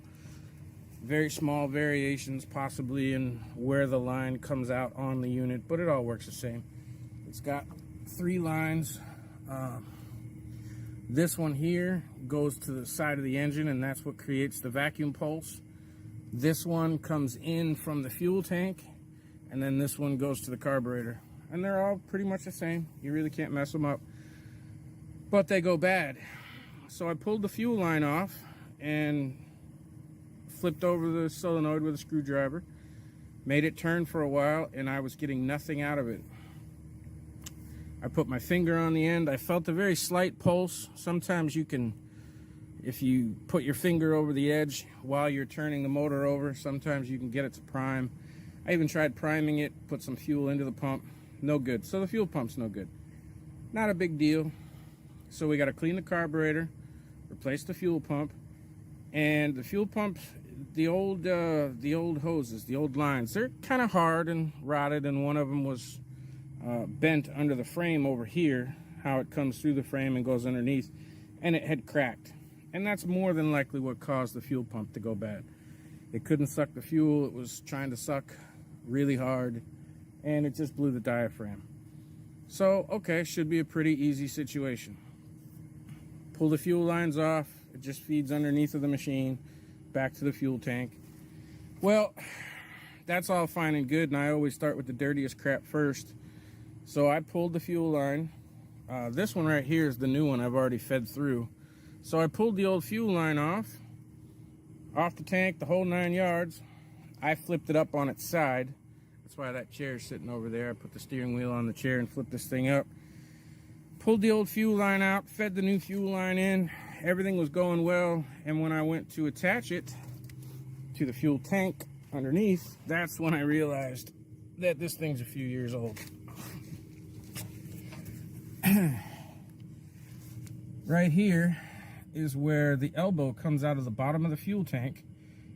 Very small variations possibly in where the line comes out on the unit, but it all works the same. It's got 3 lines. This one here goes to the side of the engine, and that's what creates the vacuum pulse. This one comes in from the fuel tank, and then this one goes to the carburetor. And they're all pretty much the same. You really can't mess them up. But they go bad. So I pulled the fuel line off and flipped over the solenoid with a screwdriver. Made it turn for a while, and I was getting nothing out of it. I put my finger on the end. I felt a very slight pulse. Sometimes you can, if you put your finger over the edge while you're turning the motor over, sometimes you can get it to prime. I even tried priming it, put some fuel into the pump. No good. So the fuel pump's no good. Not a big deal. So we got to clean the carburetor, replace the fuel pump, and the fuel pump, the old hoses, the old lines, they're kind of hard and rotted, and one of them was bent under the frame over here, how it comes through the frame and goes underneath, and it had cracked. And that's more than likely what caused the fuel pump to go bad. It couldn't suck the fuel. It was trying to suck really hard, and it just blew the diaphragm. So, okay, should be a pretty easy situation. Pull the fuel lines off. It just feeds underneath of the machine, back to the fuel tank. Well, that's all fine and good, and I always start with the dirtiest crap first. So I pulled the fuel line. This one right here is the new one I've already fed through. So I pulled the old fuel line off the tank, the whole 9 yards. I flipped it up on its side. That's why that chair is sitting over there. I put the steering wheel on the chair and flipped this thing up. Pulled the old fuel line out, fed the new fuel line in. Everything was going well, and when I went to attach it to the fuel tank underneath, that's when I realized that this thing's a few years old. Right here is where the elbow comes out of the bottom of the fuel tank,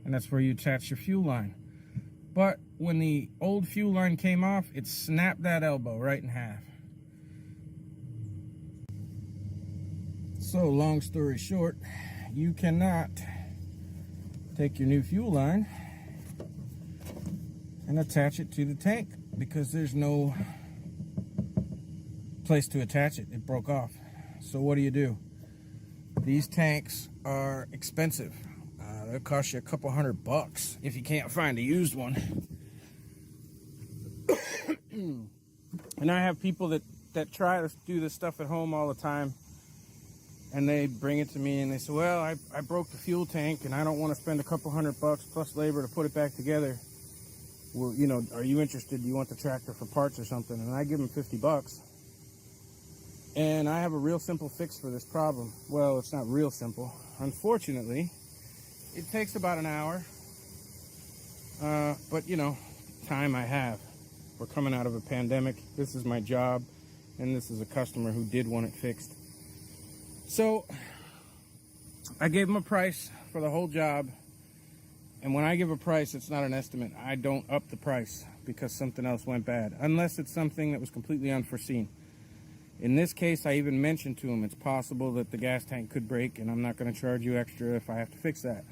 and that's where you attach your fuel line. But when the old fuel line came off, it snapped that elbow right in half. So long story short, you cannot take your new fuel line and attach it to the tank because there's no place to attach it. It broke off. So what do? These tanks are expensive. They'll cost you a couple $100 if you can't find a used one. And I have people that try to do this stuff at home all the time, and they bring it to me and they say, well, I broke the fuel tank and I don't want to spend a couple $100 plus labor to put it back together. Well, you know, are you interested? Do you want the tractor for parts or something? And I give them $50. And I have a real simple fix for this problem. Well, it's not real simple. Unfortunately, it takes about an hour. But, you know, time I have. We're coming out of a pandemic. This is my job. And this is a customer who did want it fixed. So, I gave him a price for the whole job. And when I give a price, it's not an estimate. I don't up the price because something else went bad. Unless it's something that was completely unforeseen. In this case, I even mentioned to him it's possible that the gas tank could break, and I'm not going to charge you extra if I have to fix that.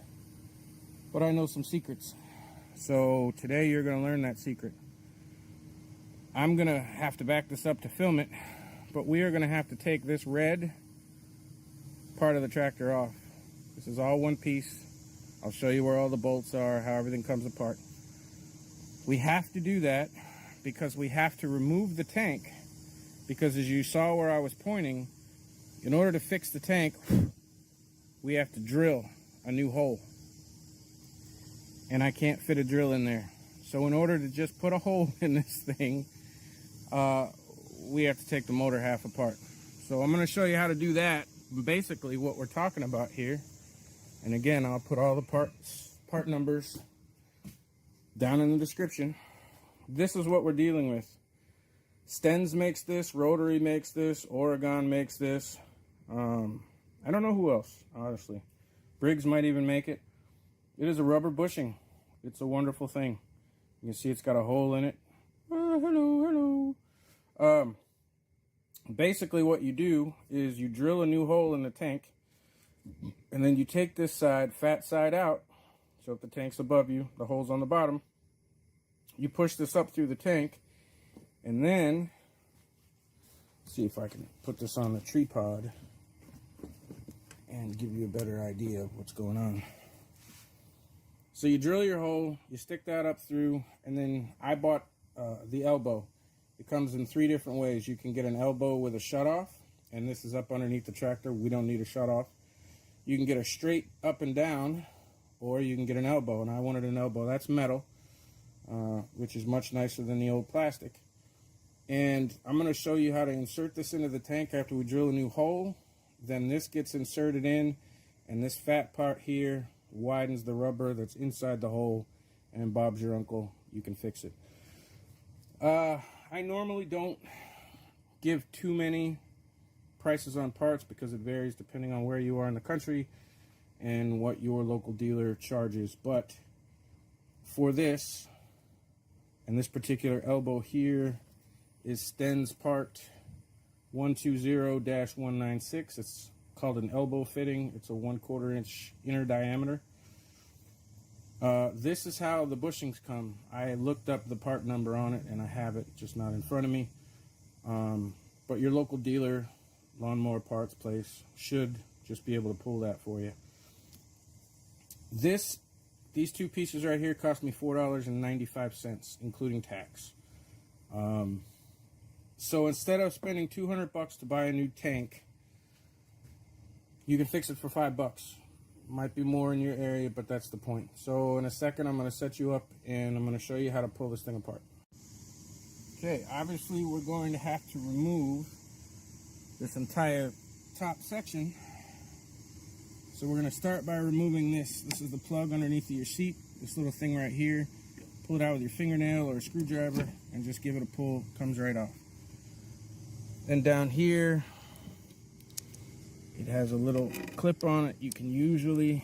But I know some secrets. So today you're going to learn that secret. I'm going to have to back this up to film it, but we are going to have to take this red part of the tractor off. This is all one piece. I'll show you where all the bolts are, how everything comes apart. We have to do that because we have to remove the tank. Because as you saw where I was pointing, in order to fix the tank, we have to drill a new hole. And I can't fit a drill in there. So in order to just put a hole in this thing, we have to take the motor half apart. So I'm going to show you how to do that. Basically what we're talking about here. And again, I'll put all the part numbers down in the description. This is what we're dealing with. Stenz makes this, Rotary makes this, Oregon makes this. I don't know who else, honestly. Briggs might even make it. It is a rubber bushing. It's a wonderful thing. You can see it's got a hole in it. Hello. Basically what you do is you drill a new hole in the tank, and then you take this side, fat side out. So if the tank's above you, the hole's on the bottom. You push this up through the tank. And then, see if I can put this on the tripod and give you a better idea of what's going on. So you drill your hole, you stick that up through, and then I bought the elbow. It comes in 3 different ways. You can get an elbow with a shutoff, and this is up underneath the tractor. We don't need a shutoff. You can get a straight up and down, or you can get an elbow, and I wanted an elbow. That's metal, which is much nicer than the old plastic. And I'm going to show you how to insert this into the tank after we drill a new hole. Then this gets inserted in, and this fat part here widens the rubber that's inside the hole, and Bob's your uncle, you can fix it. I normally don't give too many prices on parts because it varies depending on where you are in the country and what your local dealer charges. But for this, and this particular elbow here, is Stenz part 120-196. It's called an elbow fitting. It's a 1/4 inch inner diameter. This is how the bushings come. I looked up the part number on it and I have it, just not in front of me. But your local dealer, lawnmower parts place, should just be able to pull that for you. These 2 pieces right here cost me $4.95, including tax. So instead of spending $200 to buy a new tank, you can fix it for $5. Might be more in your area, but that's the point. So in a second, I'm going to set you up and I'm going to show you how to pull this thing apart. Okay, obviously we're going to have to remove this entire top section. So we're going to start by removing this. This is the plug underneath of your seat. This little thing right here. Pull it out with your fingernail or a screwdriver and just give it a pull. It comes right off. Then down here, it has a little clip on it. You can usually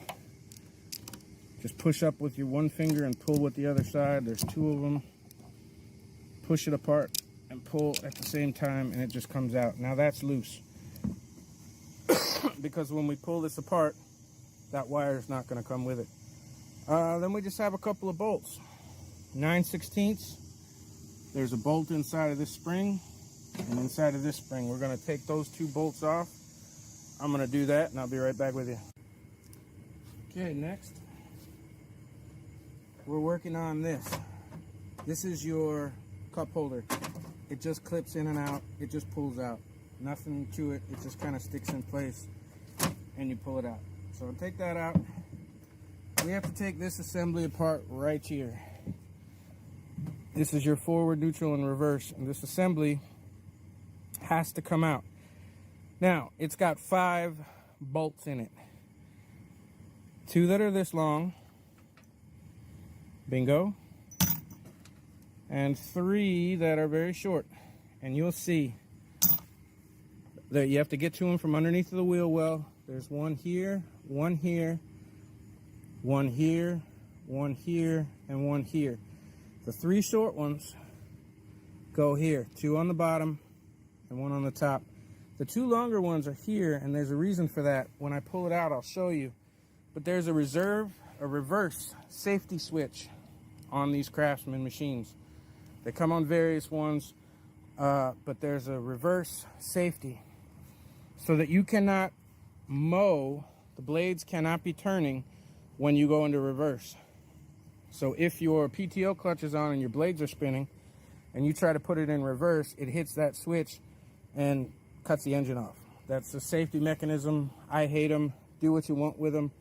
just push up with your one finger and pull with the other side. There's 2 of them. Push it apart and pull at the same time and it just comes out. Now that's loose. Because when we pull this apart, that wire is not going to come with it. Then we just have a couple of bolts. 9/16. There's a bolt inside of this spring. And inside of this spring, we're gonna take those 2 bolts off. I'm gonna do that and I'll be right back with you. Okay, next, we're working on this. This is your cup holder. It just clips in and out. It just pulls out. Nothing to it. It just kind of sticks in place and you pull it out. So I'll take that out. We have to take this assembly apart right here. This is your forward, neutral, and reverse. And this assembly has to come out. Now, it's got 5 bolts in it. 2 that are this long. Bingo. And 3 that are very short. And you'll see that you have to get to them from underneath the wheel well. There's one here, one here, one here, one here, and one here. The 3 short ones go here. 2 on the bottom and 1 on the top. The 2 longer ones are here, and there's a reason for that. When I pull it out, I'll show you. But there's a reverse safety switch on these Craftsman machines. They come on various ones, but there's a reverse safety so that you cannot mow, the blades cannot be turning when you go into reverse. So if your PTO clutch is on and your blades are spinning and you try to put it in reverse, it hits that switch and cuts the engine off. That's a safety mechanism. I hate them. Do what you want with them.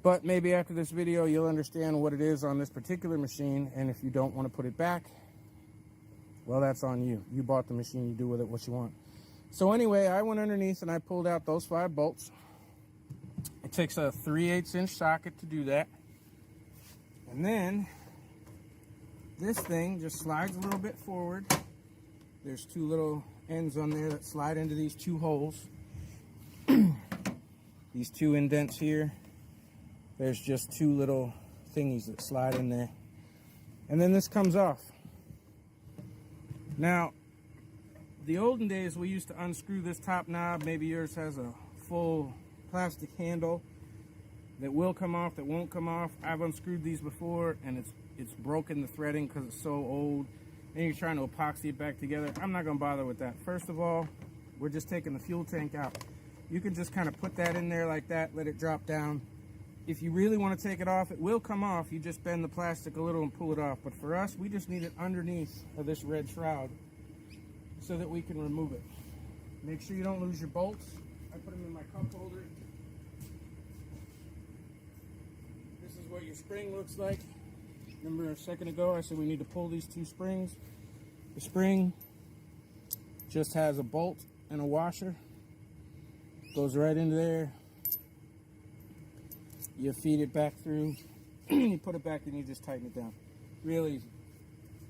But maybe after this video, you'll understand what it is on this particular machine. And if you don't want to put it back, well, that's on you. You bought the machine, you do with it what you want. So anyway, I went underneath and I pulled out those 5 bolts. It takes a 3/8 inch socket to do that. And then this thing just slides a little bit forward. There's 2 little ends on there that slide into these 2 holes. These 2 indents here. There's just 2 little thingies that slide in there. And then this comes off. Now, the olden days we used to unscrew this top knob. Maybe yours has a full plastic handle that will come off, that won't come off. I've unscrewed these before and it's broken the threading because it's so old. And you're trying to epoxy it back together. I'm not gonna bother with that. First of all, we're just taking the fuel tank out. You can just kind of put that in there like that, let it drop down. If you really want to take it off, it will come off. You just bend the plastic a little and pull it off. But for us, we just need it underneath of this red shroud so that we can remove it. Make sure you don't lose your bolts. I put them in my cup holder. This is what your spring looks like. Remember a second ago I said we need to pull these 2 springs. The spring just has a bolt and a washer. Goes right into there. You feed it back through. You put it back and you just tighten it down. Real easy.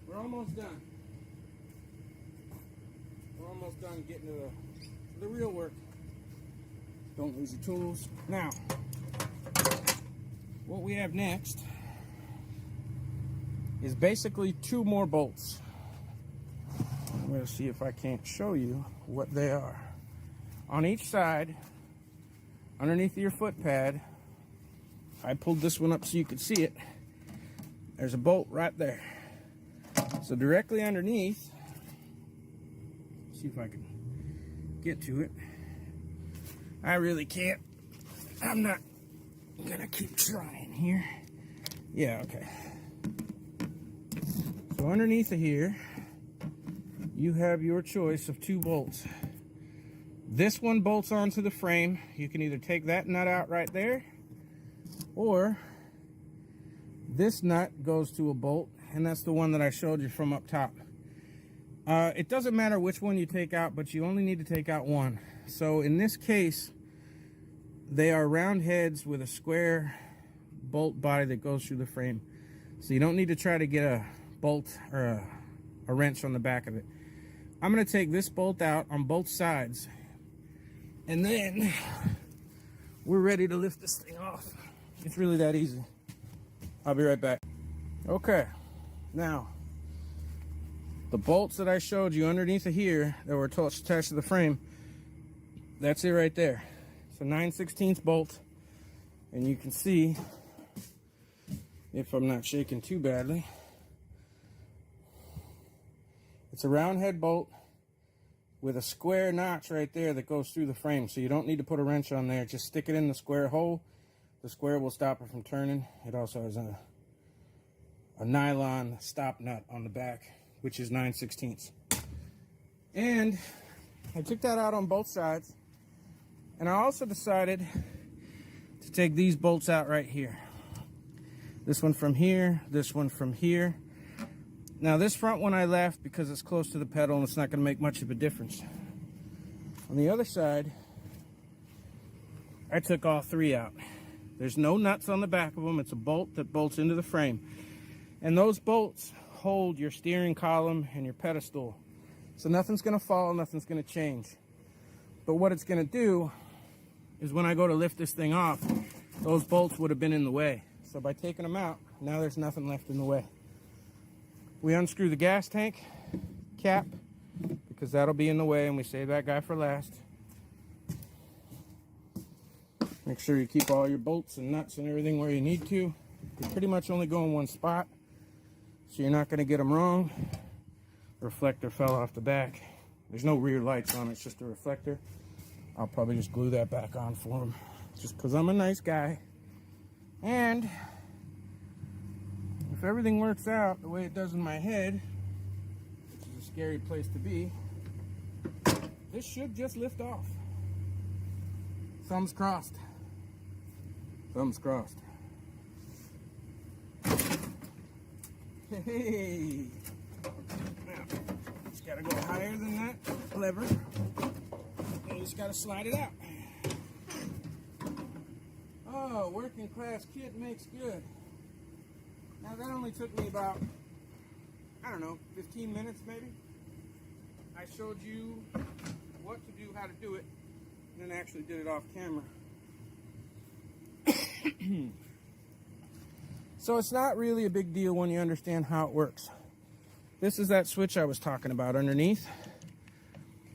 We're almost done. We're almost done getting to the real work. Don't lose your tools. Now, what we have next is basically 2 more bolts. I'm going to see if I can't show you what they are. On each side, underneath your foot pad, I pulled this one up so you could see it. There's a bolt right there. So directly underneath, see if I can get to it. I really can't. I'm not gonna keep trying here. Yeah, okay. So underneath of here, you have your choice of 2 bolts. This one bolts onto the frame. You can either take that nut out right there, or this nut goes to a bolt, and that's the one that I showed you from up top. It doesn't matter which one you take out, but you only need to take out one. So in this case, they are round heads with a square bolt body that goes through the frame. So you don't need to try to get a bolt or a wrench on the back of it. I'm going to take this bolt out on both sides, and then we're ready to lift this thing off. It's really that easy. I'll be right back. Okay, now the bolts that I showed you underneath of here that were attached to the frame, that's it right there. It's a 9/16 bolt, and you can see, if I'm not shaking too badly, it's a round head bolt. with a square notch right there that goes through the frame. So you don't need to put a wrench on there. Just stick it in the square hole. The square will stop it from turning. It also has a nylon stop nut on the back, which is 9/16. And I took that out on both sides. And I also decided to take these bolts out right here. This one from here, this one from here. Now this front one I left because it's close to the pedal and it's not going to make much of a difference. On the other side, I took all three out. There's no nuts on the back of them. It's a bolt that bolts into the frame. And those bolts hold your steering column and your pedestal. So nothing's going to fall, nothing's going to change. But what it's going to do is when I go to lift this thing off, those bolts would have been in the way. So by taking them out, now there's nothing left in the way. We unscrew the gas tank cap because that'll be in the way, and we save that guy for last. Make sure you keep all your bolts and nuts and everything where you need to. You pretty much only go in one spot, so you're not going to get them wrong. The reflector fell off the back. There's no rear lights on it, it's just a reflector. I'll probably just glue that back on for him, just because I'm a nice guy. And if everything works out the way it does in my head, which is a scary place to be, this should just lift off. Thumbs crossed. Thumbs crossed. Hey! Now, just gotta go higher than that lever. And you just gotta slide it out. Oh, working class kid makes good. Now that only took me about, I don't know, 15 minutes maybe. I showed you what to do, how to do it, and then actually did it off camera. So it's not really a big deal when you understand how it works. This is that switch I was talking about underneath.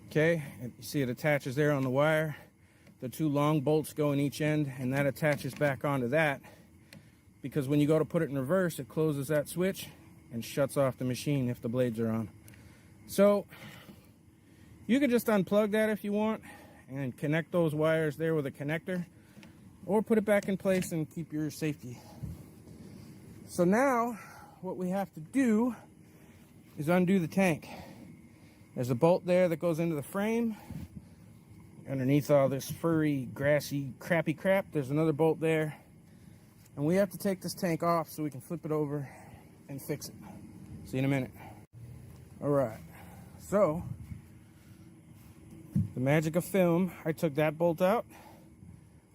Okay, and you see it attaches there on the wire. The two long bolts go in each end, and that attaches back onto that, because when you go to put it in reverse, it closes that switch and shuts off the machine if the blades are on. So you can just unplug that if you want and connect those wires there with a connector, or put it back in place and keep your safety. So now what we have to do is undo the tank. There's a bolt there that goes into the frame. Underneath all this furry, grassy, crappy crap, there's another bolt there. And we have to take this tank off so we can flip it over and fix it. See you in a minute. All right, so the magic of film, I took that bolt out.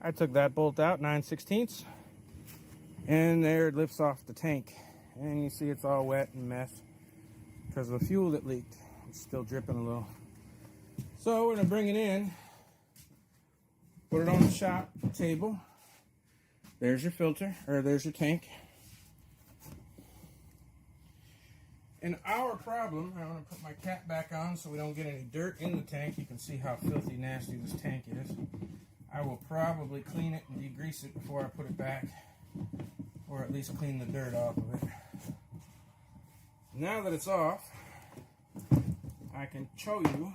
I took that bolt out, 9/16. And there it lifts off the tank. And you see it's all wet and mess because of the fuel that leaked. It's still dripping a little. So we're gonna bring it in, put it on the shop table. There's your filter, or there's your tank. And our problem, I want to put my cap back on so we don't get any dirt in the tank. You can see how filthy nasty this tank is. I will probably clean it and degrease it before I put it back, or at least clean the dirt off of it. Now that it's off, I can show you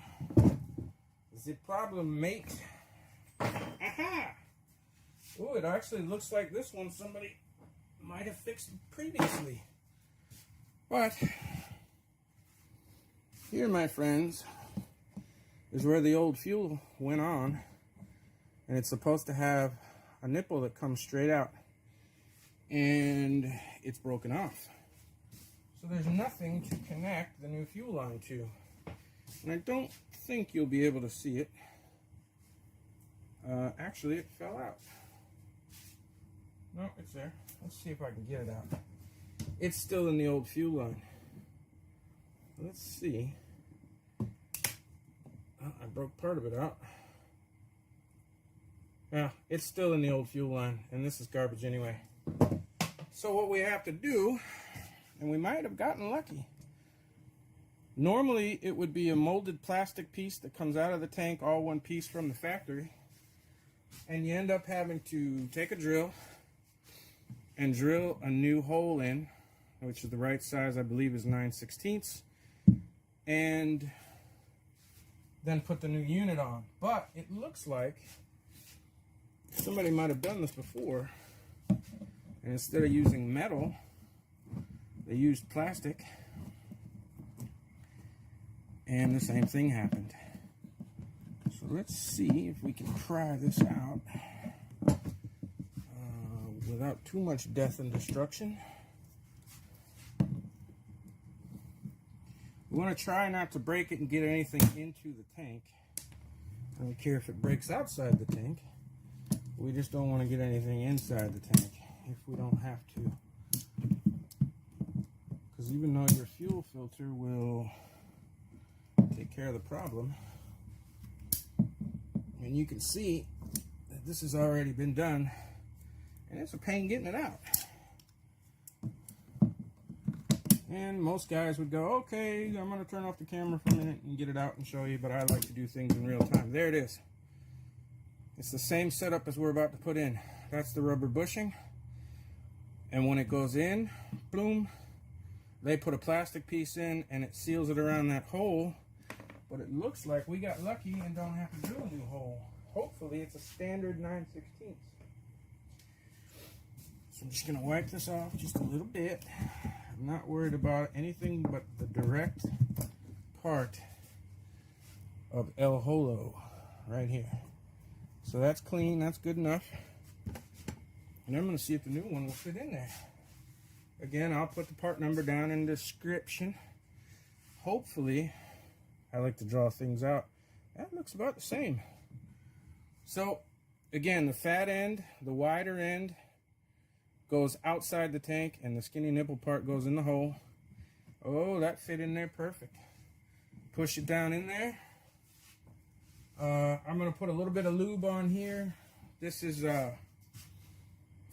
the problem, mate. Aha! Oh, it actually looks like this one somebody might have fixed previously. But here, my friends, is where the old fuel went on, and it's supposed to have a nipple that comes straight out, and it's broken off. So there's nothing to connect the new fuel line to, and I don't think you'll be able to see it. Actually, it fell out. No, it's there. Let's see if I can get it out. It's still in the old fuel line. Let's see. Oh, I broke part of it out. Yeah, it's still in the old fuel line, and this is garbage anyway. So what we have to do, and we might have gotten lucky. Normally, it would be a molded plastic piece that comes out of the tank, all one piece from the factory. And you end up having to take a drill and drill a new hole in, which is the right size, I believe is 9/16. And then put the new unit on. But it looks like somebody might have done this before, and instead of using metal, they used plastic, and the same thing happened. So let's see if we can pry this out without too much death and destruction. We want to try not to break it and get anything into the tank. I don't care if it breaks outside the tank. We just don't want to get anything inside the tank if we don't have to. Because even though your fuel filter will take care of the problem, and you can see that this has already been done, and it's a pain getting it out. And most guys would go, okay, I'm going to turn off the camera for a minute and get it out and show you, but I like to do things in real time. There it is. It's the same setup as we're about to put in. That's the rubber bushing. And when it goes in, boom, they put a plastic piece in and it seals it around that hole. But it looks like we got lucky and don't have to drill a new hole. Hopefully it's a standard 9/16. So I'm just going to wipe this off just a little bit. I'm not worried about anything but the direct part of El Holo right here. So that's clean, that's good enough. And I'm going to see if the new one will fit in there. Again, I'll put the part number down in the description. Hopefully, I like to draw things out. That looks about the same. So, again, the fat end, the wider end, goes outside the tank, and the skinny nipple part goes in the hole. Oh, that fit in there perfect. Push it down in there. I'm going to put a little bit of lube on here. This is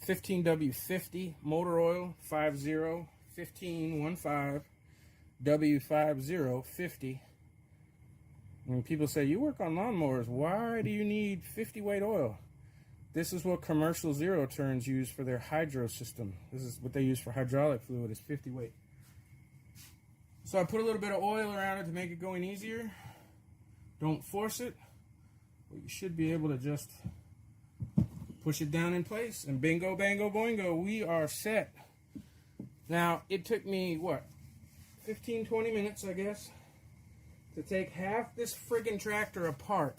15W50 motor oil, 50, 1515 W5050. And people say, you work on lawnmowers, why do you need 50 weight oil? This is what commercial zero turns use for their hydro system. This is what they use for hydraulic fluid, is 50 weight. So I put a little bit of oil around it to make it going easier. Don't force it, but you should be able to just push it down in place, and bingo, bango, boingo, we are set. Now, it took me, what, 15, 20 minutes, I guess, to take half this friggin' tractor apart.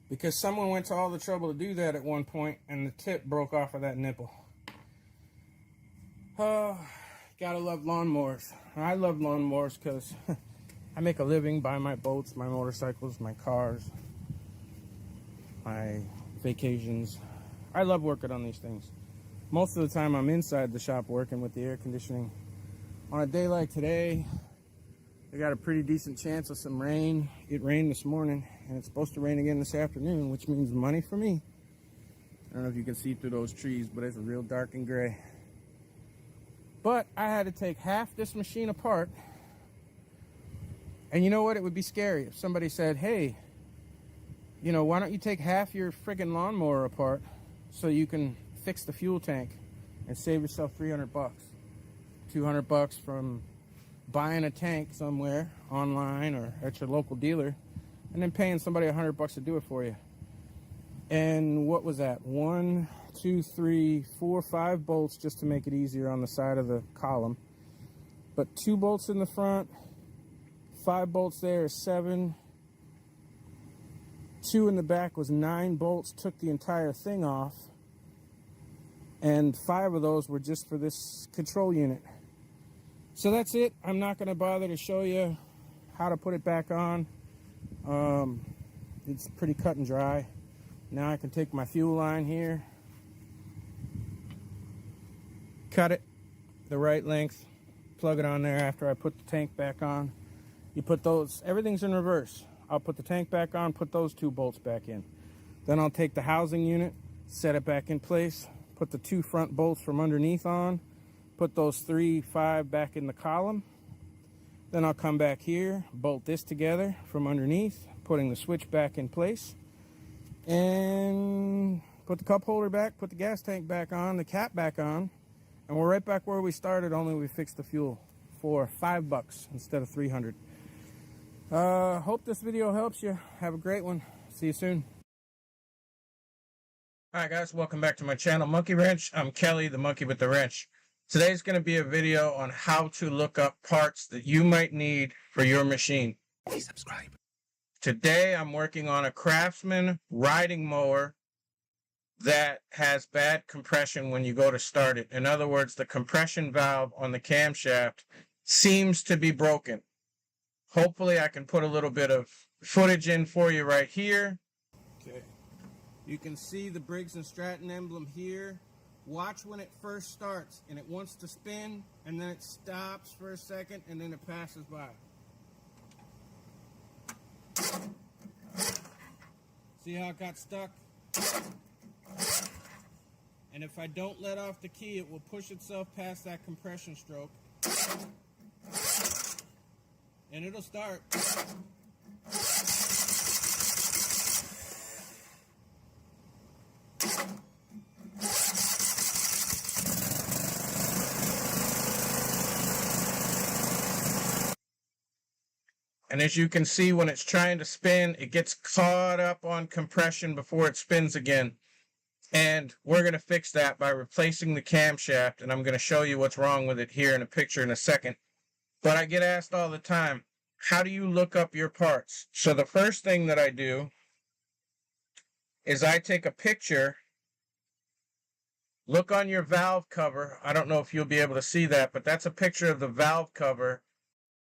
Because someone went to all the trouble to do that at one point, and the tip broke off of that nipple. Oh, gotta love lawnmowers. I love lawnmowers because I make a living by my boats, my motorcycles, my cars, my vacations. I love working on these things. Most of the time I'm inside the shop working with the air conditioning. On a day like today, I got a pretty decent chance of some rain. It rained this morning, and it's supposed to rain again this afternoon, which means money for me. I don't know if you can see through those trees, but it's real dark and gray. But I had to take half this machine apart. And you know what? It would be scary if somebody said, hey, you know, why don't you take half your friggin' lawnmower apart so you can fix the fuel tank and save yourself 300 bucks, 200 bucks from buying a tank somewhere online or at your local dealer, and then paying somebody 100 bucks to do it for you. And what was that? 1, 2, 3, 4, 5 bolts just to make it easier on the side of the column. But 2 bolts in the front, 5 bolts there is 7. 2 in the back was 9 bolts, took the entire thing off. And 5 of those were just for this control unit. So that's it. I'm not going to bother to show you how to put it back on. It's pretty cut and dry. Now I can take my fuel line here, cut it the right length, plug it on there after I put the tank back on. You put those, everything's in reverse. I'll put the tank back on, put those 2 bolts back in. Then I'll take the housing unit, set it back in place, put the 2 front bolts from underneath on, put those 3, 5 back in the column. Then I'll come back here, bolt this together from underneath, putting the switch back in place, and put the cup holder back, put the gas tank back on, the cap back on, and we're right back where we started, only we fixed the fuel for $5 instead of 300. Hope this video helps you. Have a great one. See you soon. Hi guys, welcome back to my channel, Monkey Wrench. I'm Kelly, the monkey with the wrench. Today's going to be a video on how to look up parts that you might need for your machine. Please subscribe. Today I'm working on a Craftsman riding mower that has bad compression when you go to start it. In other words, the compression valve on the camshaft seems to be broken. Hopefully I can put a little bit of footage in for you right here. Okay. You can see the Briggs & Stratton emblem here. Watch when it first starts and it wants to spin and then it stops for a second and then it passes by. See how it got stuck? And if I don't let off the key, it will push itself past that compression stroke. And it'll start. And as you can see, when it's trying to spin, it gets caught up on compression before it spins again. And we're going to fix that by replacing the camshaft, and I'm going to show you what's wrong with it here in a picture in a second. But I get asked all the time, how do you look up your parts? So the first thing that I do is I take a picture, look on your valve cover. I don't know if you'll be able to see that, but that's a picture of the valve cover.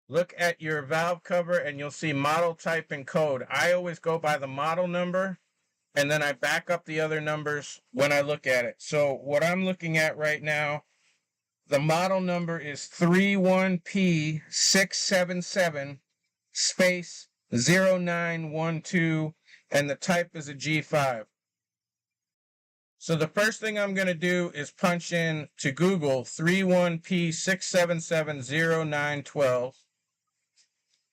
Look at your valve cover and you'll see model, type, and code. I always go by the model number and then I back up the other numbers when I look at it. So what I'm looking at right now, the model number is 31P677 space 0912 and the type is a G5. So the first thing I'm going to do is punch in to Google 31P6770912.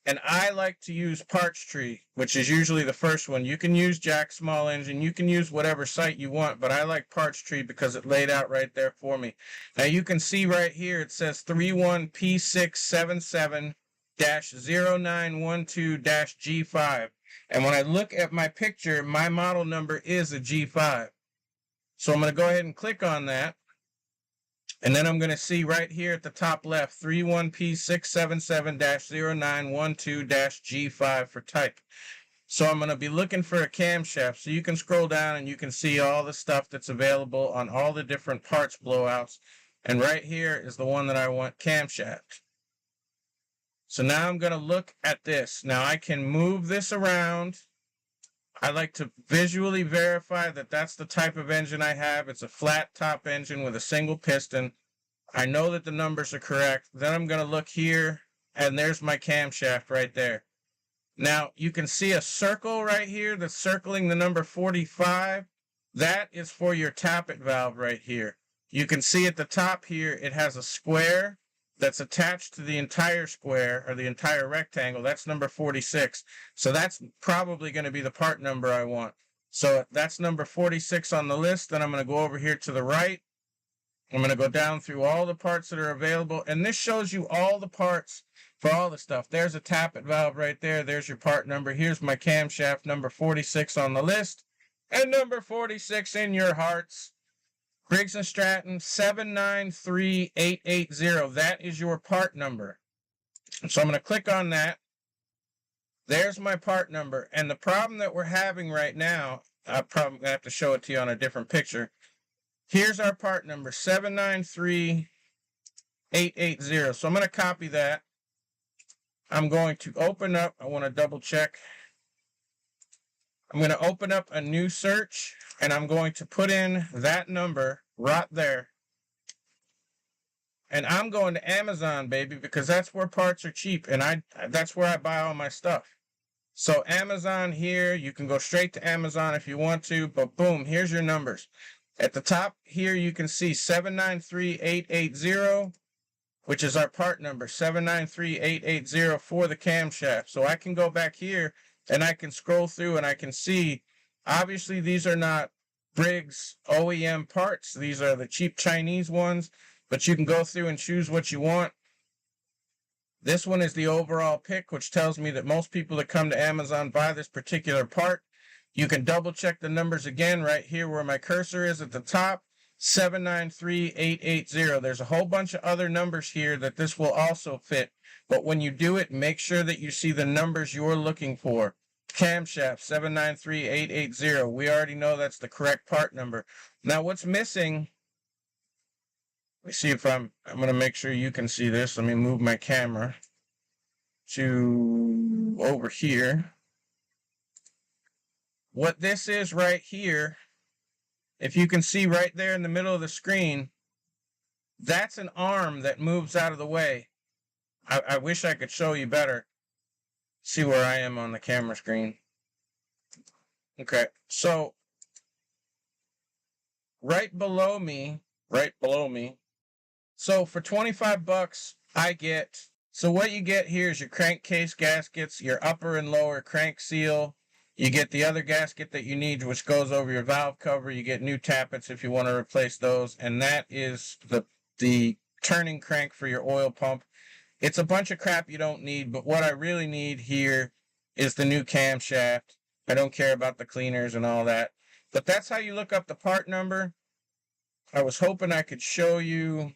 And I like to use Parts Tree, which is usually the first one. You can use Jack Small Engine. You can use whatever site you want, but I like Parts Tree because it laid out right there for me. Now you can see right here it says 31P677-0912-G5. And when I look at my picture, my model number is a G5. So I'm going to go ahead and click on that. And then I'm going to see right here at the top left, 31P677-0912-G5 for type. So I'm going to be looking for a camshaft. So you can scroll down and you can see all the stuff that's available on all the different parts blowouts. And right here is the one that I want, camshaft. So now I'm going to look at this. Now I can move this around. I like to visually verify that that's the type of engine I have. It's a flat top engine with a single piston. I know that the numbers are correct. Then I'm going to look here, and there's my camshaft right there. Now, you can see a circle right here that's circling the number 45. That is for your tappet valve right here. You can see at the top here, it has a square that's attached to the entire square or the entire rectangle. That's number 46. So that's probably going to be the part number I want. So that's number 46 on the list. Then I'm going to go over here to the right. I'm going to go down through all the parts that are available. And this shows you all the parts for all the stuff. There's a tappet valve right there. There's your part number. Here's my camshaft, number 46 on the list. And number 46 in your hearts. Briggs & Stratton 793880. That is your part number. So I'm going to click on that. There's my part number. And the problem that we're having right now, I'm probably going to have to show it to you on a different picture. Here's our part number, 793880. So I'm going to copy that. I'm going to open up, I want to double check. I'm going to open up a new search, and I'm going to put in that number right there. And I'm going to Amazon, baby, because that's where parts are cheap, and that's where I buy all my stuff. So Amazon here, you can go straight to Amazon if you want to, but boom, here's your numbers. At the top here, you can see 793880, which is our part number, 793880 for the camshaft. So I can go back here and I can scroll through and I can see, obviously these are not Briggs OEM parts. These are the cheap Chinese ones, but you can go through and choose what you want. This one is the overall pick, which tells me that most people that come to Amazon buy this particular part. You can double check the numbers again right here where my cursor is at the top, 793880. There's a whole bunch of other numbers here that this will also fit. But when you do it, make sure that you see the numbers you're looking for. Camshaft 793880. We already know that's the correct part number. Now what's missing, let me see if I'm going to make sure you can see this. Let me move my camera to over here. What this is right here, if you can see right there in the middle of the screen, that's an arm that moves out of the way. I wish I could show you better. See where I am on the camera screen. Okay, so right below me. So for 25 bucks, so what you get here is your crankcase gaskets, your upper and lower crank seal. You get the other gasket that you need, which goes over your valve cover. You get new tappets if you want to replace those. And that is the turning crank for your oil pump. It's a bunch of crap you don't need, but what I really need here is the new camshaft. I don't care about the cleaners and all that. But that's how you look up the part number. I was hoping I could show you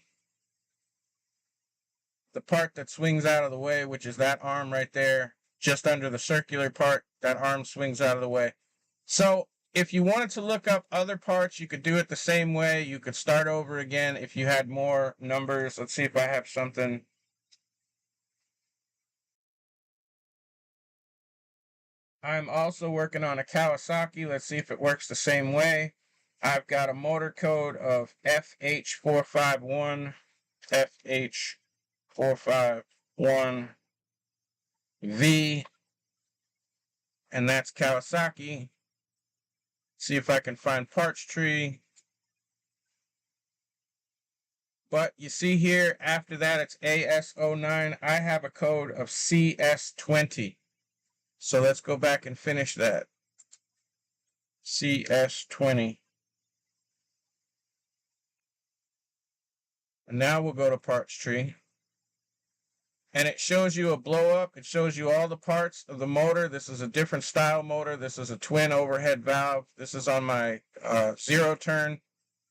the part that swings out of the way, which is that arm right there, just under the circular part. That arm swings out of the way. So if you wanted to look up other parts, you could do it the same way. You could start over again if you had more numbers. Let's see if I have something. I'm also working on a Kawasaki. Let's see if it works the same way. I've got a motor code of FH451, FH451V, and that's Kawasaki. See if I can find parts tree. But you see here, after that, it's AS09. I have a code of CS20. So let's go back and finish that. CS20. And now we'll go to parts tree. And it shows you a blow up. It shows you all the parts of the motor. This is a different style motor. This is a twin overhead valve. This is on my zero turn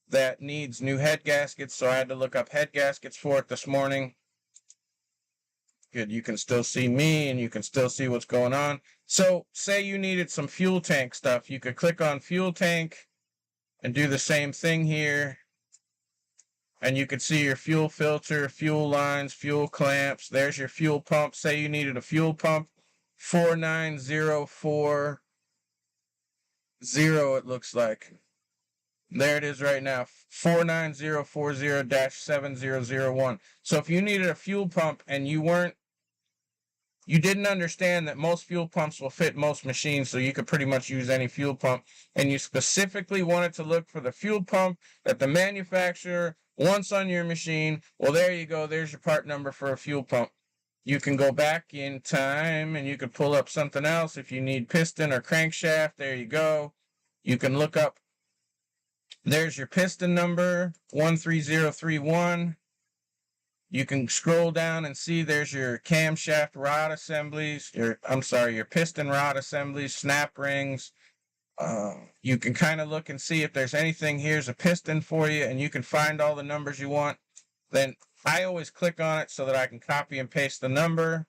that needs new head gaskets. So I had to look up head gaskets for it this morning. Good, you can still see me and you can still see what's going on. So say you needed some fuel tank stuff. You could click on fuel tank and do the same thing here. And you could see your fuel filter, fuel lines, fuel clamps. There's your fuel pump. Say you needed a fuel pump. 49040, it looks like. There it is right now. 49040-7001. So if you needed a fuel pump and you didn't understand that most fuel pumps will fit most machines, so you could pretty much use any fuel pump, and you specifically wanted to look for the fuel pump that the manufacturer wants on your machine, well, there you go. There's your part number for a fuel pump. You can go back in time and you could pull up something else. If you need piston or crankshaft, there you go. You can look up, there's your piston number, 13031. You can scroll down and see there's your camshaft rod assemblies, your piston rod assemblies, snap rings. You can kind of look and see if there's anything. Here's a piston for you, and you can find all the numbers you want. Then I always click on it so that I can copy and paste the number.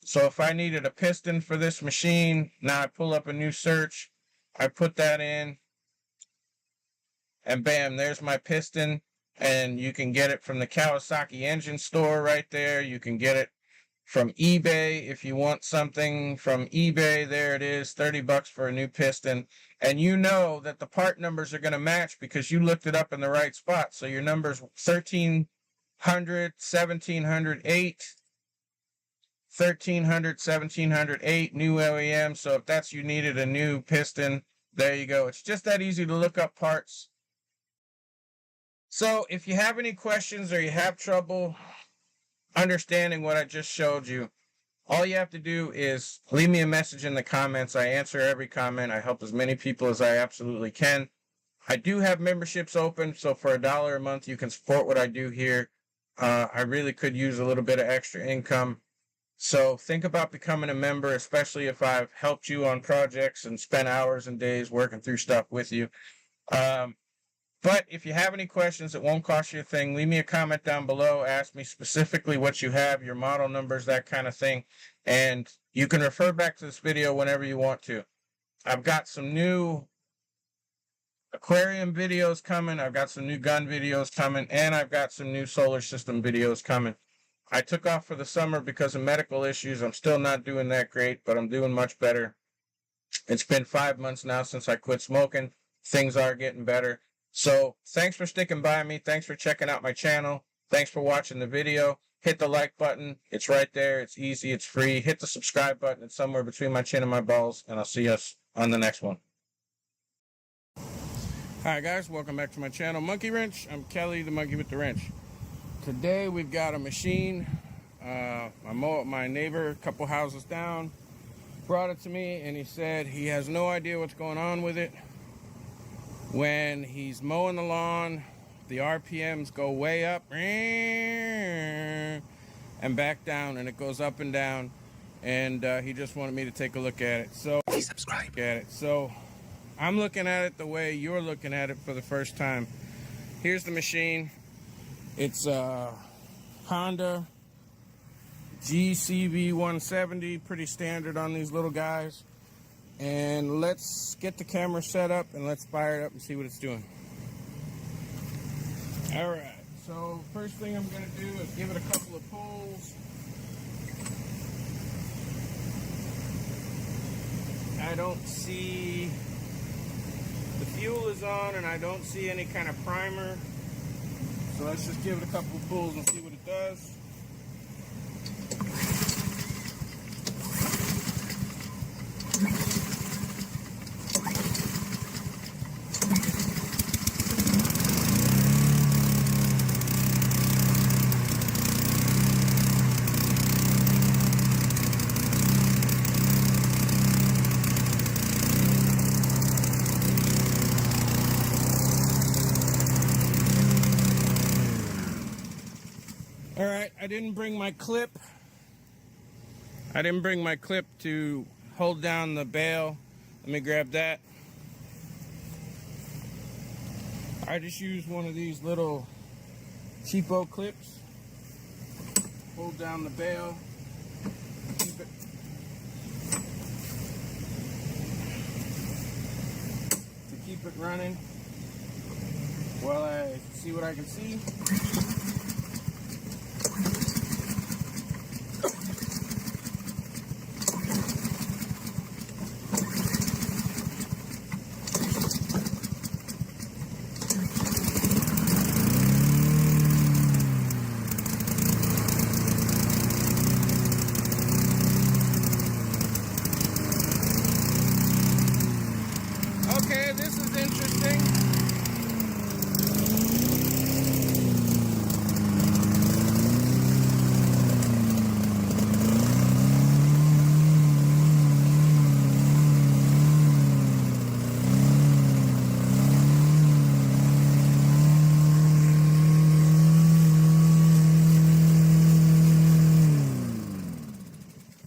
So if I needed a piston for this machine, now I pull up a new search, I put that in, and bam, there's my piston. And you can get it from the Kawasaki engine store right there. You can get it from eBay if you want something from eBay. There it is, $30 for a new piston. And you know that the part numbers are going to match because you looked it up in the right spot. So your number's 1300, 1708, 1300, 1708, new OEM. So if that's you needed a new piston, there you go. It's just that easy to look up parts. So if you have any questions or you have trouble understanding what I just showed you, all you have to do is leave me a message in the comments. I answer every comment. I help as many people as I absolutely can. I do have memberships open, so for $1 a month, you can support what I do here. I really could use a little bit of extra income. So think about becoming a member, especially if I've helped you on projects and spent hours and days working through stuff with you. But if you have any questions, it won't cost you a thing. Leave me a comment down below. Ask me specifically what you have, your model numbers, that kind of thing. And you can refer back to this video whenever you want to. I've got some new aquarium videos coming. I've got some new gun videos coming. And I've got some new solar system videos coming. I took off for the summer because of medical issues. I'm still not doing that great, but I'm doing much better. It's been 5 months now since I quit smoking. Things are getting better. So thanks for sticking by me. Thanks for checking out my channel. Thanks for watching the video. Hit the like button. It's right there. It's easy. It's free. Hit the subscribe button. It's somewhere between my chin and my balls. And I'll see us on the next one. Hi guys, welcome back to my channel, Monkey Wrench. I'm Kelly, the monkey with the wrench. Today we've got a machine. My neighbor, a couple houses down, brought it to me, and he said he has no idea what's going on with it. When he's mowing the lawn, the RPMs go way up and back down, and it goes up and down. And he just wanted me to take a look at it. So please subscribe. So I'm looking at it the way you're looking at it for the first time. Here's the machine. It's a Honda GCV 170, pretty standard on these little guys. And let's get the camera set up and let's fire it up and see what it's doing. Alright, so first thing I'm going to do is give it a couple of pulls. I don't see, the fuel is on and I don't see any kind of primer. So let's just give it a couple of pulls and see what it does. Alright, I didn't bring my clip. I didn't bring my clip to hold down the bail. Let me grab that. I just used one of these little cheapo clips. Hold down the bail. Keep it. To keep it running while I see what I can see. Okay, this is interesting.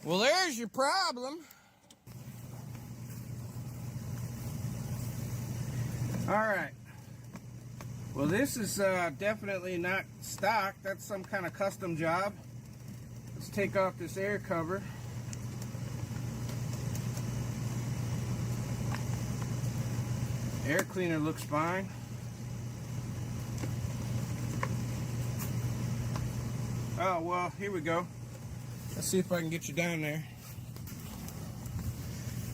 Well, there's your problem. Alright, well this is definitely not stock. That's some kind of custom job. Let's take off this air cover. Air cleaner looks fine. Oh well, here we go. Let's see if I can get you down there.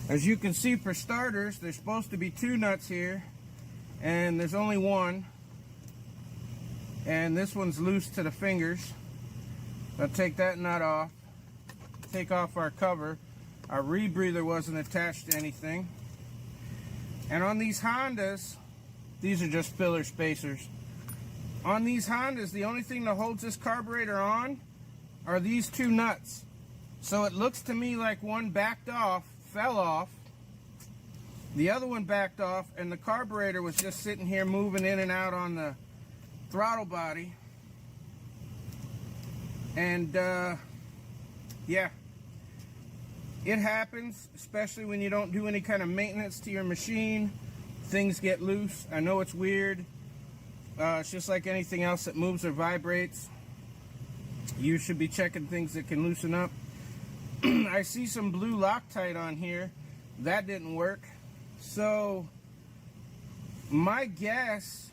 As you can see, for starters, there's supposed to be 2 nuts here. And there's only one, and this one's loose to the fingers. I'll take that nut off, take off our cover. Our rebreather wasn't attached to anything. And on these Hondas, these are just filler spacers. On these Hondas, the only thing that holds this carburetor on are these 2 nuts. So it looks to me like one backed off, fell off. The other one backed off, and the carburetor was just sitting here moving in and out on the throttle body. And yeah, it happens, especially when you don't do any kind of maintenance to your machine. Things get loose. I know it's weird. It's just like anything else that moves or vibrates. You should be checking things that can loosen up. I see some blue Loctite on here. That didn't work. So my guess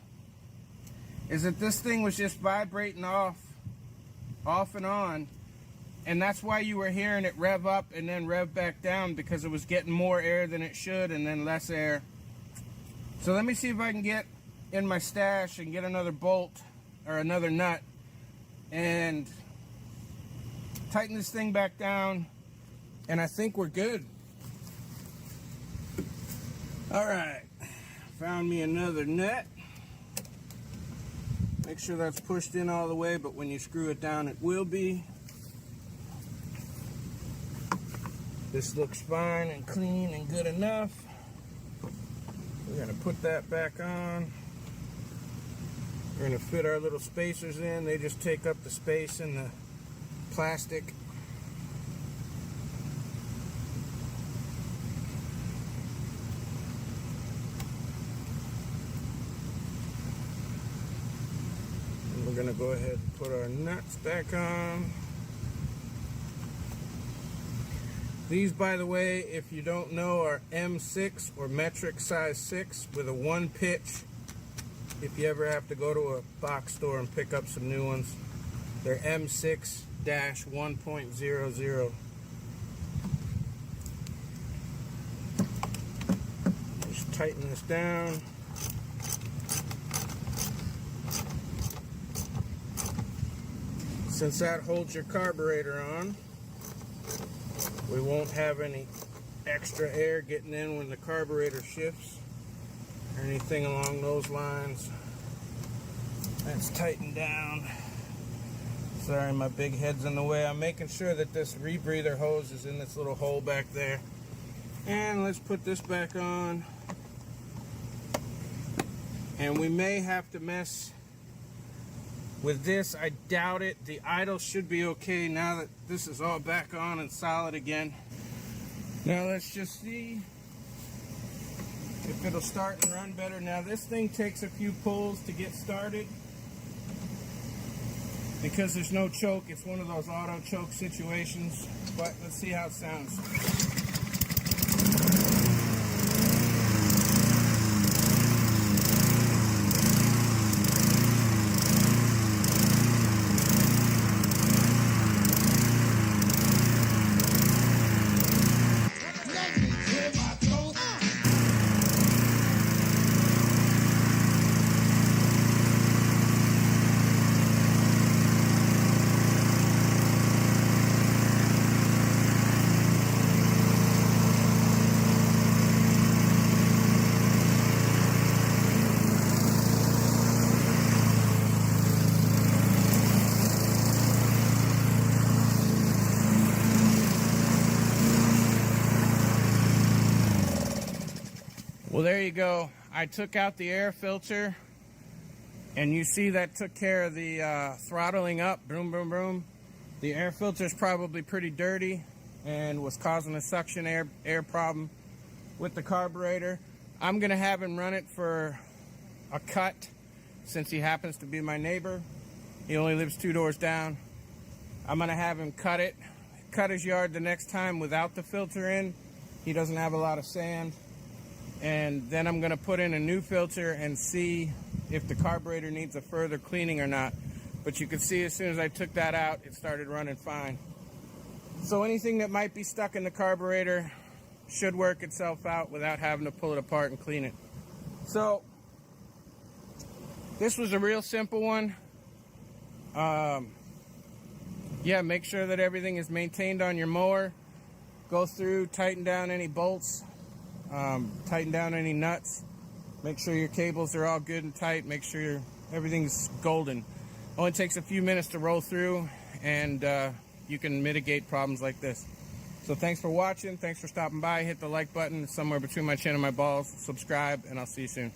is that this thing was just vibrating off and on, and that's why you were hearing it rev up and then rev back down, because it was getting more air than it should and then less air. So let me see if I can get in my stash and get another bolt or another nut and tighten this thing back down, and I think we're good. All right, found me another nut. Make sure that's pushed in all the way, but when you screw it down, it will be. This looks fine and clean and good enough. We're gonna put that back on. We're gonna fit our little spacers in. They just take up the space in the plastic. We're going to go ahead and put our nuts back on. These, by the way, if you don't know, are M6 or metric size 6 with a 1 pitch. If you ever have to go to a box store and pick up some new ones, they're M6-1.00. Just tighten this down. Since that holds your carburetor on, we won't have any extra air getting in when the carburetor shifts or anything along those lines. That's tightened down. Sorry, my big head's in the way. I'm making sure that this rebreather hose is in this little hole back there. And let's put this back on. And we may have to mess with this. I doubt it. The idle should be okay now that this is all back on and solid again. Now let's just see if it'll start and run better. Now this thing takes a few pulls to get started because there's no choke. It's one of those auto choke situations, but let's see how it sounds. Well, there you go. I took out the air filter, and you see that took care of the throttling up, boom, boom, boom. The air filter is probably pretty dirty and was causing a suction air problem with the carburetor. I'm gonna have him run it for a cut since he happens to be my neighbor. He only lives 2 doors down. I'm gonna have him cut his yard the next time without the filter in. He doesn't have a lot of sand. And then I'm going to put in a new filter and see if the carburetor needs a further cleaning or not. But you can see as soon as I took that out, it started running fine. So anything that might be stuck in the carburetor should work itself out without having to pull it apart and clean it. So this was a real simple one. Yeah, make sure that everything is maintained on your mower. Go through, tighten down any bolts. Tighten down any nuts. Make sure your cables are all good and tight. Make sure everything's golden. Only takes a few minutes to roll through, and you can mitigate problems like this. So thanks for watching. Thanks for stopping by. Hit the like button somewhere between my chin and my balls. Subscribe, and I'll see you soon.